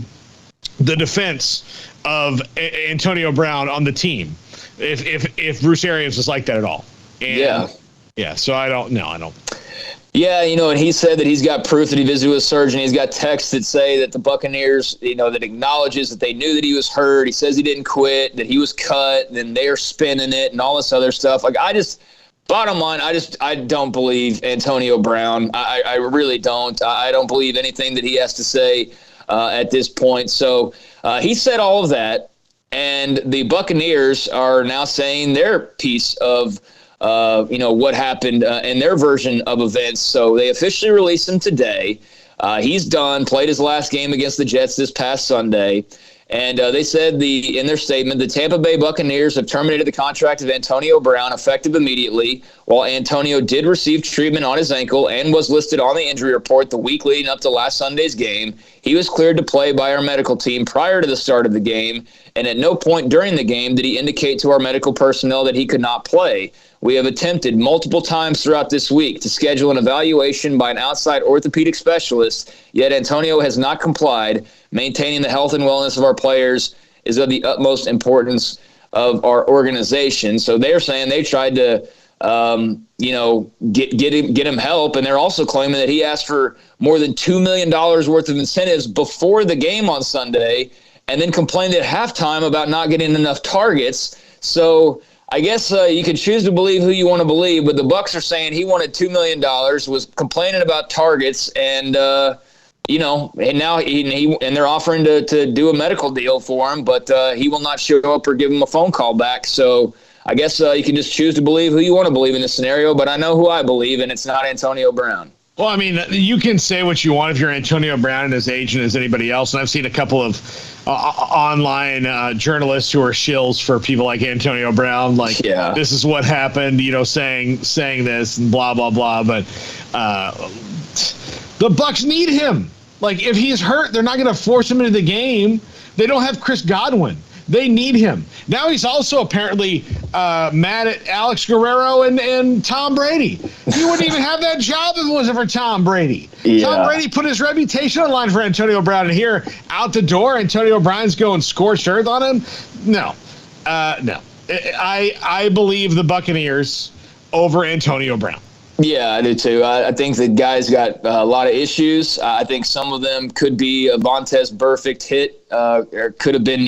the defense of Antonio Brown on the team if Bruce Arians was like that at all. And, yeah. So I don't. Yeah, and he said that he's got proof that he visited with a surgeon. He's got texts that say that the Buccaneers, that acknowledges that they knew that he was hurt. He says he didn't quit, that he was cut, and they're spinning it and all this other stuff. Bottom line, I don't believe Antonio Brown. I really don't. I don't believe anything that he has to say at this point. So he said all of that, and the Buccaneers are now saying their piece of what happened in their version of events. So they officially released him today. He's done, played his last game against the Jets this past Sunday. And they said in their statement, the Tampa Bay Buccaneers have terminated the contract of Antonio Brown effective immediately. While Antonio did receive treatment on his ankle and was listed on the injury report the week leading up to last Sunday's game, he was cleared to play by our medical team prior to the start of the game. And at no point during the game did he indicate to our medical personnel that he could not play. We have attempted multiple times throughout this week to schedule an evaluation by an outside orthopedic specialist, yet Antonio has not complied. Maintaining the health and wellness of our players is of the utmost importance of our organization. So they're saying they tried to, get him help, and they're also claiming that he asked for more than $2 million worth of incentives before the game on Sunday, and then complained at halftime about not getting enough targets. So I guess you can choose to believe who you want to believe, but the Bucs are saying he wanted $2 million, was complaining about targets, and and now and they're offering to do a medical deal for him, but he will not show up or give him a phone call back. So I guess you can just choose to believe who you want to believe in this scenario, but I know who I believe, and it's not Antonio Brown. Well, I mean, you can say what you want if you're Antonio Brown and his agent as anybody else, and I've seen a couple of online journalists who are shills for people like Antonio Brown, like this is what happened, saying this and blah blah blah. But the Bucks need him. Like, if he's hurt, they're not going to force him into the game. They don't have Chris Godwin. They need him. Now he's also apparently mad at Alex Guerrero and Tom Brady. He wouldn't even have that job if it wasn't for Tom Brady. Yeah. Tom Brady put his reputation on the line for Antonio Brown, and here, out the door, Antonio Brown's going scorched earth on him? No. I believe the Buccaneers over Antonio Brown. Yeah, I do too. I think the guy's got a lot of issues. I think some of them could be a Vontaze Burfict hit, or could have been,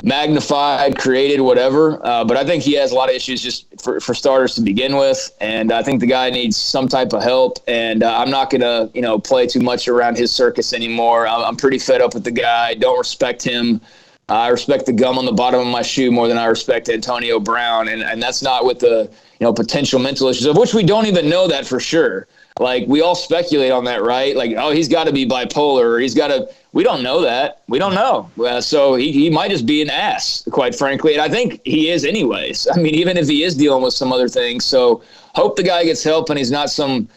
magnified, created, whatever. But I think he has a lot of issues just for starters to begin with. And I think the guy needs some type of help. And I'm not going to, play too much around his circus anymore. I'm pretty fed up with the guy. Don't respect him. I respect the gum on the bottom of my shoe more than I respect Antonio Brown. And that's not with the, potential mental issues, of which we don't even know that for sure. Like, we all speculate on that, right? Like, oh, he's got to be bipolar, or we don't know that. We don't know. So he might just be an ass, quite frankly. And I think he is anyways. I mean, even if he is dealing with some other things. So hope the guy gets help and he's not some,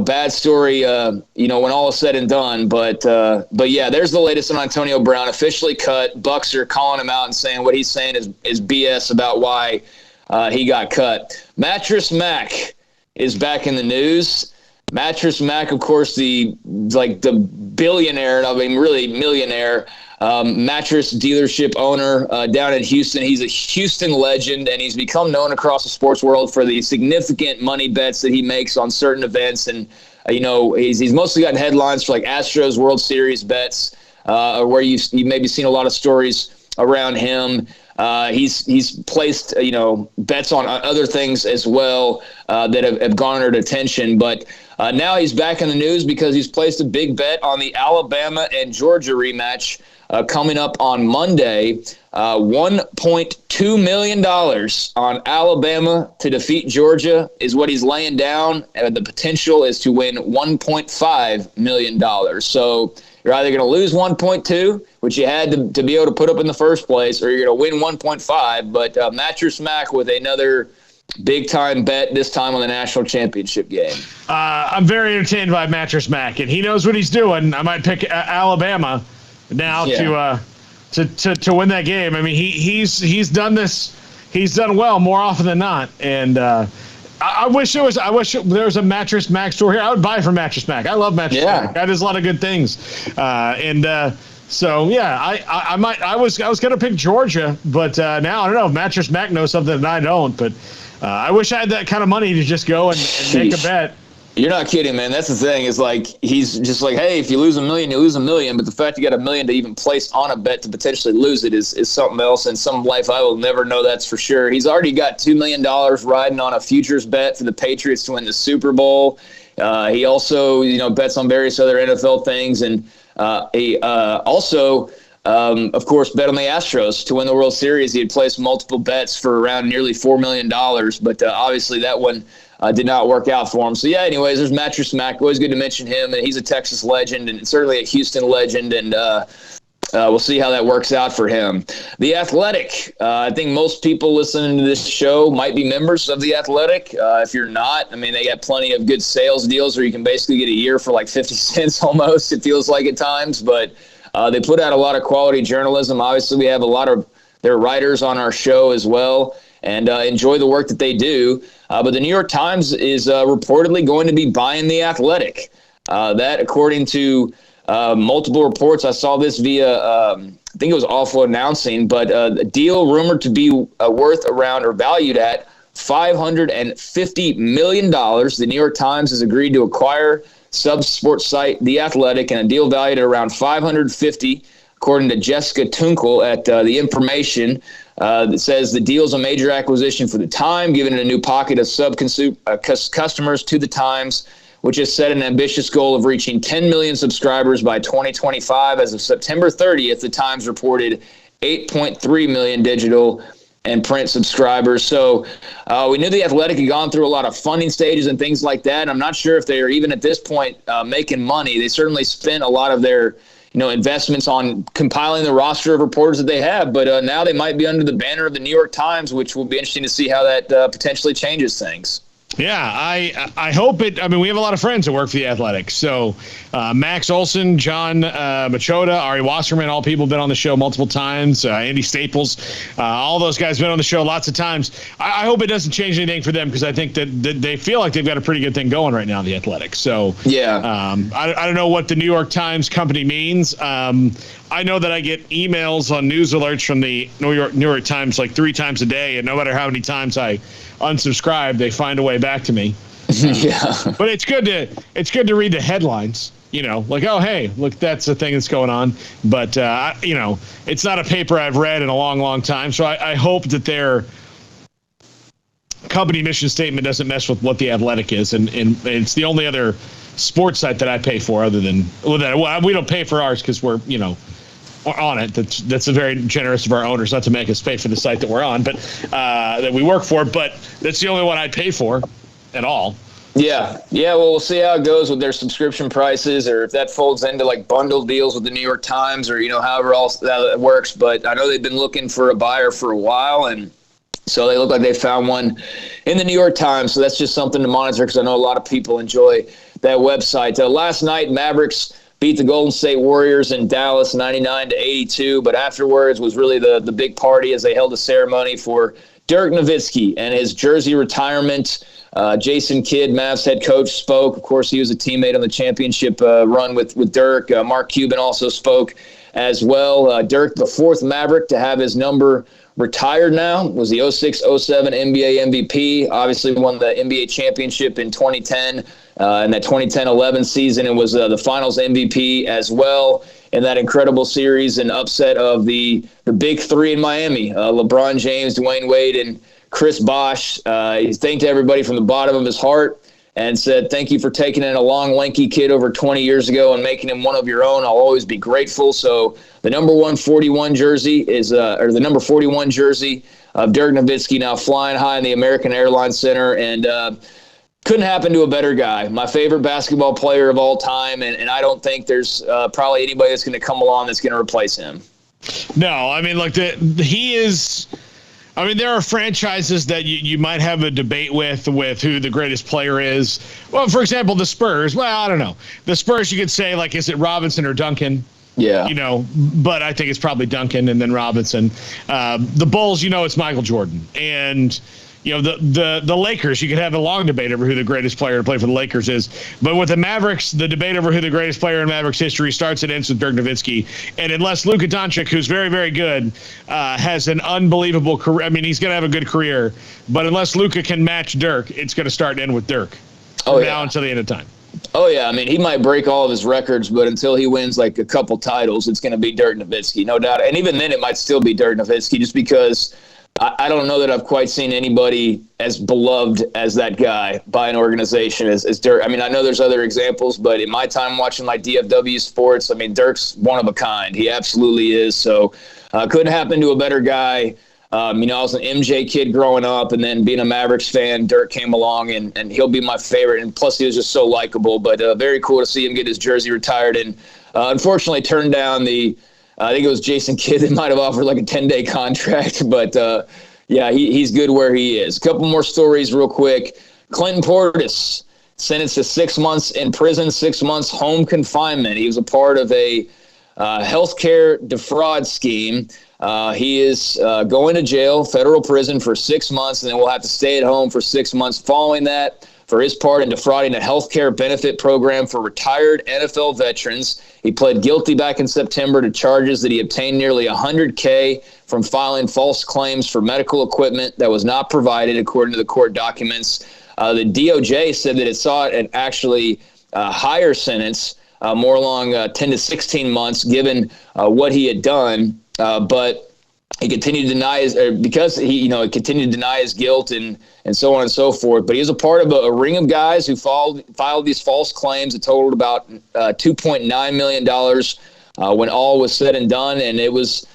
bad story, when all is said and done. But yeah, there's the latest on Antonio Brown, officially cut. Bucks are calling him out and saying what he's saying is BS about why he got cut. Mattress Mac is back in the news. Mattress Mac, of course, the billionaire, really millionaire, mattress dealership owner down in Houston. He's a Houston legend, and he's become known across the sports world for the significant money bets that he makes on certain events. And, he's mostly gotten headlines for like Astros World Series bets, where you've maybe seen a lot of stories around him. He's placed, bets on other things as well that have garnered attention. But now he's back in the news because he's placed a big bet on the Alabama and Georgia rematch coming up on Monday. $1.2 million on Alabama to defeat Georgia is what he's laying down. And the potential is to win $1.5 million. So you're either going to lose 1.2, which you had to be able to put up in the first place, or you're going to win 1.5. But Mattress Mac with another big-time bet, this time on the national championship game. I'm very entertained by Mattress Mac, and he knows what he's doing. I might pick Alabama now to win that game. I mean, he's done this. He's done well more often than not, and I wish there was a Mattress Mac store here. I would buy from Mattress Mac. I love Mattress Mac. That does a lot of good things. So yeah, I was gonna pick Georgia, but now I don't know. Mattress Mac knows something that I don't. But I wish I had that kind of money to just go and make a bet. You're not kidding, man. That's the thing. Is like he's just like, hey, if you lose $1 million, you lose $1 million. But the fact you got $1 million to even place on a bet to potentially lose it is something else. And some life I will never know. That's for sure. He's already got $2 million riding on a futures bet for the Patriots to win the Super Bowl. He also, bets on various other NFL things, and he also, of course, bet on the Astros to win the World Series. He had placed multiple bets for around nearly $4 million, but obviously that one did not work out for him. So, yeah, anyways, there's Mattress Mac. Always good to mention him, and he's a Texas legend and certainly a Houston legend, and we'll see how that works out for him. The Athletic. I think most people listening to this show might be members of The Athletic. If you're not, they got plenty of good sales deals where you can basically get a year for like 50 cents almost, it feels like at times. But they put out a lot of quality journalism. Obviously, we have a lot of their writers on our show as well, and enjoy the work that they do. But the New York Times is reportedly going to be buying The Athletic. That, according to multiple reports, I saw this via, I think it was Awful Announcing, but a deal rumored to be worth around or valued at $550 million. The New York Times has agreed to acquire sub-sports site The Athletic, and a deal valued at around $550, according to Jessica Tunkel at The Information. That says the deal is a major acquisition for the Time, giving it a new pocket of customers to the Times, which has set an ambitious goal of reaching 10 million subscribers by 2025. As of September 30th, the Times reported 8.3 million digital and print subscribers. So we knew The Athletic had gone through a lot of funding stages and things like that. And I'm not sure if they are even at this point making money. They certainly spent a lot of their investments on compiling the roster of reporters that they have. But now they might be under the banner of the New York Times, which will be interesting to see how that potentially changes things. Yeah, I hope it. I mean, we have a lot of friends that work for the Athletic. So Max Olson, John Machota, Ari Wasserman, all people have been on the show multiple times. Andy Staples, all those guys have been on the show lots of times. I hope it doesn't change anything for them because I think that they feel like they've got a pretty good thing going right now, the Athletic. So yeah, I don't know what the New York Times company means. I know that I get emails on news alerts from the New York Times like 3 times a day, and no matter how many times I unsubscribe, they find a way back to me. Yeah, but it's good to read the headlines. Like, oh, hey, look, that's the thing that's going on. But it's not a paper I've read in a long, long time. So I hope that their company mission statement doesn't mess with what the Athletic is, and it's the only other sports site that I pay for other than that. We don't pay for ours because we're on it. That's a very generous of our owners not to make us pay for the site that we're on, but that we work for. But that's the only one I'd pay for at all. Yeah. Well, we'll see how it goes with their subscription prices, or if that folds into like bundle deals with the New York Times, or however else that works. But I know they've been looking for a buyer for a while, and so they look like they found one in the New York Times. So that's just something to monitor because I know a lot of people enjoy that website. Last night, Mavericks beat the Golden State Warriors in Dallas 99-82, but afterwards was really the big party as they held a ceremony for Dirk Nowitzki and his jersey retirement. Jason Kidd, Mavs head coach, spoke. Of course, he was a teammate on the championship run with Dirk. Mark Cuban also spoke as well. Dirk, the 4th Maverick to have his number retired now, was the 06-07 NBA MVP. Obviously won the NBA championship in 2010 in that 2010-11 season, and was the finals MVP as well in that incredible series and upset of the big 3 in Miami, LeBron James, Dwayne Wade, and Chris Bosh. He thanked everybody from the bottom of his heart and said, "Thank you for taking in a long, lanky kid over 20 years ago and making him one of your own. I'll always be grateful." So the number 141 jersey is, or the number 41 jersey of Dirk Nowitzki, now flying high in the American Airlines Center, and couldn't happen to a better guy. My favorite basketball player of all time, and I don't think there's probably anybody that's going to come along that's going to replace him. No, I mean, look, he is. I mean, there are franchises that you might have a debate with who the greatest player is. Well, for example, the Spurs. Well, I don't know. The Spurs, you could say, like, is it Robinson or Duncan? Yeah. But I think it's probably Duncan and then Robinson. The Bulls, it's Michael Jordan. And, the Lakers, you could have a long debate over who the greatest player to play for the Lakers is. But with the Mavericks, the debate over who the greatest player in Mavericks history starts and ends with Dirk Nowitzki. And unless Luka Doncic, who's very, very good, has an unbelievable career, I mean, he's going to have a good career. But unless Luka can match Dirk, it's going to start and end with Dirk from now until the end of time. Oh, yeah. I mean, he might break all of his records, but until he wins like a couple titles, it's going to be Dirk Nowitzki, no doubt. And even then, it might still be Dirk Nowitzki just because I don't know that I've quite seen anybody as beloved as that guy by an organization as Dirk. I mean, I know there's other examples, but in my time watching like DFW sports, I mean, Dirk's one of a kind. He absolutely is. So couldn't happen to a better guy. I was an MJ kid growing up, and then being a Mavericks fan, Dirk came along, and he'll be my favorite. And plus, he was just so likable. But very cool to see him get his jersey retired, and unfortunately turned down I think it was Jason Kidd that might have offered like a 10-day contract. But, he's good where he is. A couple more stories real quick. Clinton Portis sentenced to 6 months in prison, 6 months home confinement. He was a part of a healthcare defraud scheme. He is going to jail, federal prison for 6 months, and then will have to stay at home for 6 months following that for his part in defrauding a healthcare benefit program for retired NFL veterans. He pled guilty back in September to charges that he obtained nearly $100K from filing false claims for medical equipment that was not provided, according to the court documents. The DOJ said that it sought an actually higher sentence, more along 10 to 16 months, given what he had done. But he continued to deny continued to deny his guilt and so on and so forth. But he was a part of a ring of guys who filed these false claims that totaled about $2.9 million when all was said and done. And it was,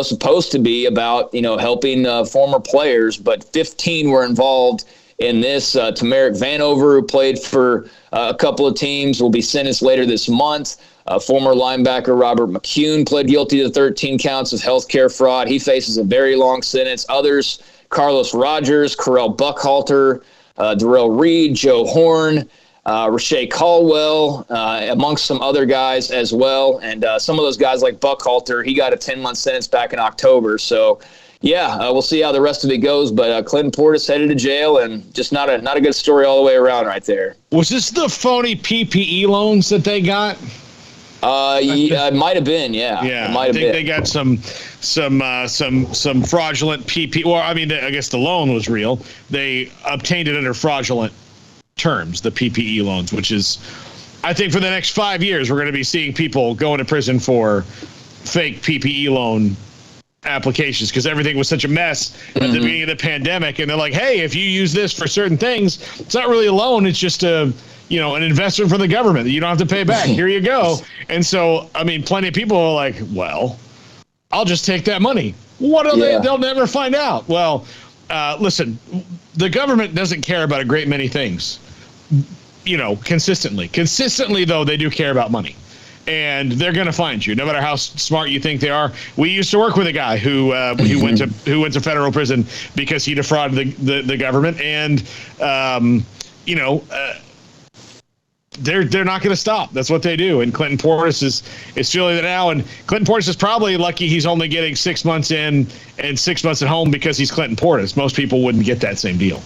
supposed to be about, helping former players, but 15 were involved in this. Tamarick Vanover, who played for a couple of teams, will be sentenced later this month. Former linebacker Robert McCune pled guilty to 13 counts of healthcare fraud. He faces a very long sentence. Others, Carlos Rogers, Correll Buckhalter, Darrell Reed, Joe Horn, Rashay Caldwell, amongst some other guys as well. And some of those guys like Buckhalter, he got a 10-month sentence back in October. So, we'll see how the rest of it goes. But Clinton Portis headed to jail, and just not a good story all the way around right there. Was this the phony PPE loans that they got? It might have been, yeah. Yeah, it might have been. They got some fraudulent PP. Well, I mean, I guess the loan was real. They obtained it under fraudulent terms, the PPE loans, which is, I think, for the next 5 years, we're going to be seeing people going to prison for fake PPE loan applications because everything was such a mess at the beginning of the pandemic. And they're like, hey, if you use this for certain things, it's not really a loan. It's just an investment from the government that you don't have to pay back. Here you go. And so, I mean, plenty of people are like, well, I'll just take that money. What are they? They'll never find out. Well, listen, the government doesn't care about a great many things, consistently. Consistently, though, they do care about money. And they're going to find you, no matter how smart you think they are. We used to work with a guy who went to federal prison because he defrauded the government, and they're not going to stop. That's what they do. And Clinton Portis is feeling it now. And Clinton Portis is probably lucky he's only getting 6 months in and 6 months at home because he's Clinton Portis. Most people wouldn't get that same deal.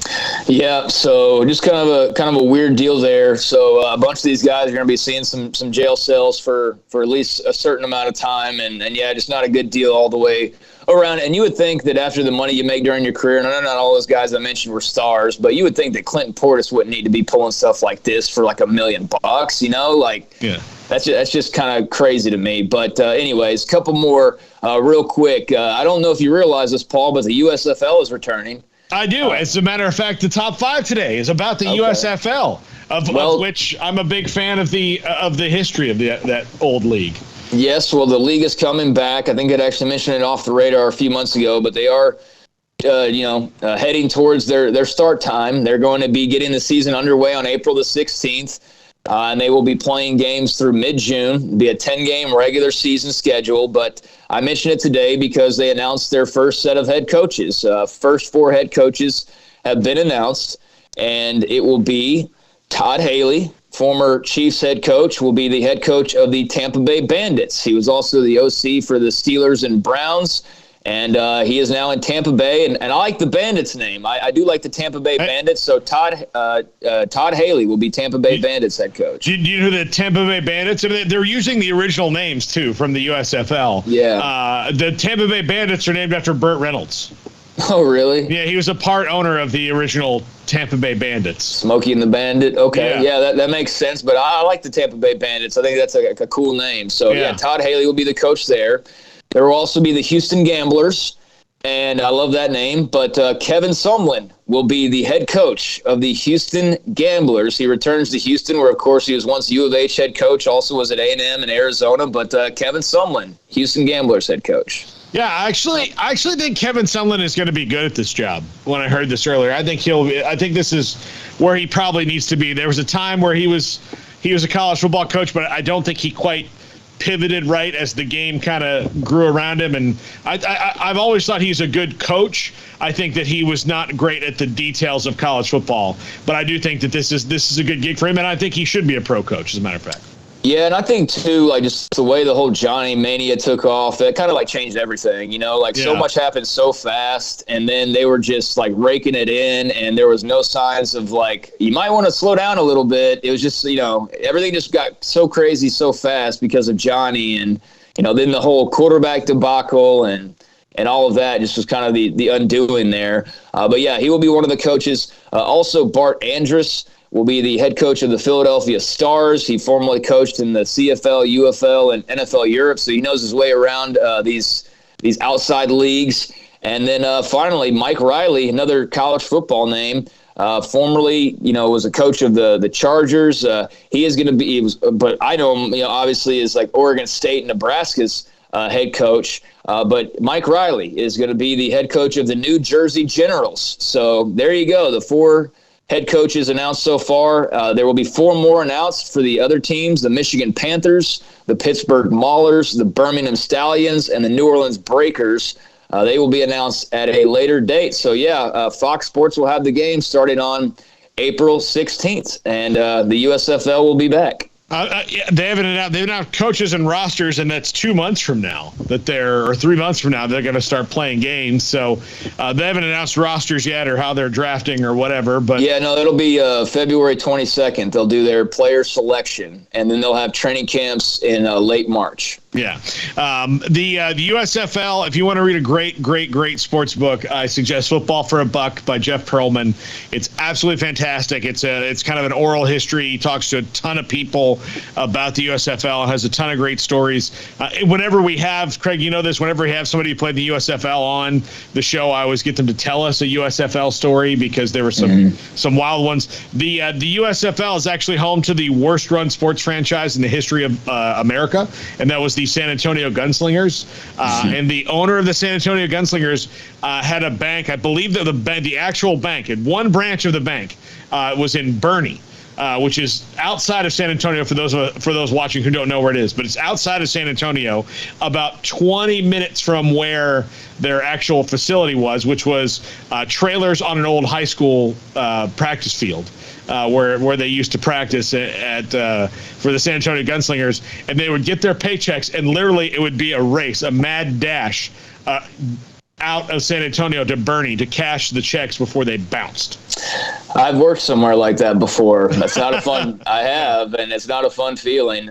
Yeah. So just kind of a weird deal there. So a bunch of these guys are going to be seeing some jail cells for at least a certain amount of time. And just not a good deal all the way around. And you would think that after the money you make during your career, and I know not all those guys I mentioned were stars, but you would think that Clinton Portis wouldn't need to be pulling stuff like this for like $1 million, That's just kind of crazy to me. But anyways, a couple more real quick. I don't know if you realize this, Paul, but the USFL is returning. I do. As a matter of fact, the top 5 today is about the USFL, of which I'm a big fan of the history of that old league. Yes, well, the league is coming back. I think I'd actually mentioned it off the radar a few months ago, but they are, heading towards their start time. They're going to be getting the season underway on April the 16th, and they will be playing games through mid-June. It'll be a 10-game regular season schedule, but I mentioned it today because they announced their first set of head coaches. First 4 head coaches have been announced, and it will be Todd Haley, former Chiefs head coach, will be the head coach of the Tampa Bay Bandits. He was also the OC for the Steelers and Browns, and he is now in Tampa Bay. And I like the Bandits name. I do like the Tampa Bay Bandits. So Todd Haley will be Tampa Bay Bandits head coach. Do you know the Tampa Bay Bandits? I mean, they're using the original names, too, from the USFL. Yeah. The Tampa Bay Bandits are named after Burt Reynolds. Oh, really? Yeah, he was a part owner of the original Tampa Bay Bandits. Smokey and the Bandit. Okay, yeah, that makes sense. But I like the Tampa Bay Bandits. I think that's a cool name. So, Todd Haley will be the coach there. There will also be the Houston Gamblers, and I love that name. But Kevin Sumlin will be the head coach of the Houston Gamblers. He returns to Houston, where, of course, he was once U of H head coach, also was at A&M in Arizona. But Kevin Sumlin, Houston Gamblers head coach. Yeah, I actually think Kevin Sumlin is going to be good at this job. When I heard this earlier, I think this is where he probably needs to be. There was a time where he was a college football coach, but I don't think he quite pivoted right as the game kind of grew around him. And I've always thought he's a good coach. I think that he was not great at the details of college football, but I do think that this is a good gig for him, and I think he should be a pro coach, as a matter of fact. Yeah, and I think, too, just the way the whole Johnny mania took off, that kind of, changed everything, So much happened so fast, and then they were just, raking it in, and there was no signs of, you might want to slow down a little bit. It was just, everything just got so crazy so fast because of Johnny, and, then the whole quarterback debacle and all of that just was kind of the undoing there. But, yeah, he will be one of the coaches. Also, Bart Andrus will be the head coach of the Philadelphia Stars. He formerly coached in the CFL, UFL, and NFL Europe, so he knows his way around these outside leagues. And then finally, Mike Riley, another college football name, formerly, was a coach of the Chargers. He is going to be, but I know him, obviously is Oregon State and Nebraska's head coach. But Mike Riley is going to be the head coach of the New Jersey Generals. So there you go, the 4 head coaches announced so far. There will be 4 more announced for the other teams: the Michigan Panthers, the Pittsburgh Maulers, the Birmingham Stallions, and the New Orleans Breakers. They will be announced at a later date. So, Fox Sports will have the game starting on April 16th, and the USFL will be back. They haven't announced coaches and rosters, and that's 2 months from now or 3 months from now they're going to start playing games. So they haven't announced rosters yet or how they're drafting or whatever. But it'll be February 22nd. They'll do their player selection, and then they'll have training camps in late March. Yeah. The USFL, if you want to read a great sports book, I suggest Football for a Buck by Jeff Pearlman. It's absolutely fantastic. It's kind of an oral history. He talks to a ton of people about the USFL, has a ton of great stories. Whenever we have, Craig, you know this, whenever we have somebody who played the USFL on the show, I always get them to tell us a USFL story because there were some wild ones. The USFL is actually home to the worst run sports franchise in the history of America, and that was the San Antonio Gunslingers. And the owner of the San Antonio Gunslingers had a bank. I believe that the actual bank, and one branch of the bank was in Boerne, which is outside of San Antonio for those watching who don't know where it is. But it's outside of San Antonio, about 20 minutes from where their actual facility was, which was trailers on an old high school practice field. Where they used to practice for the San Antonio Gunslingers, and they would get their paychecks, and literally it would be a race, a mad dash out of San Antonio to Boerne to cash the checks before they bounced. I've worked somewhere like that before. That's not a fun. I have, and it's not a fun feeling.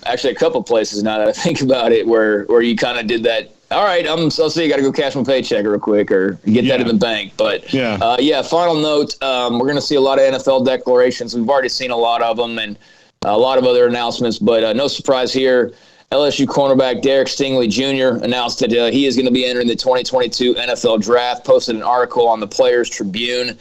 Actually, a couple places now that I think about it, where you kind of did that. All right, I'll see. You got to go cash my paycheck real quick, or get that in the bank. But final note: we're going to see a lot of NFL declarations. We've already seen a lot of them, and a lot of other announcements. But no surprise here. LSU cornerback Derek Stingley Jr. announced that he is going to be entering the 2022 NFL Draft. Posted an article on the Players Tribune.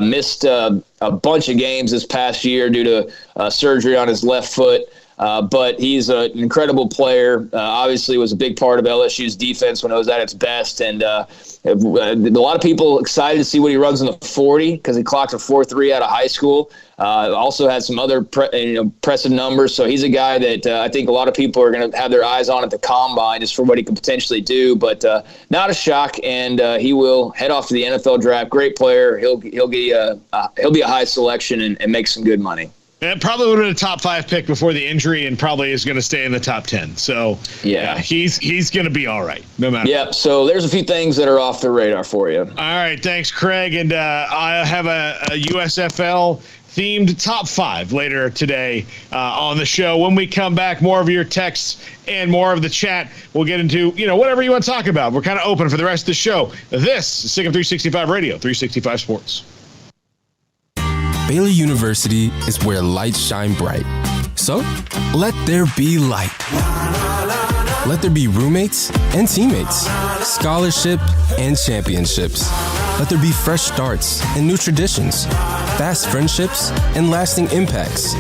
Missed a bunch of games this past year due to surgery on his left foot. But he's an incredible player. Obviously was a big part of LSU's defense when it was at its best. And a lot of people excited to see what he runs in the 40 because he clocked a 4.3 out of high school. Also had some other impressive numbers. So he's a guy that I think a lot of people are going to have their eyes on at the combine just for what he could potentially do. But not a shock, and he will head off to the NFL Draft. Great player. He'll be a high selection and make some good money. It probably would have been a top 5 pick before the injury, and probably is going to stay in the top 10. So he's going to be all right, no matter. Yep. So there's a few things that are off the radar for you. All right, thanks, Craig. And I have a USFL themed top 5 later today on the show. When we come back, more of your texts and more of the chat. We'll get into whatever you want to talk about. We're kind of open for the rest of the show. This is SicEm 365 Radio, 365 Sports. Baylor University is where lights shine bright. So, let there be light. Let there be roommates and teammates, scholarship and championships. Let there be fresh starts and new traditions, fast friendships and lasting impacts.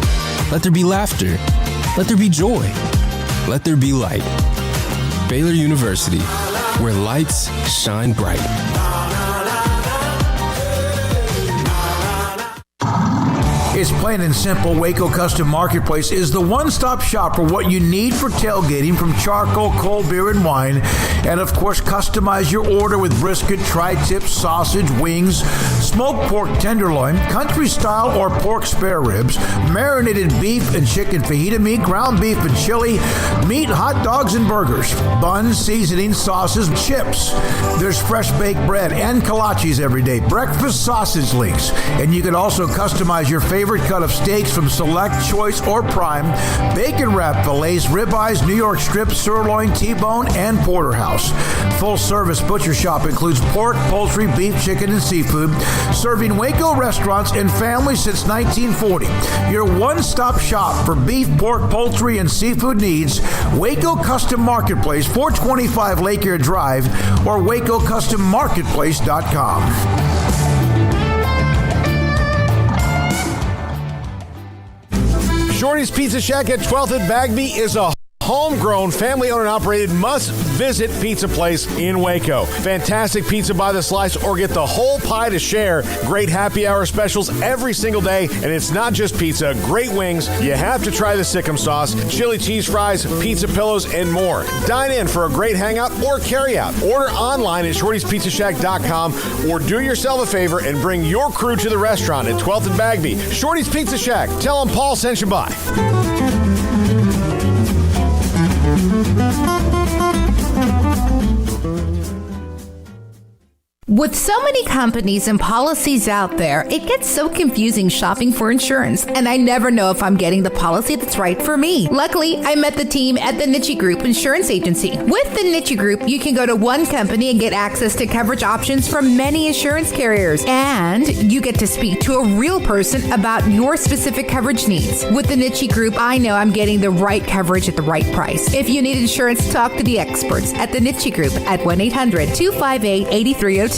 Let there be laughter. Let there be joy. Let there be light. Baylor University, where lights shine bright. It's plain and simple. Waco Custom Marketplace is the one-stop shop for what you need for tailgating, from charcoal, cold beer, and wine. And, of course, customize your order with brisket, tri-tip, sausage, wings, smoked pork tenderloin, country-style or pork spare ribs, marinated beef and chicken fajita meat, ground beef and chili, meat, hot dogs, and burgers, buns, seasoning, sauces, chips. There's fresh baked bread and kolaches every day, breakfast sausage links. And you can also customize your favorite cut of steaks from Select, Choice, or Prime, bacon wrap fillets, ribeyes, New York strip, sirloin, T-bone, and porterhouse. Full service butcher shop includes pork, poultry, beef, chicken, and seafood, serving Waco restaurants and families since 1940. Your one-stop shop for beef, pork, poultry, and seafood needs. Waco Custom Marketplace, 425 Lake Erie Drive, or WacoCustomMarketplace.com. Shorty's Pizza Shack at 12th and Bagby is a homegrown, family-owned and operated, must-visit pizza place in Waco. Fantastic pizza by the slice or get the whole pie to share. Great happy hour specials every single day, and it's not just pizza. Great wings. You have to try the Sikkim sauce, chili cheese fries, pizza pillows, and more. Dine in for a great hangout or carry out. Order online at shortyspizzashack.com or do yourself a favor and bring your crew to the restaurant at 12th and Bagby. Shorty's Pizza Shack. Tell them Paul sent you by. With so many companies and policies out there, it gets so confusing shopping for insurance, and I never know if I'm getting the policy that's right for me. Luckily, I met the team at the Niche Group Insurance Agency. With the Niche Group, you can go to one company and get access to coverage options from many insurance carriers, and you get to speak to a real person about your specific coverage needs. With the Niche Group, I know I'm getting the right coverage at the right price. If you need insurance, talk to the experts at the Niche Group at 1-800-258-8302.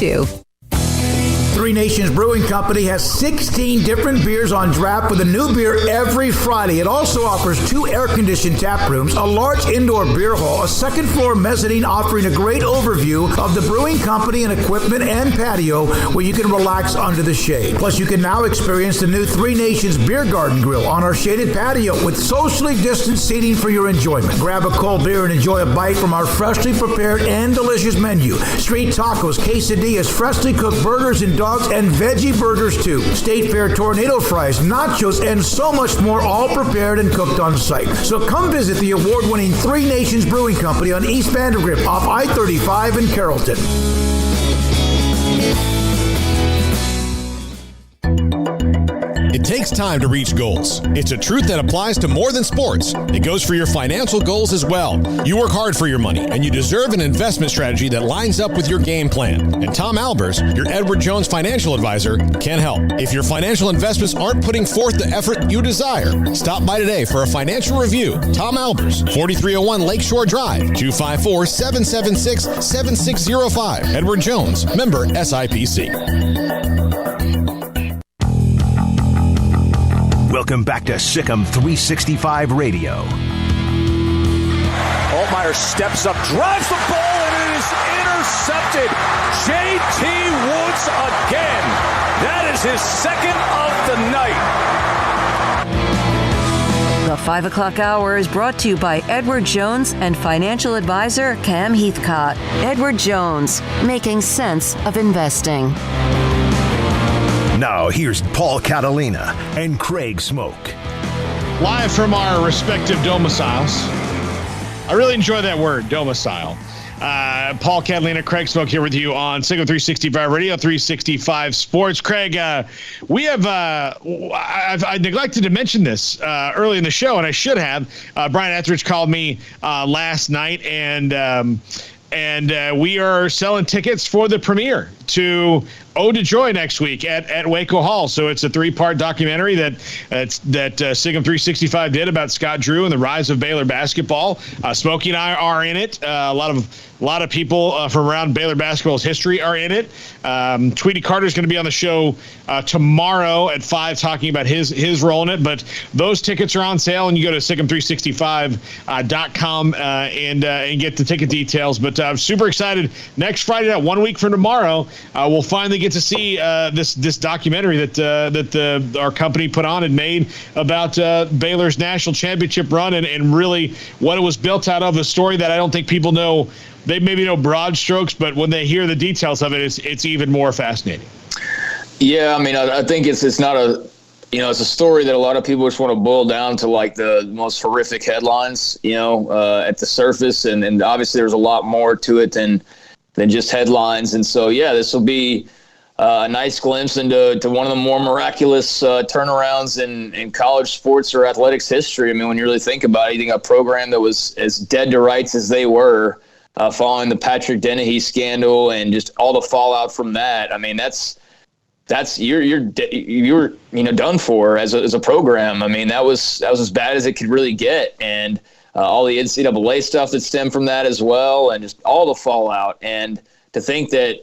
Three Nations Brewing Company has 16 different beers on draft with a new beer every Friday. It also offers 2 air-conditioned tap rooms, a large indoor beer hall, a second-floor mezzanine offering a great overview of the brewing company and equipment and patio where you can relax under the shade. Plus, you can now experience the new Three Nations Beer Garden Grill on our shaded patio with socially distanced seating for your enjoyment. Grab a cold beer and enjoy a bite from our freshly prepared and delicious menu. Street tacos, quesadillas, freshly cooked burgers and dogs and veggie burgers too. State Fair tornado fries, nachos, and so much more, all prepared and cooked on site. So come visit the award-winning Three Nations Brewing Company on East Vandergrift off I-35 in Carrollton. It takes time to reach goals. It's a truth that applies to more than sports. It goes for your financial goals as well. You work hard for your money, and you deserve an investment strategy that lines up with your game plan. And Tom Albers, your Edward Jones financial advisor, can help. If your financial investments aren't putting forth the effort you desire, stop by today for a financial review. Tom Albers, 4301 Lakeshore Drive, 254-776-7605. Edward Jones, member SIPC. Welcome back to Sikkim 365 Radio. Altmaier steps up, drives the ball, and it is intercepted. J.T. Woods again. That is his second of the night. The 5 o'clock hour is brought to you by Edward Jones and financial advisor Cam Heathcott. Edward Jones, making sense of investing. Now, here's Paul Catalina and Craig Smoak. Live from our respective domiciles. I really enjoy that word, domicile. Paul Catalina, Craig Smoak here with you on Sikkim 365 Radio, 365 Sports. Craig, we have, I neglected to mention this early in the show, and I should have. Brian Etheridge called me last night, and we are selling tickets for the premiere to Ode to Joy next week at Waco Hall. So it's a 3-part documentary that Sikkim 365 did about Scott Drew and the rise of Baylor basketball. Smokey and I are in it. A lot of people from around Baylor basketball's history are in it. Tweety Carter's going to be on the show tomorrow at 5 talking about his role in it. But those tickets are on sale, and you go to Sikkim365.com and get the ticket details. But I'm super excited. Next Friday night, 1 week from tomorrow, we'll finally get to see this documentary that our company put on and made about Baylor's national championship run and really what it was built out of. A story that I don't think people know. They maybe know broad strokes, but when they hear the details of it, it's even more fascinating. Yeah, I mean, I think it's not it's a story that a lot of people just want to boil down to like the most horrific headlines, at the surface, and obviously there's a lot more to it than just headlines. And so, yeah, this will be a nice glimpse into one of the more miraculous turnarounds in college sports or athletics history. I mean, when you really think about it, you think a program that was as dead to rights as they were following the Patrick Dennehy scandal and just all the fallout from that. I mean, that's you're done for as a program. I mean, that was as bad as it could really get, and all the NCAA stuff that stemmed from that as well, and just all the fallout. And to think that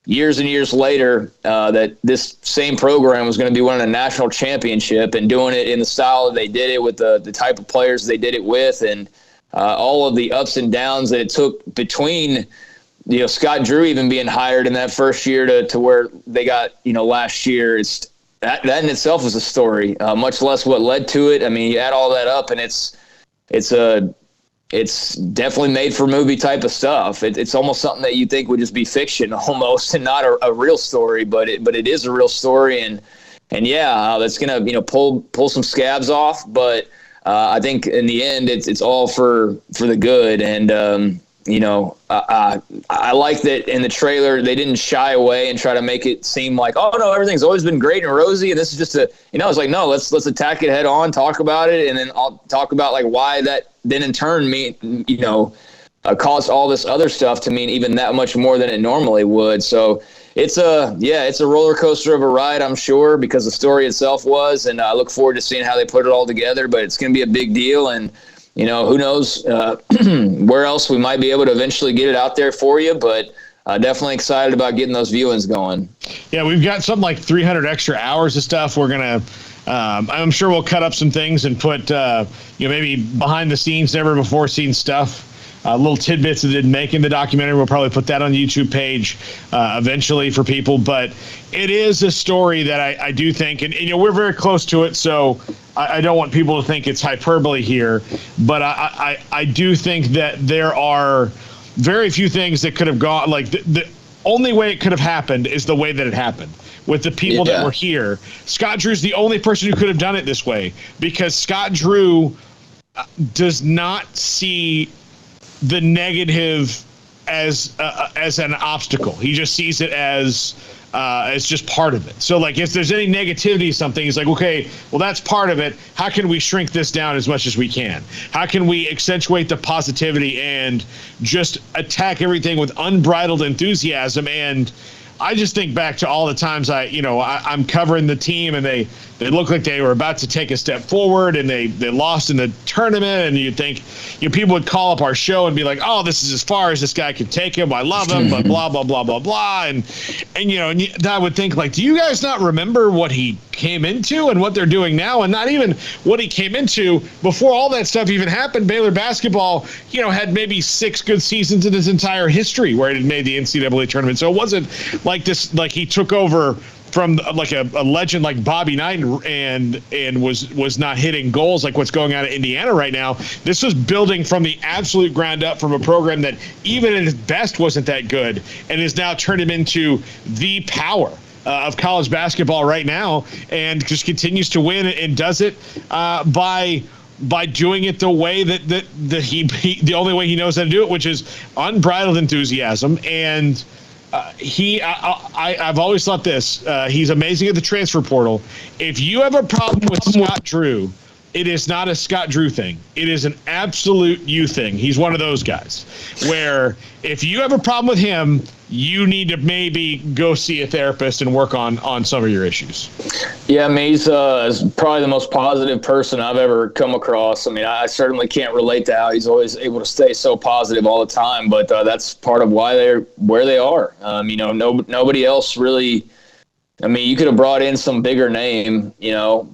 years and years later that this same program was going to be winning a national championship and doing it in the style that they did it with the type of players they did it with, and all of the ups and downs that it took between, Scott Drew even being hired in that first year to where they got, last year. It's that in itself was a story, much less what led to it. I mean, you add all that up, and it's definitely made for movie type of stuff. It's almost something that you think would just be fiction almost, and not a real story, but it is a real story. And that's gonna pull some scabs off, but I think in the end it's all for the good. And I like that in the trailer they didn't shy away and try to make it seem like, oh no, everything's always been great and rosy, and this is just it's like, no, let's attack it head on, talk about it, and then I'll talk about like why that then in turn caused all this other stuff to mean even that much more than it normally would. So it's a roller coaster of a ride, I'm sure, because the story itself was, and I look forward to seeing how they put it all together. But it's going to be a big deal, and who knows where else we might be able to eventually get it out there for you. But definitely excited about getting those viewings going. Yeah, we've got something like 300 extra hours of stuff. We're gonna. I'm sure we'll cut up some things and put, maybe behind the scenes, never before seen stuff, little tidbits that didn't make in the documentary. We'll probably put that on the YouTube page eventually for people. But it is a story that I do think, and we're very close to it, so I don't want people to think it's hyperbole here. But I do think that there are very few things that could have gone, like the only way it could have happened is the way that it happened. With the people that were here. Scott Drew's the only person who could have done it this way, because Scott Drew does not see the negative as an obstacle. He just sees it as just part of it. So like if there's any negativity, something, he's like, okay, well, that's part of it. How can we shrink this down as much as we can? How can we accentuate the positivity and just attack everything with unbridled enthusiasm? And I just think back to all the times I'm covering the team, and they look like they were about to take a step forward, and they lost in the tournament, and you'd think people would call up our show and be like, oh, this is as far as this guy can take him. I love him, but blah blah blah blah blah, and I would think, like, do you guys not remember what he came into and what they're doing now, and not even what he came into before all that stuff even happened? Baylor basketball, had maybe 6 good seasons in his entire history where it had made the NCAA tournament. So it wasn't like this, like he took over from like a legend like Bobby Knight and was not hitting goals like what's going on at Indiana right now. This was building from the absolute ground up from a program that even at its best wasn't that good, and has now turned him into the power of college basketball right now, and just continues to win, and does it by doing it the way that he the only way he knows how to do it, which is unbridled enthusiasm. And I've always thought this. He's amazing at the transfer portal. If you have a problem with Scott Drew, it is not a Scott Drew thing. It is an absolute you thing. He's one of those guys where if you have a problem with him, you need to maybe go see a therapist and work on some of your issues. Yeah, I mean, he's probably the most positive person I've ever come across. I mean, I certainly can't relate to how he's always able to stay so positive all the time, but that's part of why they're where they are. Nobody else really. I mean, you could have brought in some bigger name,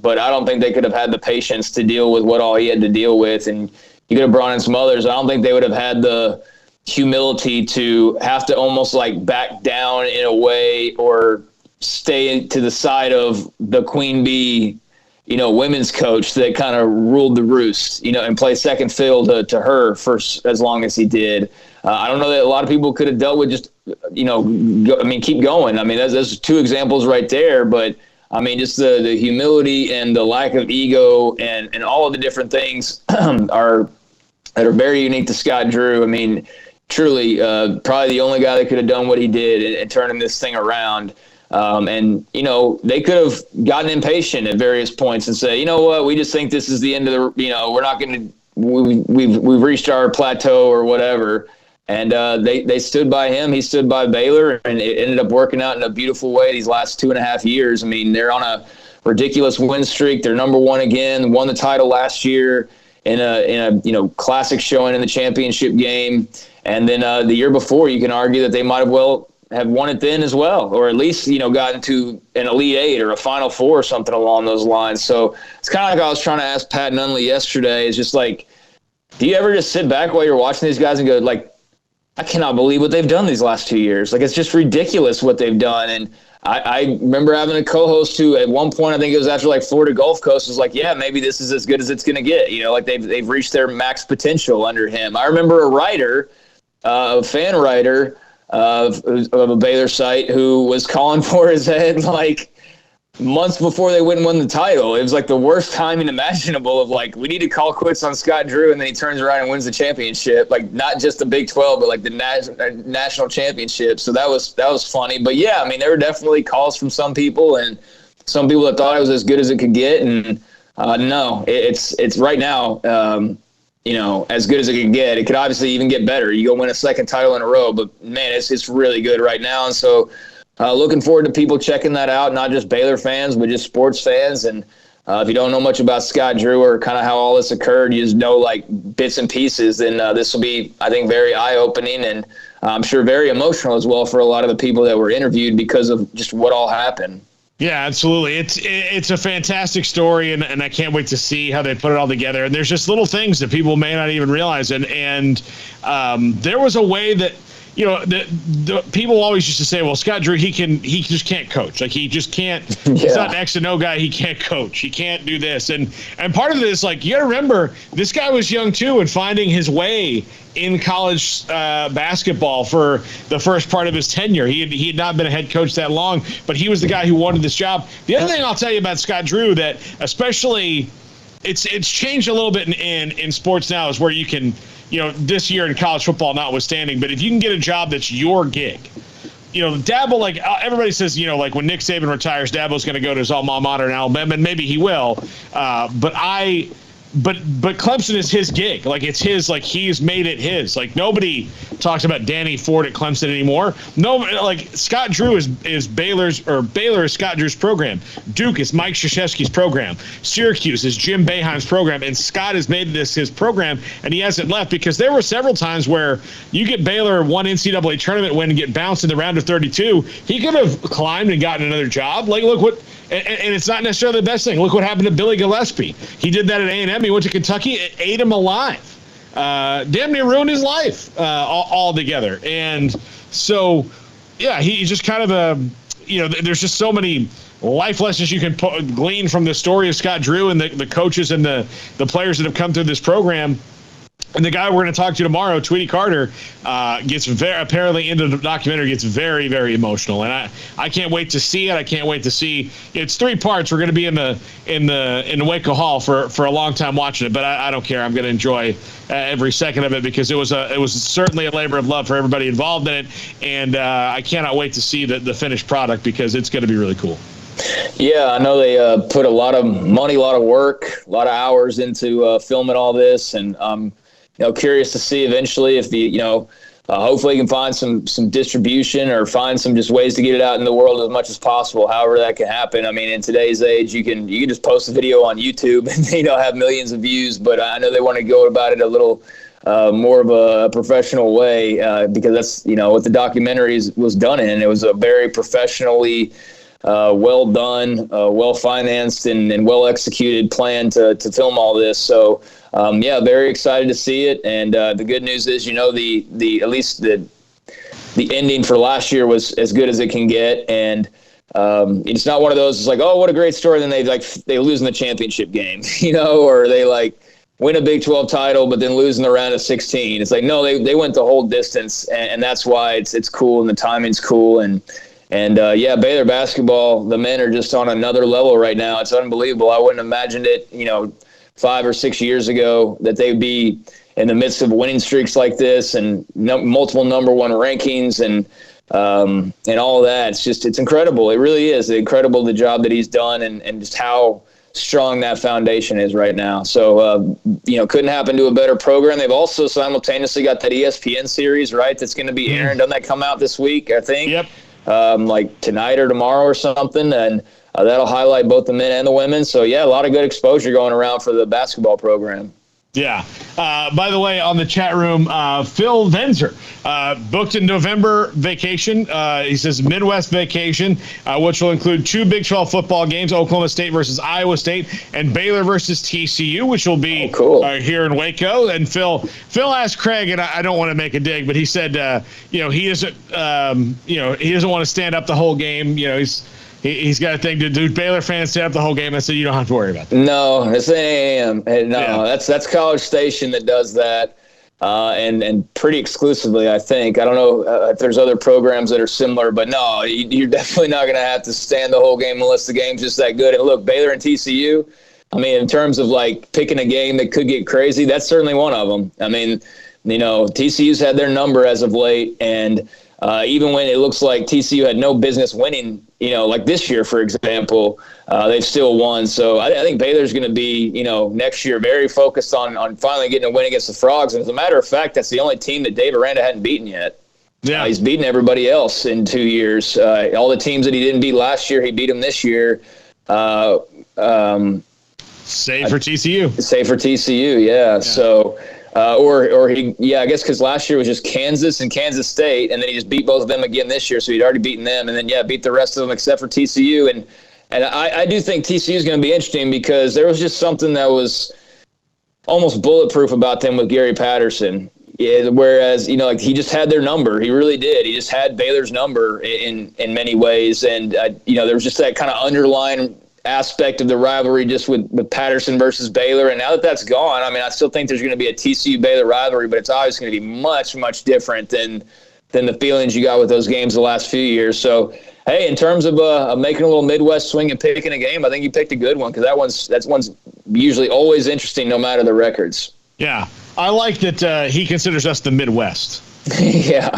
but I don't think they could have had the patience to deal with what all he had to deal with. And you could have brought in some others. I don't think they would have had the humility to have to almost like back down in a way, or stay to the side of the Queen Bee, women's coach that kind of ruled the roost, and play second fiddle to her for as long as he did. I don't know that a lot of people could have dealt with just, keep going. I mean, there's 2 examples right there, but I mean, just the humility and the lack of ego and all of the different things are very unique to Scott Drew. I mean, truly, probably the only guy that could have done what he did and turning this thing around. They could have gotten impatient at various points and say, you know what, we just think this is the end of the, we're not going to, we've reached our plateau or whatever. And they stood by him. He stood by Baylor, and it ended up working out in a beautiful way these last 2.5 years. I mean, they're on a ridiculous win streak. They're number 1 again, won the title last year in a classic showing in the championship game. And then the year before, you can argue that they might have well have won it then as well, or at least, gotten to an Elite Eight or a Final Four or something along those lines. So it's kind of like I was trying to ask Pat Nunley yesterday, is just like, do you ever just sit back while you're watching these guys and go, like, I cannot believe what they've done these last 2 years. Like, it's just ridiculous what they've done. And I remember having a co-host who at one point, I think it was after like Florida Gulf Coast, was like, yeah, maybe this is as good as it's going to get. Like they've reached their max potential under him. I remember a writer, a fan writer of a Baylor site who was calling for his head like months before they went and won the title. It was like the worst timing imaginable of like, we need to call quits on Scott Drew, and then he turns around and wins the championship. Like not just the Big 12, but like the national championship. So that was funny. But yeah, I mean, there were definitely calls from some people, and some people that thought it was as good as it could get. And no, it's right now, as good as it can get. It could obviously even get better. You go win a second title in a row, but man, it's really good right now. And so, looking forward to people checking that out, not just Baylor fans, but just sports fans. And if you don't know much about Scott Drew or kind of how all this occurred, you just know like bits and pieces, then this will be, I think, very eye-opening and I'm sure very emotional as well for a lot of the people that were interviewed because of just what all happened. Yeah, absolutely. It's a fantastic story, and I can't wait to see how they put it all together. And there's just little things that people may not even realize. And there was a way that, the people always used to say, well, Scott Drew, he just can't coach. Like, he just can't, he's not an X and O guy. He can't coach. He can't do this. And part of this, like, you got to remember, this guy was young too and finding his way in college basketball for the first part of his tenure. He had not been a head coach that long, but he was the guy who wanted this job. The other thing I'll tell you about Scott Drew that especially it's changed a little bit in sports now is where you can, this year in college football notwithstanding, but if you can get a job that's your gig, Dabo, like everybody says, like when Nick Saban retires, Dabo's going to go to his alma mater in Alabama, and maybe he will. But Clemson is his gig. Like it's his, like he's made it his. Like nobody talks about Danny Ford at Clemson anymore. No, like Scott Drew is Baylor's, or Baylor is Scott Drew's program. Duke is Mike Krzyzewski's program. Syracuse is Jim Boeheim's program. And Scott has made this his program, and he hasn't left because there were several times where you get Baylor one NCAA tournament win and get bounced in the round of 32. He could have climbed and gotten another job. Like look what. And it's not necessarily the best thing. Look what happened to Billy Gillispie. He did that at A&M. He went to Kentucky. It ate him alive. Damn near ruined his life altogether. And so, yeah, he's just kind of there's just so many life lessons you can glean from the story of Scott Drew and the coaches and the players that have come through this program. And the guy we're going to talk to tomorrow, Tweety Carter, gets apparently into the documentary, gets very, very emotional. And I can't wait to see it. I can't wait to see. It's 3 parts. We're going to be in the Waco Hall for a long time watching it. But I don't care. I'm going to enjoy every second of it because it was certainly a labor of love for everybody involved in it. And I cannot wait to see the finished product because it's going to be really cool. Yeah, I know they put a lot of money, a lot of work, a lot of hours into filming all this, and curious to see eventually if hopefully you can find some distribution or find some just ways to get it out in the world as much as possible. However that can happen. I mean, in today's age, you can just post a video on YouTube and have millions of views. But I know they want to go about it a little more of a professional way because that's what the documentary was done in. It was a very professionally well done, well financed, and well executed plan to film all this. So. Very excited to see it. And the good news is, the at least the ending for last year was as good as it can get. And it's not one of those. It's like, oh, what a great story. Then they lose in the championship game, or they win a Big 12 title, but then lose in the round of 16. It's like, no, they went the whole distance, and that's why it's cool and the timing's cool. And Baylor basketball, the men are just on another level right now. It's unbelievable. I wouldn't have imagined it, 5 or 6 years ago that they'd be in the midst of winning streaks like this and multiple number one rankings and all of that. It's incredible. It really is incredible, the job that he's done and just how strong that foundation is right now. So, couldn't happen to a better program. They've also simultaneously got that ESPN series, right? That's going to be airing. Doesn't that come out this week, I think? Yep. Like tonight or tomorrow or something. And that'll highlight both the men and the women. So, yeah, a lot of good exposure going around for the basketball program. Yeah. By the way, on the chat room, Phil Venzer booked a November vacation. He says Midwest vacation, which will include 2 Big 12 football games, Oklahoma State versus Iowa State and Baylor versus TCU, which will be here in Waco. And Phil asked Craig, and I don't want to make a dig, but he said, he doesn't want to stand up the whole game. He's got a thing to do. Baylor fans stand up the whole game. I said, you don't have to worry about that. No, it's 8 a.m. No, that's College Station that does that, and pretty exclusively, I think. I don't know if there's other programs that are similar, but no, you're definitely not going to have to stand the whole game unless the game's just that good. And look, Baylor and TCU, I mean, in terms of like picking a game that could get crazy, that's certainly one of them. I mean, TCU's had their number as of late, and even when it looks like TCU had no business winning, like this year, for example, they've still won. So I think Baylor's going to be, next year very focused on finally getting a win against the Frogs. And as a matter of fact, that's the only team that Dave Aranda hadn't beaten yet. Yeah, he's beaten everybody else in 2 years. All the teams that he didn't beat last year, he beat them this year. Save for TCU. Save for TCU, yeah. So. I guess because last year was just Kansas and Kansas State, and then he just beat both of them again this year, so he'd already beaten them, and then beat the rest of them except for TCU. And I do think TCU is going to be interesting because there was just something that was almost bulletproof about them with Gary Patterson. Yeah, whereas he just had their number, he really did. He just had Baylor's number in many ways, and there was just that kind of underlying aspect of the rivalry just with Patterson versus Baylor. And now that that's gone, I mean, I still think there's going to be a TCU-Baylor rivalry, but it's obviously going to be much, much different than the feelings you got with those games the last few years. So, hey, in terms of making a little Midwest swing and picking a game, I think you picked a good one because that one's usually always interesting no matter the records. Yeah. I like that he considers us the Midwest. Yeah,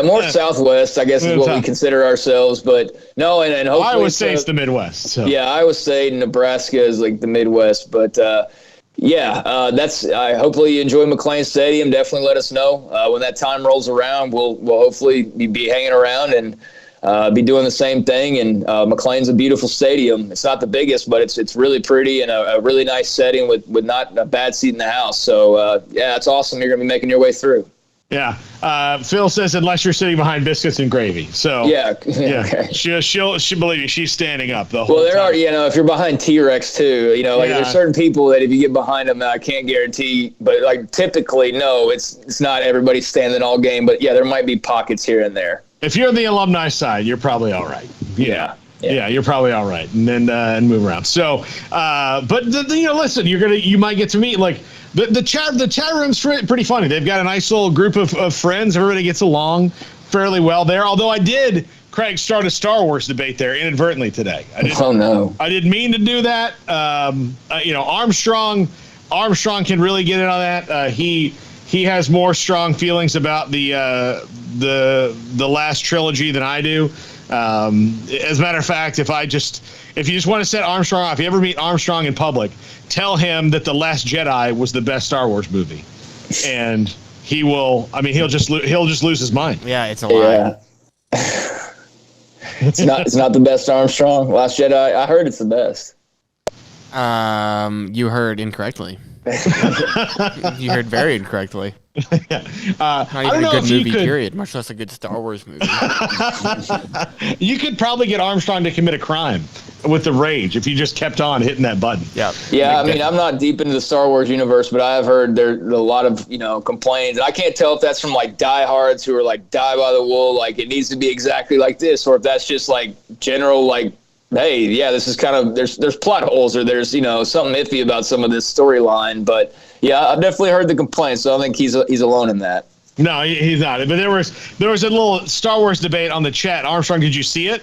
more Southwest, I guess, is what we consider ourselves. But no, and hopefully Iowa State's the Midwest. So. Yeah, Iowa State and Nebraska is like the Midwest. But that's. Hopefully you enjoy McLean Stadium. Definitely let us know when that time rolls around. We'll hopefully be hanging around and be doing the same thing. And McLean's a beautiful stadium. It's not the biggest, but it's really pretty and a really nice setting with not a bad seat in the house. So it's awesome. You're going to be making your way through. Yeah. Phil says unless you're sitting behind biscuits and gravy. So yeah. Okay. She'll believe you. She's standing up the whole time. Are, if you're behind T-Rex too, there's certain people that if you get behind them, I can't guarantee, but like typically, no, it's not everybody standing all game, but there might be pockets here and there. If you're on the alumni side, you're probably all right. Yeah. Yeah, you're probably all right, and then and move around. So, but listen, you might get to meet like the chat room's pretty funny. They've got a nice little group of friends. Everybody gets along fairly well there. Although I did, Craig, start a Star Wars debate there inadvertently today. Oh no, I didn't mean to do that. Armstrong can really get in on that. He has more strong feelings about the last trilogy than I do. As a matter of fact, if you just want to set Armstrong off, if you ever meet Armstrong in public, tell him that The Last Jedi was the best Star Wars movie, and he'll just lose his mind. Yeah, it's a lie. Yeah. It's not the best Armstrong. Last Jedi, I heard it's the best. You heard incorrectly. You heard very incorrectly. Not even a good movie, period, much less a good Star Wars movie. You could probably get Armstrong to commit a crime with the rage if you just kept on hitting that button. Yeah. I mean, I'm not deep into the Star Wars universe, but I have heard there's a lot of complaints. And I can't tell if that's from like diehards who are like die by the wool, like it needs to be exactly like this, or if that's just like general like, hey, this is kind of there's plot holes or there's something iffy about some of this storyline. But yeah, I've definitely heard the complaints, so I think he's alone in that. No, he's not. But there was a little Star Wars debate on the chat. Armstrong, did you see it?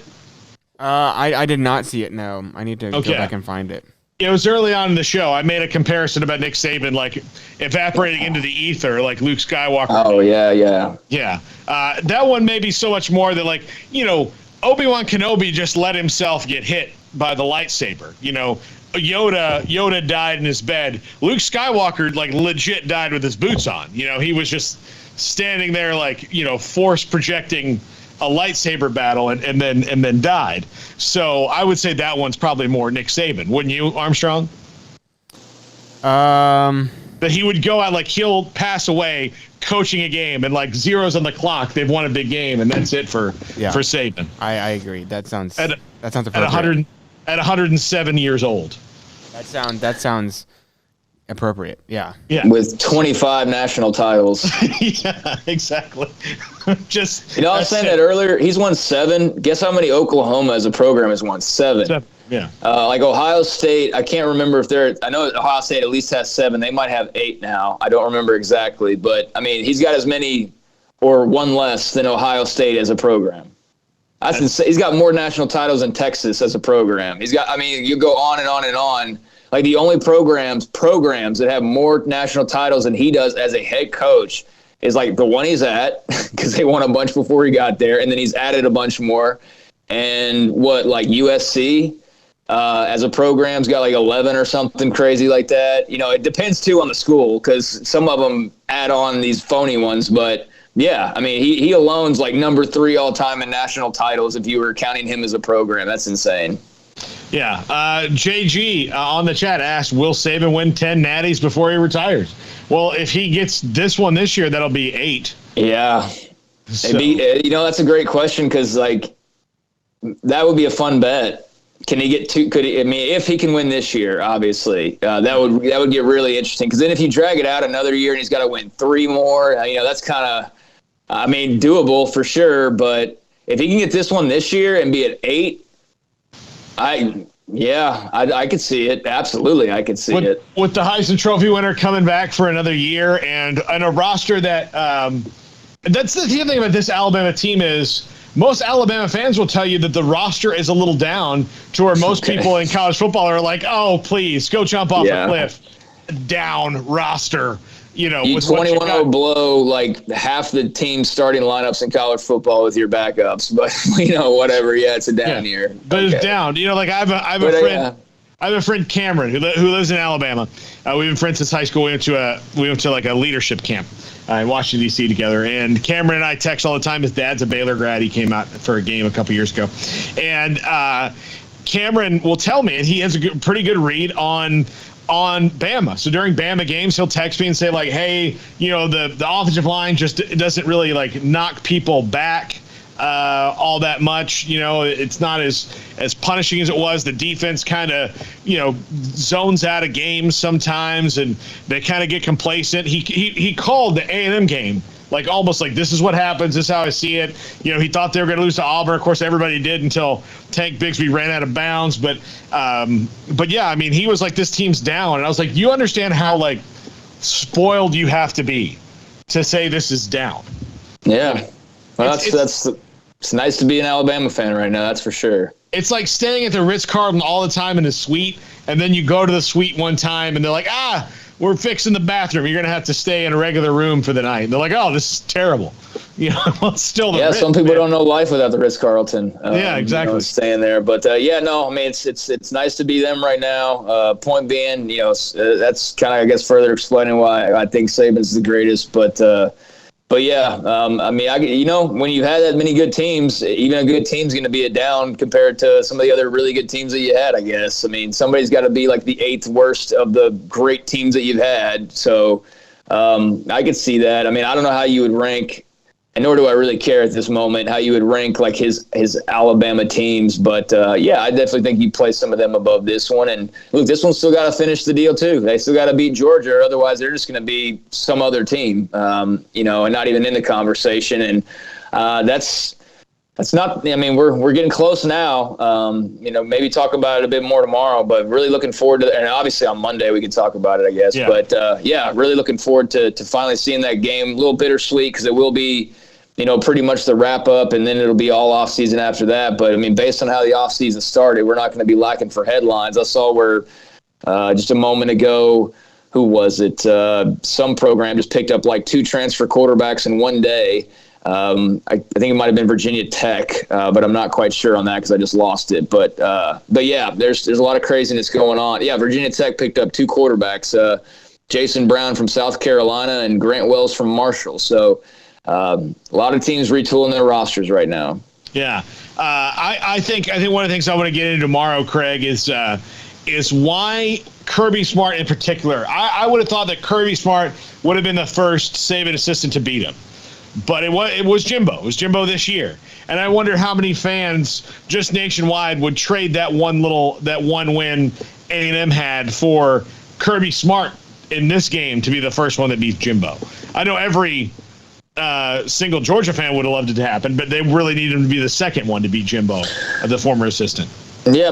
I did not see it. No, I need to go back and find it. It was early on in the show. I made a comparison about Nick Saban, like evaporating into the ether, like Luke Skywalker. Oh yeah. That one maybe so much more that Obi-Wan Kenobi just let himself get hit by the lightsaber. Yoda died in his bed. Luke Skywalker legit died with his boots on. He was just standing there force projecting a lightsaber battle and then died. So I would say that one's probably more Nick Saban, wouldn't you, Armstrong? that he would go out, like he'll pass away coaching a game and like zeros on the clock. They've won a big game and that's it for Saban. I agree. That sounds appropriate. At 107 years old. That sounds appropriate. Yeah. With 25 national titles. Yeah, exactly. Just I was saying that earlier. He's won 7. Guess how many Oklahoma as a program has won? 7. Yeah. Like Ohio State, I can't remember I know Ohio State at least has 7. They might have 8 now. I don't remember exactly, but I mean, he's got as many or one less than Ohio State as a program. He's got more national titles than Texas as a program. You go on and on and on. Like the only programs that have more national titles than he does as a head coach is like the one he's at, because they won a bunch before he got there, and then he's added a bunch more. And like USC as a program's got like 11 or something crazy like that. It depends too on the school, because some of them add on these phony ones. But yeah, I mean, he alone's like number 3 all time in national titles if you were counting him as a program. That's insane. Yeah. JG on the chat asked, will Saban win 10 natties before he retires? Well, if he gets this one this year, that'll be 8. Yeah. So. That's a great question, because like that would be a fun bet. Can he get 2? If he can win this year, obviously, that would get really interesting. Because then if you drag it out another year and he's got to win 3 more, that's kind of, doable for sure. But if he can get this one this year and be at 8, I could see it. Absolutely, I could see it. With the Heisman Trophy winner coming back for another year and a roster that that's the thing about this Alabama team is most Alabama fans will tell you that the roster is a little down to where most people in college football are like, oh, please, go jump off a cliff. Down roster. You 21-0 blow like half the team's starting lineups in college football with your backups, but whatever. Yeah, it's a down year. But it's down. Like I have a friend Cameron who lives in Alabama. We've been friends since high school. We went to like a leadership camp in Washington D.C. together. And Cameron and I text all the time. His dad's a Baylor grad. He came out for a game a couple years ago, and Cameron will tell me, and he has a pretty good read on Bama. So during Bama games, he'll text me and say like, hey, the offensive line just doesn't really like knock people back all that much. It's not as punishing as it was. The defense kind of, zones out of games sometimes, and they kind of get complacent. He called the A&M game like almost like this is what happens. This is how I see it. He thought they were going to lose to Auburn. Of course, everybody did until Tank Bigsby ran out of bounds. But yeah, I mean, he was like, this team's down. And I was like, you understand how like spoiled you have to be to say this is down. Yeah. Well, it's nice to be an Alabama fan right now. That's for sure. It's like staying at the Ritz-Carlton all the time in the suite. And then you go to the suite one time and they're like, we're fixing the bathroom. You're going to have to stay in a regular room for the night. And they're like, oh, this is terrible. It's still the Ritz, some people don't know life without the Ritz-Carlton. Yeah, exactly. Staying there. But, it's nice to be them right now. Point being, that's kind of, I guess, further explaining why I think Saban's the greatest. But yeah, when you've had that many good teams, even a good team's going to be a down compared to some of the other really good teams that you had, I guess. I mean, somebody's got to be like the 8th worst of the great teams that you've had. So I could see that. I mean, I don't know how you would rank, and nor do I really care at this moment, how you would rank like his Alabama teams. But I definitely think you place some of them above this one. And look, this one's still got to finish the deal too. They still got to beat Georgia, or otherwise they're just going to be some other team, and not even in the conversation. And that's not. I mean, we're getting close now. Maybe talk about it a bit more tomorrow, but really looking forward to it. And obviously on Monday we can talk about it, I guess. Yeah. But really looking forward to finally seeing that game. A little bittersweet because it will be, pretty much the wrap up, and then it'll be all off season after that. But I mean, based on how the off season started, we're not going to be lacking for headlines. I saw where just a moment ago, who was it? Some program just picked up like 2 transfer quarterbacks in one day. I think it might have been Virginia Tech, but I'm not quite sure on that because I just lost it. But yeah, there's a lot of craziness going on. Yeah, Virginia Tech picked up 2 quarterbacks, Jason Brown from South Carolina and Grant Wells from Marshall. So a lot of teams retooling their rosters right now. Yeah, I think one of the things I want to get into tomorrow, Craig, is is why Kirby Smart in particular. I would have thought that Kirby Smart would have been the first Saban assistant to beat him. But it was Jimbo. It was Jimbo this year. And I wonder how many fans just nationwide would trade that one win A&M had for Kirby Smart in this game to be the first one that beats Jimbo. I know every single Georgia fan would have loved it to happen, but they really need him to be the second one to beat Jimbo, the former assistant. Yeah,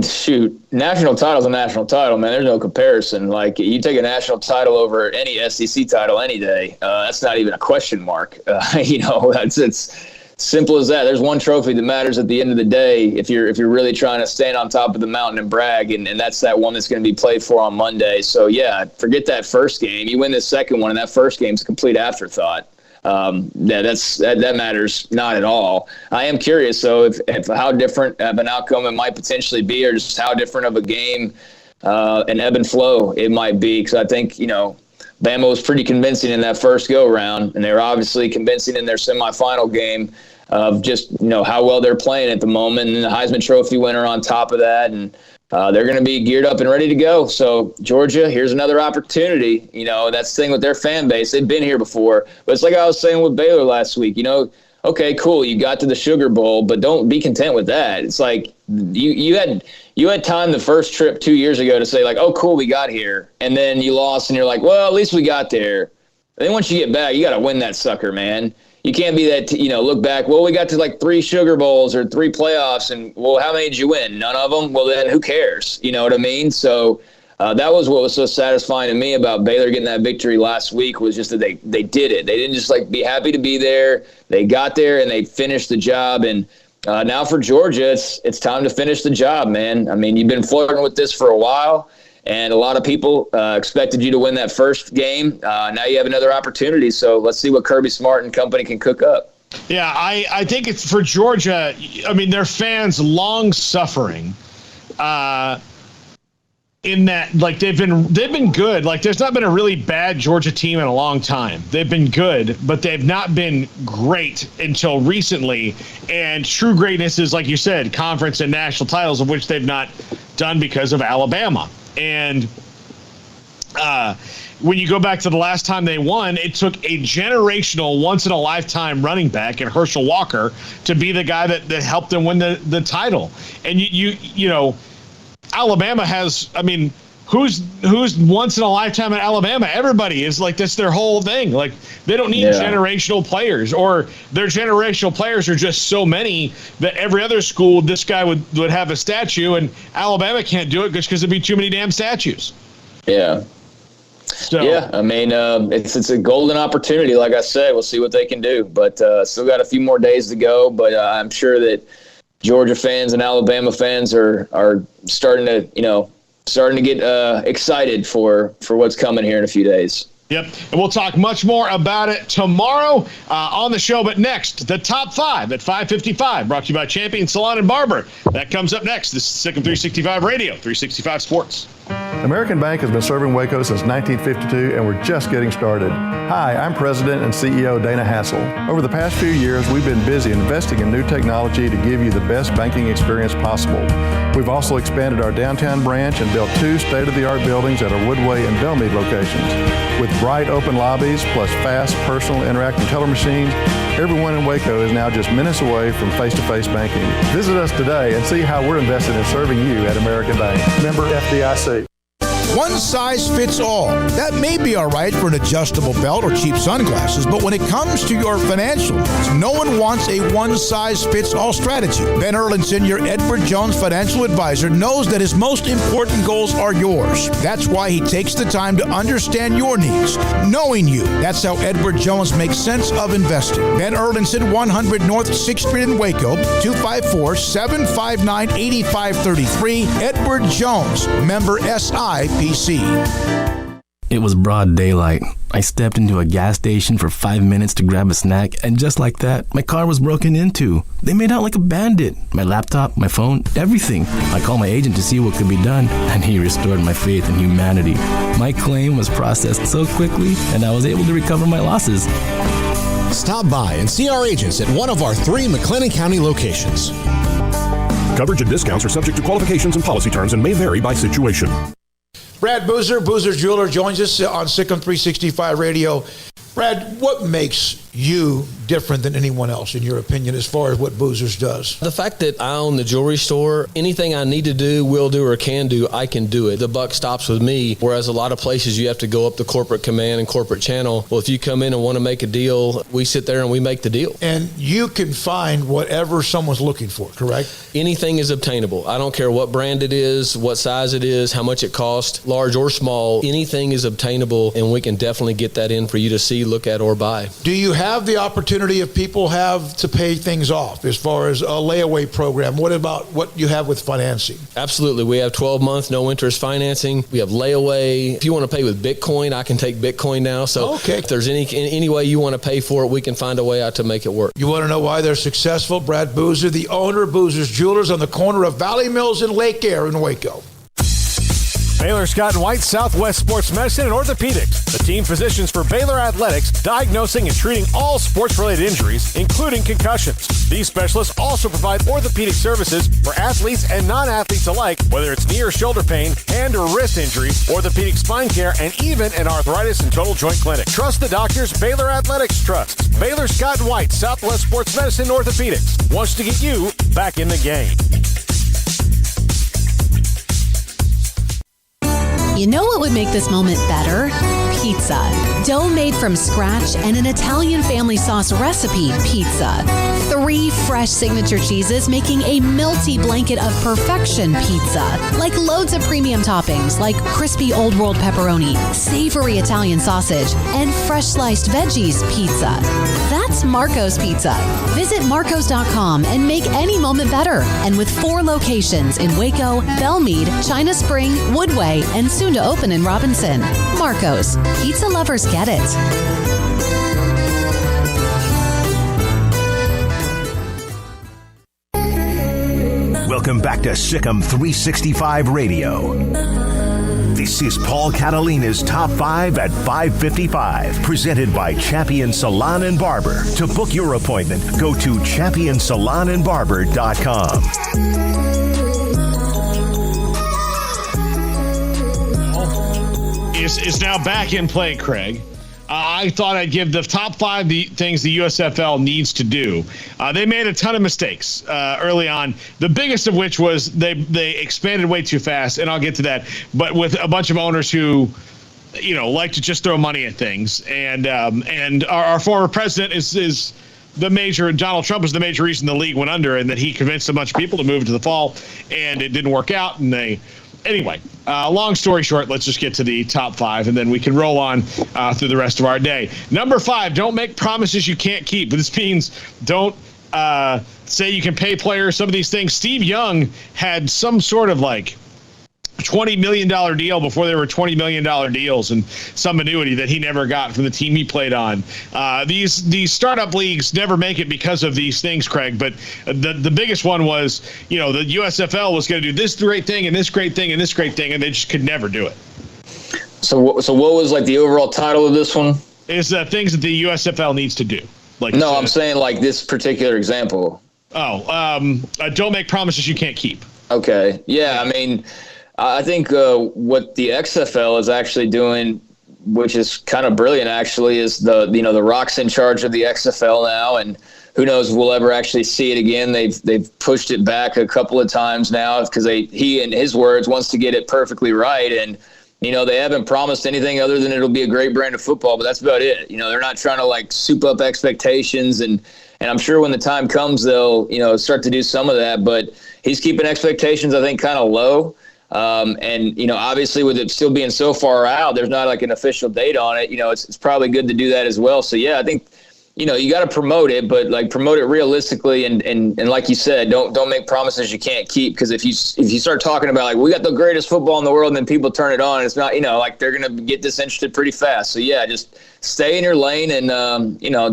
shoot, national title's a national title, man. There's no comparison. Like, you take a national title over any SEC title any day. That's not even a question mark. It's simple as that. There's one trophy that matters at the end of the day if you're really trying to stand on top of the mountain and brag, and that's that one that's going to be played for on Monday. So, yeah, forget that first game. You win the second one, and that first game's a complete afterthought. That matters not at all. I am curious, though, if how different of an outcome it might potentially be, or just how different of a game, an ebb and flow it might be. Because I think, Bama was pretty convincing in that first go-round, and they were obviously convincing in their semifinal game of just, how well they're playing at the moment. And the Heisman Trophy winner on top of that, and they're going to be geared up and ready to go. So, Georgia, here's another opportunity. That's the thing with their fan base. They've been here before. But it's like I was saying with Baylor last week. Okay, cool, you got to the Sugar Bowl, but don't be content with that. It's like you had time the first trip 2 years ago to say, like, oh, cool, we got here. And then you lost, and you're like, well, at least we got there. And then once you get back, you got to win that sucker, man. You can't be that, look back, well, we got to like 3 Sugar Bowls or 3 playoffs, and, well, how many did you win? None of them? Well, then who cares? You know what I mean? So that was what was so satisfying to me about Baylor getting that victory last week, was just that they did it. They didn't just, be happy to be there. They got there, and they finished the job. And now for Georgia, it's time to finish the job, man. I mean, you've been flirting with this for a while, and a lot of people expected you to win that first game. Now you have another opportunity. So let's see what Kirby Smart and company can cook up. Yeah, I think it's for Georgia. I mean, their fans long suffering in that, they've been good. There's not been a really bad Georgia team in a long time. They've been good, but they've not been great until recently. And true greatness is, like you said, conference and national titles, of which they've not done because of Alabama. And when you go back to the last time they won, it took a generational, once-in-a-lifetime running back in Herschel Walker to be the guy that helped them win the title. And you know, Alabama has, who's once-in-a-lifetime in Alabama? Everybody is that's their whole thing. They don't need generational players, or their generational players are just so many that every other school, this guy would have a statue, and Alabama can't do it just because there'd be too many damn statues. Yeah. So, yeah, it's a golden opportunity. Like I said, we'll see what they can do, but still got a few more days to go. But I'm sure that Georgia fans and Alabama fans are starting to get excited for what's coming here in a few days. Yep, and we'll talk much more about it tomorrow on the show. But next, the top 5 at 5:55, brought to you by Champion Salon and Barber. That comes up next. This is Sikkim 365 Radio, 365 Sports. American Bank has been serving Waco since 1952, and we're just getting started. Hi, I'm President and CEO Dana Hassel. Over the past few years, we've been busy investing in new technology to give you the best banking experience possible. We've also expanded our downtown branch and built 2 state-of-the-art buildings at our Woodway and Bellmead locations. With bright open lobbies plus fast personal interactive teller machines, everyone in Waco is now just minutes away from face-to-face banking. Visit us today and see how we're invested in serving you at American Bank. Member FDIC. One size fits all. That may be all right for an adjustable belt or cheap sunglasses, but when it comes to your financial needs, no one wants a one-size-fits-all strategy. Ben Erlinson, your Edward Jones financial advisor, knows that his most important goals are yours. That's why he takes the time to understand your needs, knowing you. That's how Edward Jones makes sense of investing. Ben Erlinson, 100 North 6th Street in Waco, 254-759-8533. Edward Jones, member SIPC. It was broad daylight. I stepped into a gas station for 5 minutes to grab a snack, and just like that, my car was broken into. They made out like a bandit. My laptop, my phone, everything. I called my agent to see what could be done, and he restored my faith in humanity. My claim was processed so quickly, and I was able to recover my losses. Stop by and see our agents at one of our 3 McLennan County locations. Coverage and discounts are subject to qualifications and policy terms and may vary by situation. Brad Boozer, Boozer's Jeweler, joins us on Sikkim 365 Radio. Brad, what makes you different than anyone else, in your opinion, as far as what Boozer's does? The fact that I own the jewelry store, anything I need to do, will do, or can do, I can do it. The buck stops with me, whereas a lot of places you have to go up the corporate command and corporate channel. Well, if you come in and want to make a deal, we sit there and we make the deal. And you can find whatever someone's looking for, correct? Anything is obtainable. I don't care what brand it is, what size it is, how much it costs, large or small. Anything is obtainable, and we can definitely get that in for you to see, look at, or buy. Do you have the opportunity, if people have to pay things off, as far as a layaway program? What about what you have with financing? Absolutely. We have 12-month no interest financing. We have layaway. If you want to pay with Bitcoin, I can take Bitcoin now. So if there's any way you want to pay for it, we can find a way out to make it work. You want to know why they're successful? Brad Boozer, the owner of Boozer's Jewelers on the corner of Valley Mills and Lake Air in Waco. Baylor Scott and White, Southwest Sports Medicine and Orthopedics, the team physicians for Baylor Athletics, diagnosing and treating all sports-related injuries, including concussions. These specialists also provide orthopedic services for athletes and non-athletes alike, whether it's knee or shoulder pain, hand or wrist injury, orthopedic spine care, and even an arthritis and total joint clinic. Trust the doctors Baylor Athletics trusts. Baylor Scott and White, Southwest Sports Medicine and Orthopedics wants to get you back in the game. You know what would make this moment better? Pizza. Dough made from scratch and an Italian family sauce recipe pizza. 3 fresh signature cheeses making a melty blanket of perfection pizza. Like loads of premium toppings like crispy Old World pepperoni, savory Italian sausage, and fresh sliced veggies pizza. That's Marco's Pizza. Visit marcos.com and make any moment better. And with 4 locations in Waco, Belmead, China Spring, Woodway, and soon to open in Robinson. Marco's. Pizza lovers get it. Welcome back to Sikkim 365 Radio. This is Paul Catalina's Top 5 at 5:55, presented by Champion Salon and Barber. To book your appointment, go to championsalonandbarber.com. Is now back in play, Craig. I thought I'd give the top 5 things the USFL needs to do. They made a ton of mistakes early on. The biggest of which was they expanded way too fast, and I'll get to that. But with a bunch of owners who, like to just throw money at things, and our former president is the major. Donald Trump is the major reason the league went under, and that he convinced a bunch of people to move to the fall, and it didn't work out, and they. Anyway, long story short, let's just get to the top 5, and then we can roll on through the rest of our day. Number 5, don't make promises you can't keep. This means don't say you can pay players some of these things. Steve Young had some sort of $20 million deal before there were $20 million deals, and some annuity that he never got from the team he played on. These startup leagues never make it because of these things, Craig. But the biggest one was, the USFL was going to do this great thing and this great thing and this great thing, and they just could never do it. So what was the overall title of this one? Is things that the USFL needs to do. I'm saying this particular example. Don't make promises you can't keep. Okay. Yeah. I mean, I think what the XFL is actually doing, which is kind of brilliant, actually, is the Rock's in charge of the XFL now, and who knows if we'll ever actually see it again. They've pushed it back a couple of times now because he, in his words, wants to get it perfectly right, and they haven't promised anything other than it'll be a great brand of football, but that's about it. They're not trying to soup up expectations, and I'm sure when the time comes they'll start to do some of that, but he's keeping expectations, I think, kind of low. Obviously with it still being so far out, there's not an official date on it. It's probably good to do that as well. So yeah, I think, you got to promote it, but promote it realistically. And like you said, don't make promises you can't keep. Cause if you start talking about we got the greatest football in the world and then people turn it on, it's not, they're going to get disinterested pretty fast. So yeah, just stay in your lane and,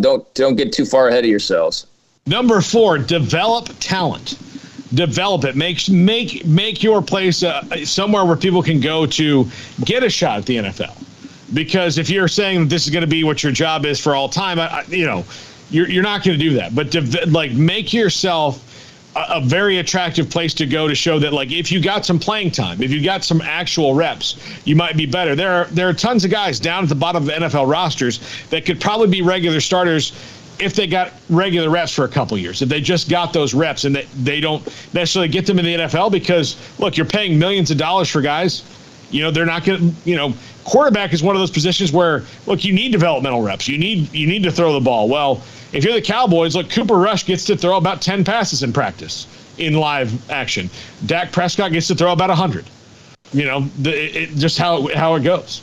don't get too far ahead of yourselves. Number 4, develop talent. Develop it. Make your place somewhere where people can go to get a shot at the NFL. Because if you're saying that this is going to be what your job is for all time, you're not going to do that. But make yourself a very attractive place to go to show that, like, if you got some playing time, if you got some actual reps, you might be better. There are tons of guys down at the bottom of the NFL rosters that could probably be regular starters if they got regular reps for a couple years, if they just got those reps and they don't necessarily get them in the NFL because, look, you're paying millions of dollars for guys. They're not going to, quarterback is one of those positions where, look, you need developmental reps. You need to throw the ball. Well, if you're the Cowboys, look, Cooper Rush gets to throw about 10 passes in practice in live action. Dak Prescott gets to throw about 100. Just how it goes.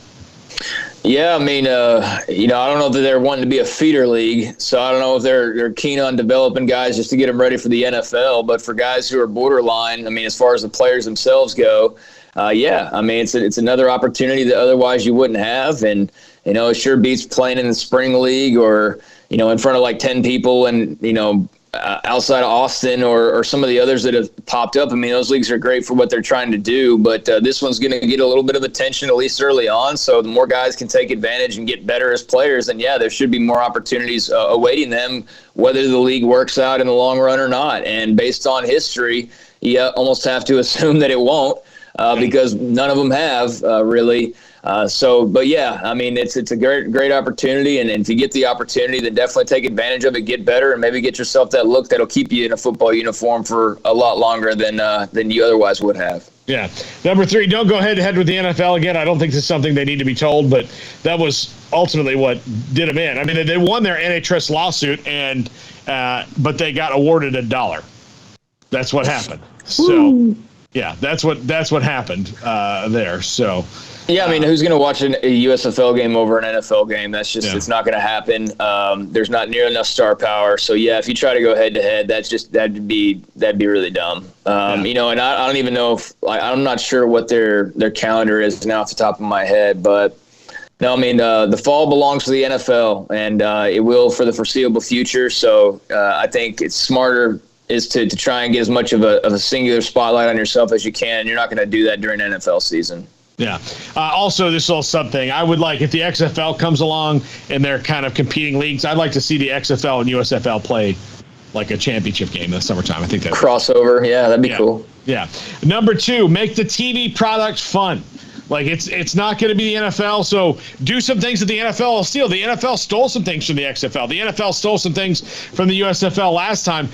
Yeah, I mean, I don't know that they're wanting to be a feeder league, so I don't know if they're keen on developing guys just to get them ready for the NFL. But for guys who are borderline, I mean, as far as the players themselves go, yeah, I mean, it's another opportunity that otherwise you wouldn't have, and it sure beats playing in the spring league or in front of like 10 people and outside of Austin or some of the others that have popped up. I mean, those leagues are great for what they're trying to do, but this one's going to get a little bit of attention, at least early on. So the more guys can take advantage and get better as players, then yeah, there should be more opportunities awaiting them, whether the league works out in the long run or not. And based on history, you almost have to assume that it won't because none of them have really. But yeah, I mean, it's a great opportunity, and if you get the opportunity, then definitely take advantage of it, get better, and maybe get yourself that look that'll keep you in a football uniform for a lot longer than you otherwise would have. Yeah. Number 3, don't go head-to-head with the NFL again. I don't think this is something they need to be told, but that was ultimately what did them in. I mean, they won their antitrust lawsuit, but they got awarded $1. That's what happened. So, yeah, that's what happened there. So. Yeah, I mean, who's going to watch a USFL game over an NFL game? That's just It's not going to happen. There's not near enough star power. So yeah, if you try to go head to head, that'd be really dumb. And I don't even know if I'm not sure what their calendar is now off the top of my head, but no, I mean the fall belongs to the NFL, and it will for the foreseeable future. So I think it's smarter is to try and get as much of a singular spotlight on yourself as you can. And you're not going to do that during NFL season. Yeah. Also, this little sub thing. I would like, if the XFL comes along and they're kind of competing leagues, I'd like to see the XFL and USFL play like a championship game in the summertime. I think that crossover. Yeah, that'd be cool. Yeah. Number 2, make the TV product fun. Like, it's not going to be the NFL, so do some things that the NFL will steal. The NFL stole some things from the XFL. The NFL stole some things from the USFL last time.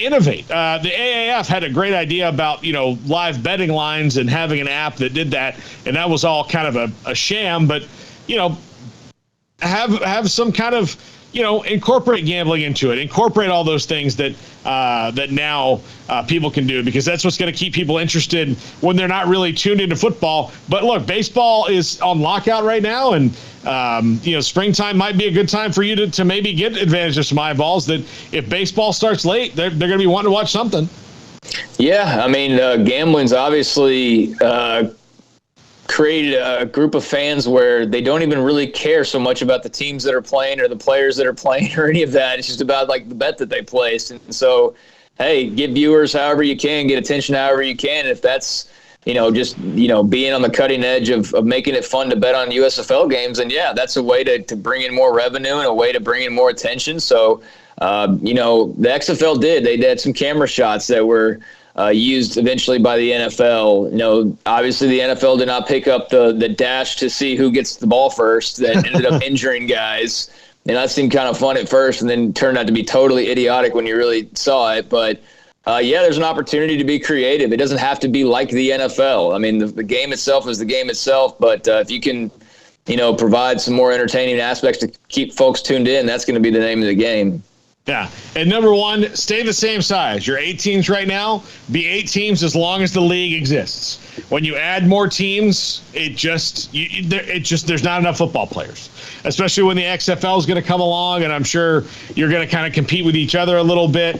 Innovate. The AAF had a great idea about, live betting lines and having an app that did that, and that was all kind of a sham. But, have some kind of, incorporate gambling into it. Incorporate all those things that now people can do, because that's what's going to keep people interested when they're not really tuned into football. But look, baseball is on lockout right now, and springtime might be a good time for you to maybe get advantage of some eyeballs. That if baseball starts late, they're going to be wanting to watch something. Yeah, I mean, gambling's obviously created a group of fans where they don't even really care so much about the teams that are playing or the players that are playing or any of that. It's just about like the bet that they placed. And so, hey, get viewers however you can, get attention however you can. If that's, being on the cutting edge of making it fun to bet on USFL games, and yeah, that's a way to bring in more revenue and a way to bring in more attention. So, the XFL they had some camera shots that were used eventually by the NFL. Obviously the NFL did not pick up the dash to see who gets the ball first. That ended up injuring guys. And that seemed kind of fun at first, and then turned out to be totally idiotic when you really saw it. But there's an opportunity to be creative. It doesn't have to be like the NFL. I mean, the game itself is the game itself, but if you can, provide some more entertaining aspects to keep folks tuned in, that's going to be the name of the game. Yeah. And number 1, stay the same size. You're 8 teams right now. Be 8 teams as long as the league exists. When you add more teams, there's not enough football players, especially when the XFL is going to come along, and I'm sure you're going to kind of compete with each other a little bit.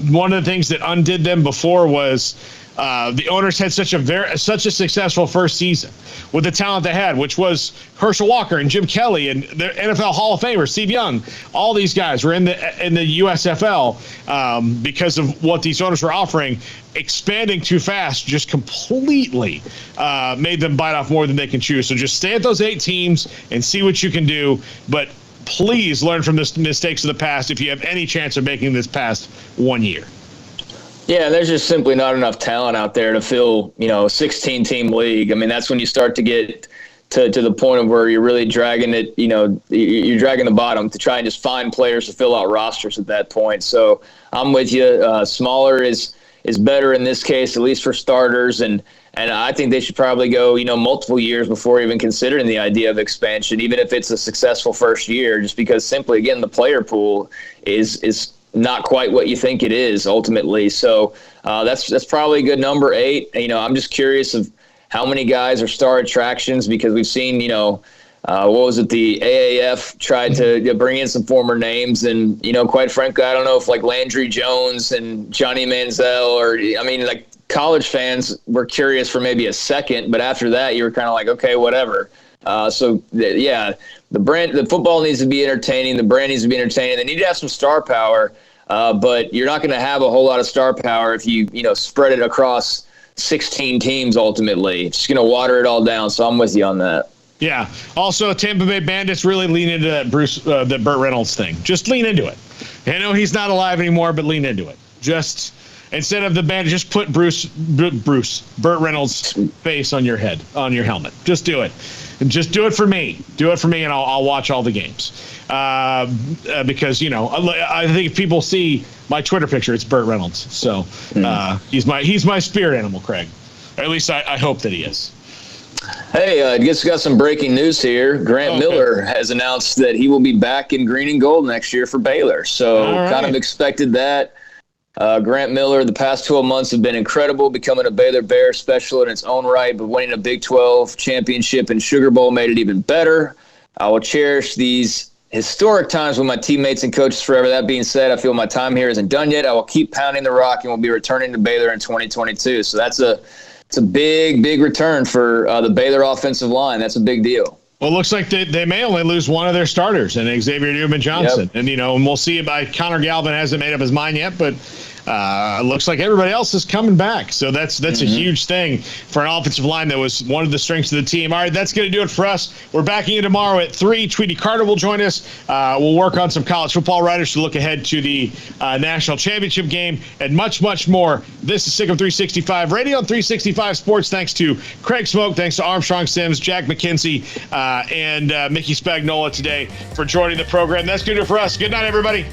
One of the things that undid them before was the owners had such a successful first season with the talent they had, which was Herschel Walker and Jim Kelly and the NFL Hall of Famer Steve Young. All these guys were in the USFL because of what these owners were offering. Expanding too fast just completely made them bite off more than they can chew. So just stay at those 8 teams and see what you can do. But please learn from the mistakes of the past if you have any chance of making this past 1 year. Yeah, there's just simply not enough talent out there to fill, a 16-team league. I mean, that's when you start to get to the point of where you're really dragging it, you're dragging the bottom to try and just find players to fill out rosters at that point. So I'm with you. Smaller is better in this case, at least for starters. And I think they should probably go, multiple years before even considering the idea of expansion, even if it's a successful first year, just because simply, again, the player pool is not quite what you think it is ultimately. So that's probably a good number, 8. I'm just curious of how many guys are star attractions, because we've seen, what was it? The AAF tried to bring in some former names, and, quite frankly, I don't know if like Landry Jones and Johnny Manziel college fans were curious for maybe a second, but after that you were kind of like, okay, whatever. The football needs to be entertaining. The brand needs to be entertaining. They need to have some star power, but you're not going to have a whole lot of star power if you spread it across 16 teams ultimately. It's just going to water it all down, so I'm with you on that. Yeah. Also, Tampa Bay Bandits really lean into that the Burt Reynolds thing. Just lean into it. I know he's not alive anymore, but lean into it. Just instead of the Bandits, just put Burt Reynolds' face on your head, on your helmet. Just do it. And just do it for me. Do it for me, and I'll watch all the games. Because, I think if people see my Twitter picture, it's Burt Reynolds. So he's my spirit animal, Craig. Or at least I hope that he is. Hey, I guess we got some breaking news here. Grant Miller has announced that he will be back in green and gold next year for Baylor. So kind of expected that. Grant Miller, the past 12 months have been incredible, becoming a Baylor Bear special in its own right, but winning a Big 12 championship and Sugar Bowl made it even better. I will cherish these historic times with my teammates and coaches forever. That being said, I feel my time here isn't done yet. I will keep pounding the rock and will be returning to Baylor in 2022. So it's a big, big return for the Baylor offensive line. That's a big deal. Well, it looks like they may only lose one of their starters, and Xavier Newman-Johnson. Yep. And we'll see about Connor Galvin hasn't made up his mind yet, but it looks like everybody else is coming back. So that's a huge thing for an offensive line that was one of the strengths of the team. All right, that's going to do it for us. We're backing you tomorrow at 3. Tweety Carter will join us. We'll work on some college football writers to look ahead to the national championship game and much, much more. This is Sick of 365 Radio and 365 Sports. Thanks to Craig Smoak. Thanks to Armstrong Sims, Jack McKenzie, and Mickey Spagnola today for joining the program. That's going to do it for us. Good night, everybody.